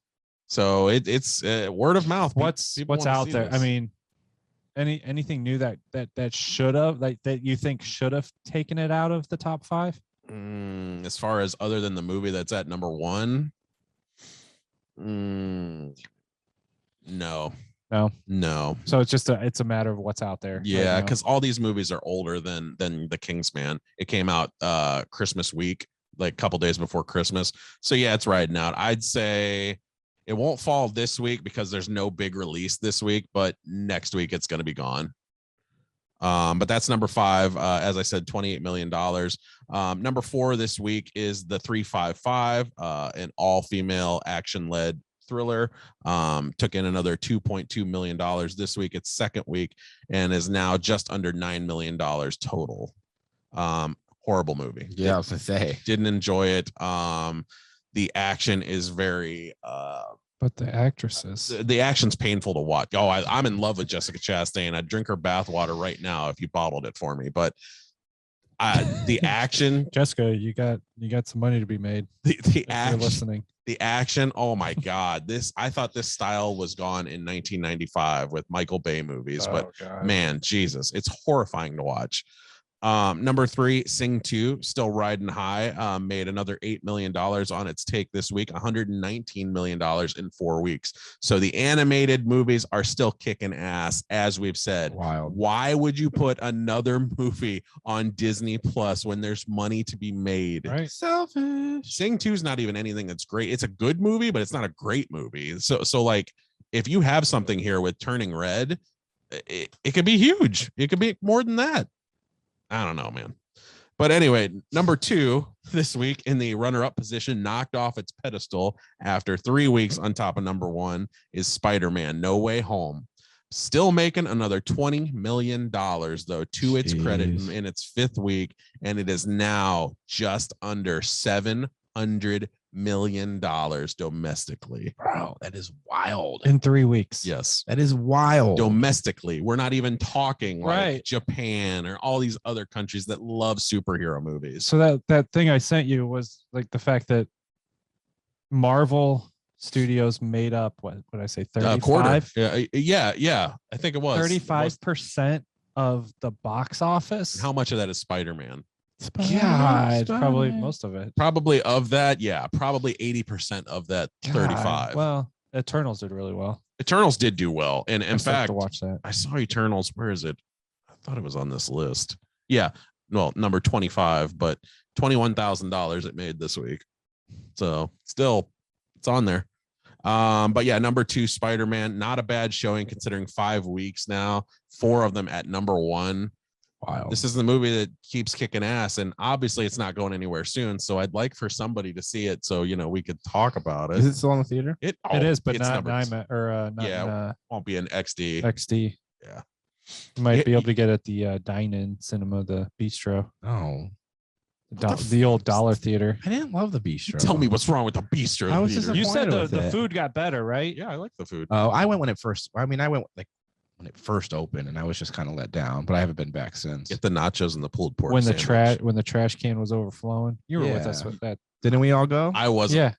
So it's word of mouth. What's out there? This. I mean, anything new that should have, like, that you think should have taken it out of the top 5? As far as other than the movie that's at number 1, no. So it's a matter of what's out there. Yeah, because all these movies are older than the Kingsman. It came out Christmas week, like a couple days before Christmas. So yeah, it's riding out. I'd say it won't fall this week because there's no big release this week, but next week it's going to be gone. But that's number 5. As I said, $28 million. Number 4 this week is the 355, an all-female action-led thriller. Took in another $2.2 million this week. It's second week and is now just under $9 million total. Horrible movie. Yeah, I was gonna say. Didn't enjoy it. The action is very but the actresses, the action's painful to watch. Oh, I'm in love with Jessica Chastain. I'd drink her bathwater right now if you bottled it for me. But the action, Jessica, you got some money to be made. The action, listening. The action, oh my God. I thought this style was gone in 1995 with Michael Bay movies, but God. Man, Jesus, it's horrifying to watch. Number 3, Sing 2, still riding high, made another $8 million on its take this week, $119 million in 4 weeks. So the animated movies are still kicking ass, as we've said. Wild. Why would you put another movie on Disney Plus when there's money to be made? Right. Selfish. Sing 2 is not even anything that's great. It's a good movie, but it's not a great movie. So like, if you have something here with Turning Red, it could be huge. It could be more than that. I don't know, man. But anyway, number 2 this week in the runner-up position, knocked off its pedestal after 3 weeks on top of number 1, is Spider-Man: No Way Home. Still making another $20 million, though, to its credit in its 5th week, and it is now just under $700 million domestically. Bro, that is wild. In 3 weeks. Yes. That is wild. Domestically. We're not even talking like right. Japan or all these other countries that love superhero movies. So that thing I sent you was like the fact that Marvel Studios made up, what would I say, 35? Yeah. I think it was 35% of the box office. How much of that is Spider-Man? God, probably most of it. Probably of that, yeah. Probably 80% of that 35. Well, Eternals did really well. Eternals did do well. And in fact, to watch that. I saw Eternals. Where is it? I thought it was on this list. Yeah. Well, number 25, but $21,000 it made this week. So still, it's on there. But yeah, number 2, Spider-Man, not a bad showing considering 5 weeks now, 4 of them at number 1. Wow. This is the movie that keeps kicking ass, and obviously it's not going anywhere soon. So I'd like for somebody to see it so we could talk about it. Is it still in the theater? It is, but not won't be an XD. XD. Yeah. You might be able to get it at the dine-in cinema, the bistro. Oh. The old dollar theater. I didn't love the bistro. Tell me what's wrong with the bistro. I was You said disappointed the with it. food got better, right? Yeah, I like the food. Oh, I went when it first. I mean, I went like when it first opened, and I was just kind of let down. But I haven't been back since. Get the nachos and the pulled pork. When the sandwich. trash can was overflowing, you were with us Yeah. with that. Didn't we all go? I wasn't. Yeah,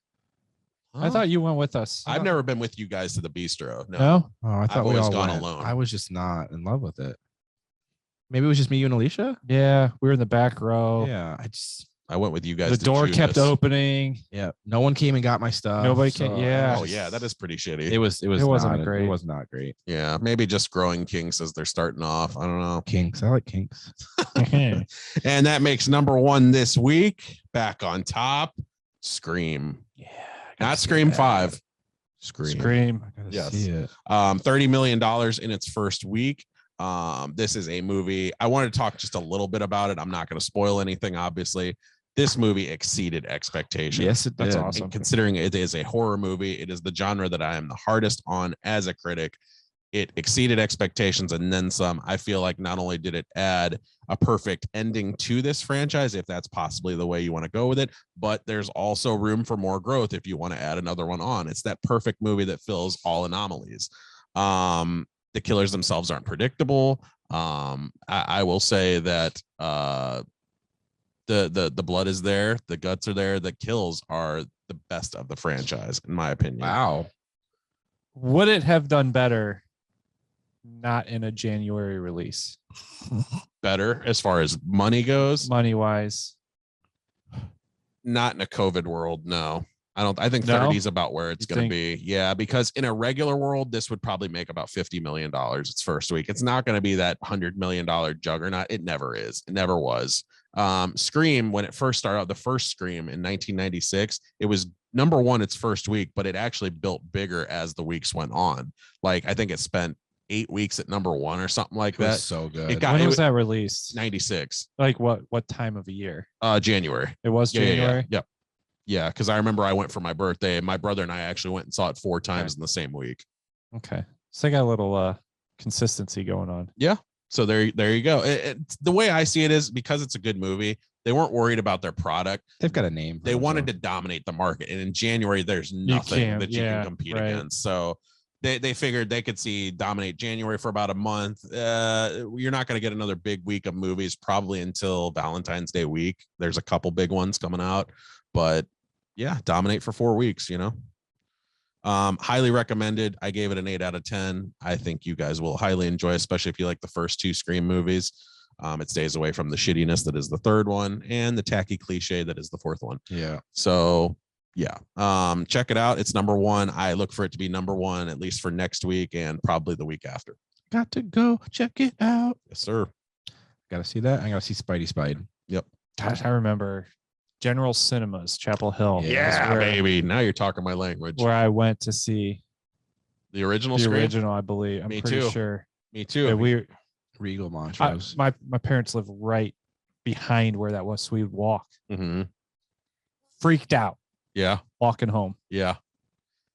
Huh? I thought you went with us. I've never been with you guys to the bistro. No. No? Oh, I thought I've we always all gone went. alone. I was just not in love with it. Maybe it was just me, you, and Alicia. Yeah, we were in the back row. Yeah, I went with you guys. The to door Judas. kept opening. yeah. No one came and got my stuff. Nobody came- yeah. Oh yeah, that is pretty shitty. It wasn't great. It was not great. Yeah, maybe just growing kinks as they're starting off. I don't know. Kinks. I like kinks. And that makes number 1 this week. Back on top, Scream. Yeah. Not Scream 5. Scream. Scream. I gotta Yes. see it. $30 million in its first week. This is a movie. I wanted to talk just a little bit about it. I'm not going to spoil anything, obviously. This movie exceeded expectations. Yes, it did. That's awesome. And considering it is a horror movie, it is the genre that I am the hardest on as a critic. It exceeded expectations and then some. I feel like not only did it add a perfect ending to this franchise, if that's possibly the way you want to go with it, but there's also room for more growth if you want to add another one on. It's that perfect movie that fills all anomalies. The killers themselves aren't predictable. I will say that the blood is there, the guts are there, the kills are the best of the franchise, in my opinion. Wow. Would it have done better not in a January release? Better as far as money goes? Money wise. Not in a COVID world, no. I think No? 30 is about where it's You going to think? be. Yeah, because in a regular world, this would probably make about $50 million its first week. It's not going to be that $100 million juggernaut. It never is. It never was. Scream, when it first started out, the first Scream in 1996, it was number one its first week, but it actually built bigger as the weeks went on. Like, I think it spent 8 weeks at number one or something like It was that. so good. It got When it was that released? 96. Like what time of the year? January. It was January. Yep. Yeah, because I remember I went for my birthday, and my brother and I actually went and saw it 4 times in the same week. Okay. So I got a little consistency going on. Yeah. So there you go. The way I see it is, because it's a good movie, they weren't worried about their product. They've got a name. They wanted to dominate the market, and in January, there's nothing that you can compete against. So they figured they could dominate January for about a month. You're not going to get another big week of movies probably until Valentine's Day week. There's a couple big ones coming out, but yeah, dominate for 4 weeks, highly recommended. I gave it an 8 out of 10. I think you guys will highly enjoy, especially if you like the first 2 Scream movies. It stays away from the shittiness that is the third one and the tacky cliche that is the fourth one. Yeah. So yeah, check it out. It's number 1. I look for it to be number 1 at least for next week and probably the week after. Got to go check it out. Yes, sir. Got to see that. I got to see Spidey Spide. Yep. Gosh, I remember General Cinemas, Chapel Hill. Yeah, baby. Now you're talking my language. Where I went to see the original. The Scream? original, I believe. I'm Me pretty too. sure. Me too. Yeah, Regal Montrose. My parents live right behind where that was, so we would walk. Mm-hmm. Freaked out. Yeah. Walking home. Yeah.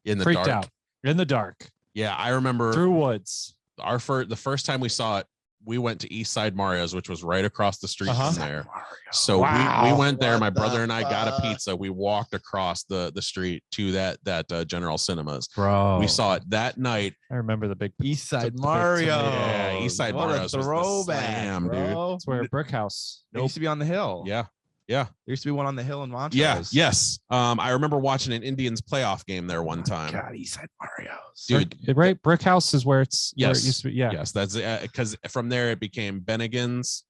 In the Freaked dark. out. In the dark. Yeah, I remember through woods. The first time we saw it, we went to East Side Mario's, which was right across the street from there. So we went there. My brother and I got a pizza. We walked across the street to that General Cinemas. Bro, we saw it that night. I remember the big East Side Mario. Yeah, East Side Mario's was the throwback, slam, dude. That's where Brick House. It used to be on the hill. Yeah. Yeah. There used to be one on the hill in Montrose. Yeah. Yes. I remember watching an Indians playoff game there one time. God, East Side Mario's. Dude. Right? Brick House is where it's where it used to be. Yeah. Yes. That's because from there it became Bennigan's.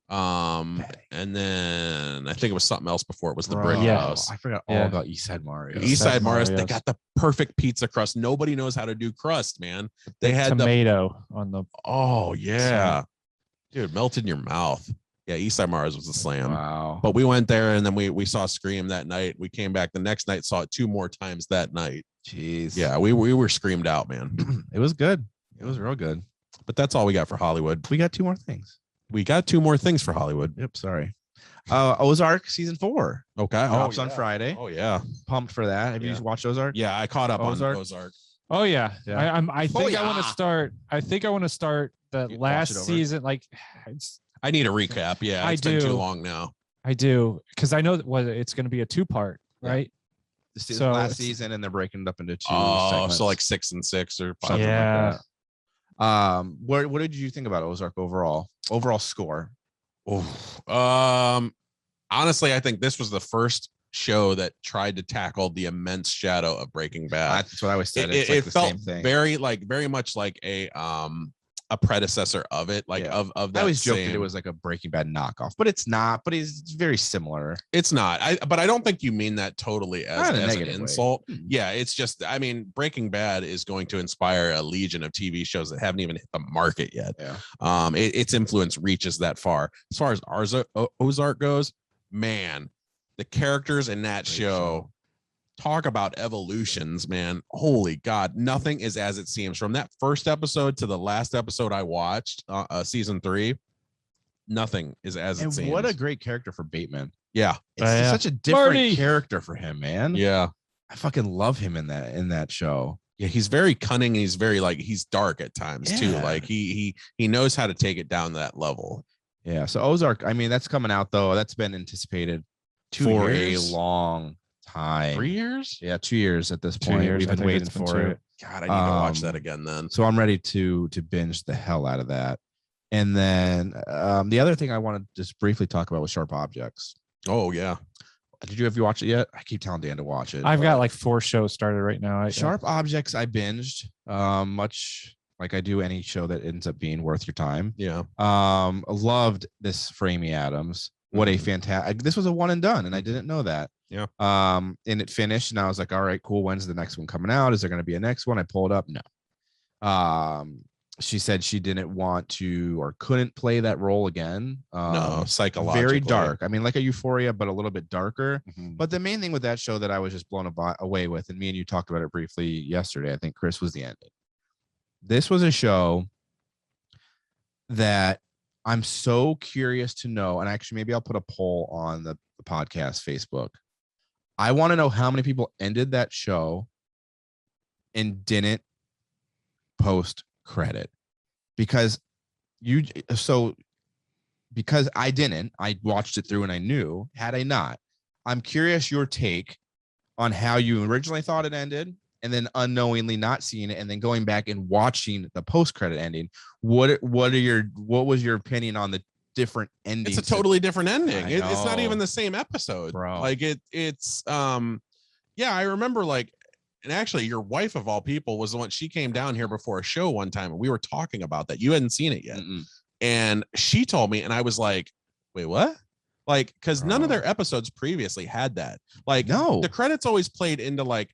And then I think it was something else before it was the Brick House. I forgot all about East Side Mario. East Side Mario's. They got the perfect pizza crust. Nobody knows how to do crust, man. They had tomato on the. Oh yeah, dude, melted in your mouth. Yeah, East Side Mario's was a slam. Wow. But we went there and then we saw Scream that night. We came back the next night, saw it 2 more times that night. Jeez. Yeah, we were screamed out, man. It was good. It was real good. But that's all we got for Hollywood. We got 2 more things. We got 2 more things for Hollywood. Yep. Sorry. Ozark season 4. Okay. Drops on Friday. Oh yeah. Pumped for that. Have you watched Ozark? Yeah, I caught up Ozark? on Ozark. Oh yeah. Yeah. I think I want to start. I think I want to start the last season. Like, I need a recap. Yeah, it's been too long now. I do, because I know that it's going to be a 2-part, right? So last season, and they're breaking it up into 2 segments. So like 6 and 6 or 5. Something like that. What did you think about Ozark overall? Overall score? Honestly, I think this was the first show that tried to tackle the immense shadow of Breaking Bad. That's what I was saying. It felt very much like a predecessor of it, of that. I always joked that it was like a Breaking Bad knockoff, but it's not. But it's very similar. It's not. But I don't think you mean that totally as an insult. Way. Yeah, it's just. I mean, Breaking Bad is going to inspire a legion of TV shows that haven't even hit the market yet. Yeah. Its influence reaches that far. As far as Ozark goes, man, the characters in that show talk about evolutions, man. Holy God, nothing is as it seems. From that first episode to the last episode I watched, season 3, nothing is as it seems. And what a great character for Bateman. Yeah. It's just such a different character for him, man. Yeah. I fucking love him in that show. Yeah, he's very cunning. He's very like he's dark at times too. Like he knows how to take it down to that level. Yeah. So Ozark, I mean, that's coming out though. That's been anticipated 2 for years? a long time. 3 years? Yeah, 2 years at this 2 point. years, We've I been think waiting it's been for 2. it. God, I need to watch that again then. So I'm ready to binge the hell out of that. And then the other thing I want to just briefly talk about was Sharp Objects. Oh yeah. Did you have you watched it yet? I keep telling Dan to watch it. I've got like 4 shows started right now. Sharp Objects I binged, much like I do any show that ends up being worth your time. Yeah. Loved this for Amy Adams. What a fantastic, this was a one and done, and I didn't know that. Yeah. And it finished, and I was like, all right, cool. When's the next one coming out? Is there going to be a next one? I pulled up. No. She said she didn't want to or couldn't play that role again. No, psychologically. Very dark. I mean, like a Euphoria, but a little bit darker. But the main thing with that show that I was just blown away with, and me and you talked about it briefly yesterday, I think, Chris, was the ending. This was a show that I'm so curious to know, and actually maybe I'll put a poll on the podcast Facebook. I want to know how many people ended that show and didn't post credit, because I didn't. I watched it through and I knew. Had I not, I'm curious your take on how you originally thought it ended, and then unknowingly not seeing it, and then going back and watching the post-credit ending. What was your opinion on the different endings? It's a totally different ending. It's not know. even the same episode, Bro. Like it's yeah, I remember like, and actually your wife of all people was the one, she came down here before a show one time and we were talking about that. You hadn't seen it yet. And she told me, and I was like, wait, what? Like, because none of their episodes previously had that. Like, No. the credits always played into like,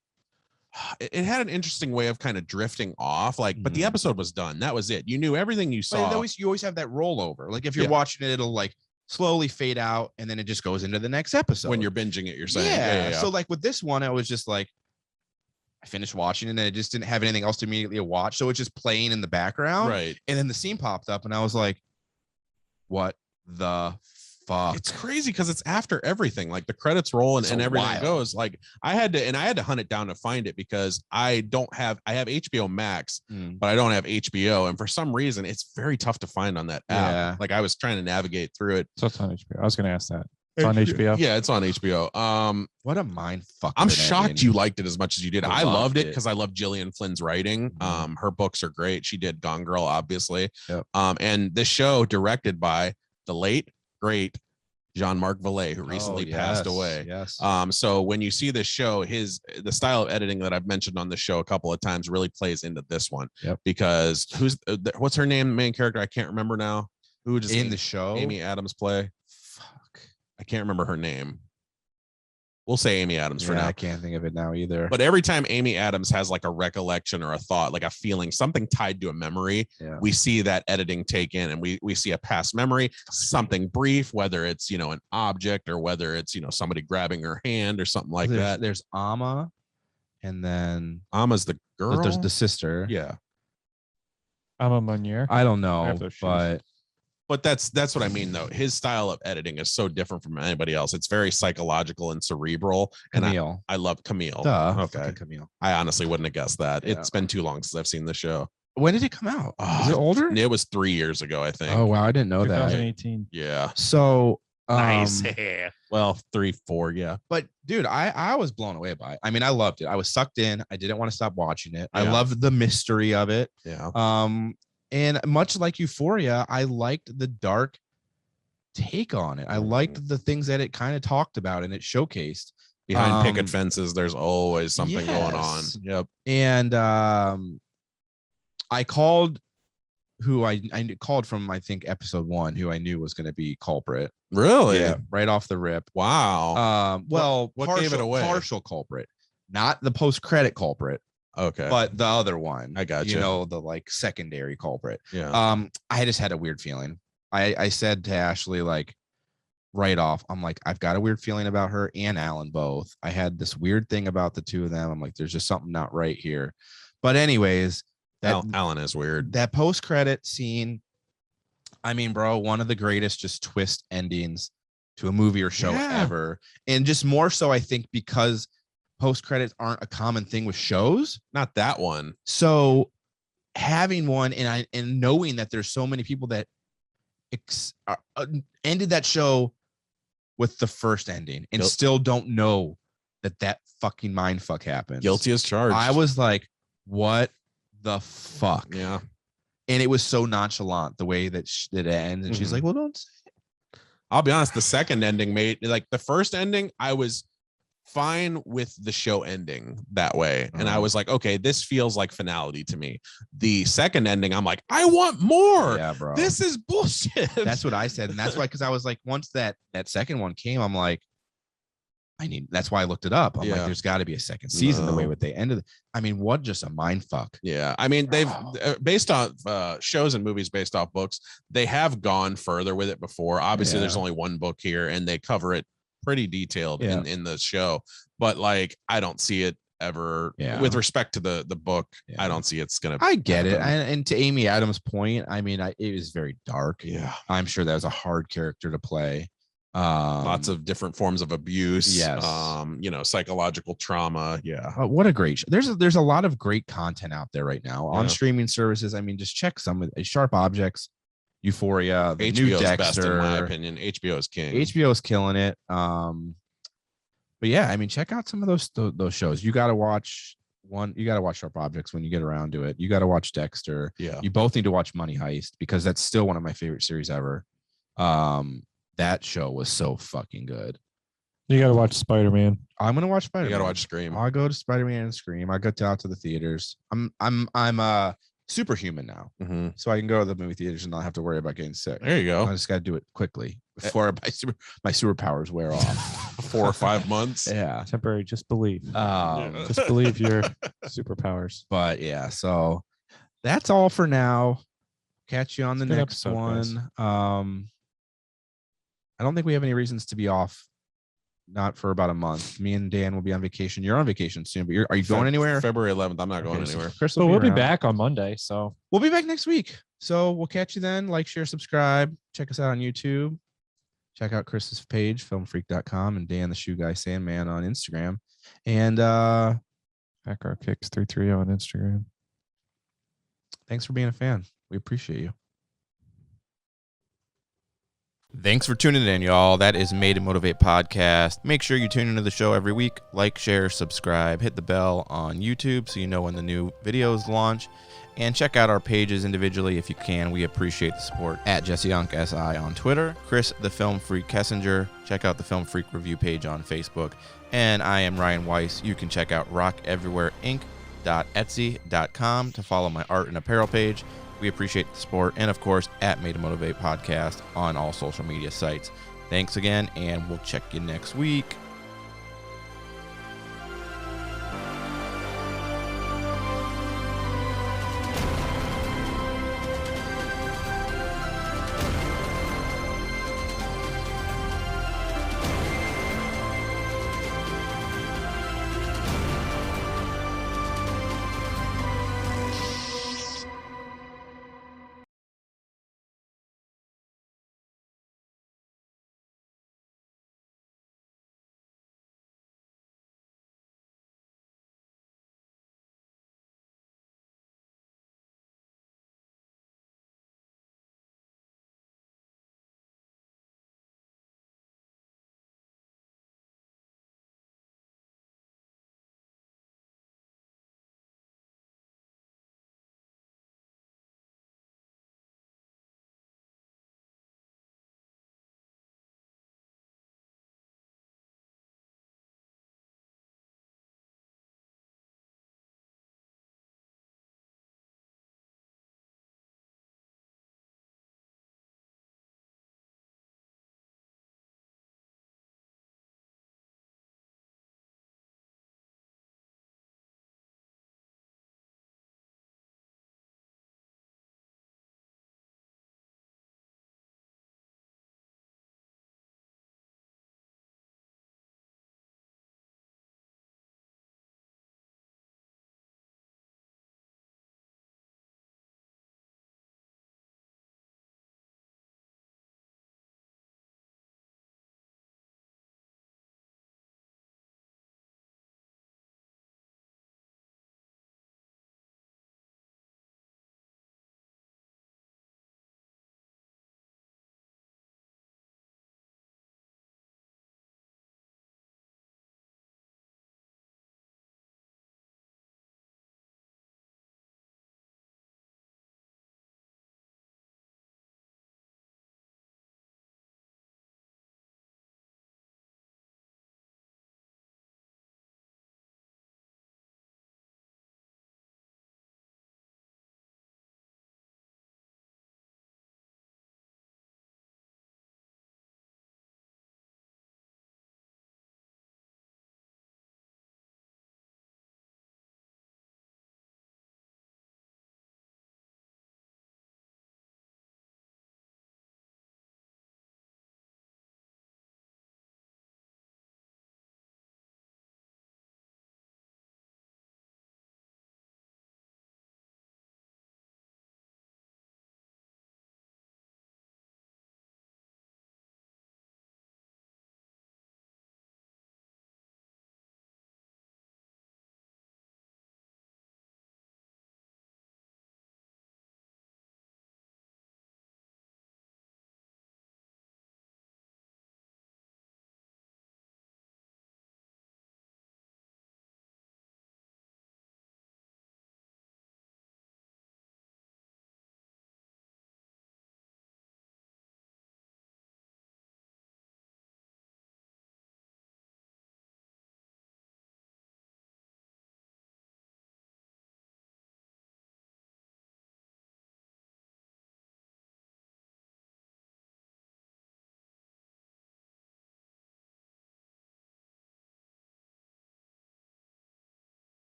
it had an interesting way of kind of drifting off, like, but the episode was done. That was it. You knew everything you saw. But you always have that rollover. Like if you're watching it, it'll like slowly fade out, and then it just goes into the next episode. When you're binging it, you're saying, yeah. So like with this one, I was just like, I finished watching it, and I just didn't have anything else to immediately watch, so it's just playing in the background. Right. And then the scene popped up, and I was like, what the fuck? It's crazy because it's after everything, like the credits roll and everything wild. goes. Like I had to hunt it down to find it, because I have HBO Max, but I don't have HBO, and for some reason it's very tough to find on that app. Yeah. Like I was trying to navigate through it. So it's on HBO. I was going to ask that. It's on HBO. Yeah, it's on HBO. What a mind fuck. I'm shocked you liked it as much as you did. I loved it it. because I love Gillian Flynn's writing. Her books are great. She did Gone Girl, obviously. Yep. And this show directed by the late great Jean-Marc Vallée, who recently passed away. Yes. So when you see this show, the style of editing that I've mentioned on the show a couple of times really plays into this one. Yep. Because what's her name? Main character? I can't remember now. Who just in the show? Amy Adams play? Fuck, I can't remember her name. We'll say Amy Adams for now. I can't think of it now either. But every time Amy Adams has like a recollection or a thought, like a feeling, something tied to a memory, we see that editing take in, and we see a past memory, something brief, whether it's, an object or whether it's, somebody grabbing her hand or something like that. There's Amma, and then Amma's the girl. There's the sister. Yeah. Amma Munier. I don't know, but that's what I mean though. His style of editing is so different from anybody else. It's very psychological and cerebral. Camille. And I love Camille. Duh, okay. Camille. I honestly wouldn't have guessed that. Yeah. It's been too long since I've seen the show. When did it come out? Is it older? It was 3 years ago, I think. Oh wow, I didn't know that. 2018. Yeah. So nice. Well, 3-4, yeah. But dude, I was blown away by it. I mean, I loved it. I was sucked in. I didn't want to stop watching it. I loved the mystery of it. Yeah. And much like Euphoria, I liked the dark take on it. I liked the things that it kind of talked about and it showcased. Behind picket fences, there's always something going on. Yep. And I called who I called from, I think, episode 1, who I knew was going to be culprit. Really? Yeah, right off the rip. Wow. Well, what gave it away? Partial culprit, not the post-credit culprit. Okay. But the other one. I got you. The like secondary culprit. Yeah. I just had a weird feeling. I said to Ashley, like, right off. I'm like, I've got a weird feeling about her and Alan both. I had this weird thing about the two of them. I'm like, there's just something not right here. But anyways, Alan is weird. That post-credit scene, I mean, bro, one of the greatest just twist endings to a movie or show ever. And just more so, I think, because post-credits aren't a common thing with shows. Not that one. So having one and knowing that there's so many people that ended that show with the first ending and still don't know that fucking mind fuck happened. Guilty as charged. I was like, what the fuck? Yeah. And it was so nonchalant the way that it ends. And she's like, well, don't say it. I'll be honest. The second ending made, like the first ending, I was fine with the show ending that way. And I was like, okay, this feels like finality to me. The second ending, I'm like, I want more. Yeah, bro. This is bullshit. That's what I said. And that's why, because I was like, once that second one came, I'm like, that's why I looked it up. I'm like, there's got to be a second season. The way what they ended. I mean, what just a mind fuck. Yeah. I mean, they've based on shows and movies based off books. They have gone further with it before. Obviously, there's only one book here and they cover it pretty detailed in the show. But like, I don't see it ever with respect to the book. I don't see it's going to. I get it. And to Amy Adams' point, I mean, it was very dark. Yeah. I'm sure that was a hard character to play. Lots of different forms of abuse. Yes. Psychological trauma. Yeah. What a great show. There's a lot of great content out there right now on streaming services. I mean, just check some of Sharp Objects, Euphoria, the new Dexter. Best in my opinion. HBO is king. HBO is killing it. But yeah, I mean, check out some of those shows. You got to watch you got to watch Sharp Objects when you get around to it. You got to watch Dexter. Yeah. You both need to watch Money Heist because that's still one of my favorite series ever. That show was so fucking good. You got to watch Spider-Man. I'm gonna watch Spider-Man. You gotta watch Scream. I'll go to Spider-Man and Scream. I go out to the theaters. I'm superhuman now, so I can go to the movie theaters and not have to worry about getting sick. There you go. I just got to do it quickly before my superpowers wear off. 4 or 5 months. Yeah, temporary. Just believe. Just believe your superpowers. But yeah, so that's all for now. Catch you on the next episode, one. guys. I don't think we have any reasons to be off. Not for about a month. Me and Dan will be on vacation. You're on vacation soon, but are you going anywhere? February 11th. I'm not going anywhere. Chris But we'll be back on Monday. So we'll be back next week. So we'll catch you then. Like, share, subscribe. Check us out on YouTube. Check out Chris's page, filmfreak.com, and Dan the Shoe Guy Sandmann on Instagram. And Backrow Kicks 330 on Instagram. Thanks for being a fan. We appreciate you. Thanks for tuning in, y'all. That is Made to Motivate podcast. Make sure you tune into the show every week. Like, share, subscribe, hit the bell on YouTube so you know when the new videos launch. And check out our pages individually if you can. We appreciate the support. At Jesse Unk SI on Twitter. Chris the Film Freak Kessinger. Check out the Film Freak review page on Facebook. And I am Ryan Weiss. You can check out rockeverywhereinc.etsy.com to follow my art and apparel page. We appreciate the support. And, of course, at Made to Motivate podcast on all social media sites. Thanks again, and we'll check you next week.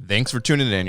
Thanks for tuning in, y'all.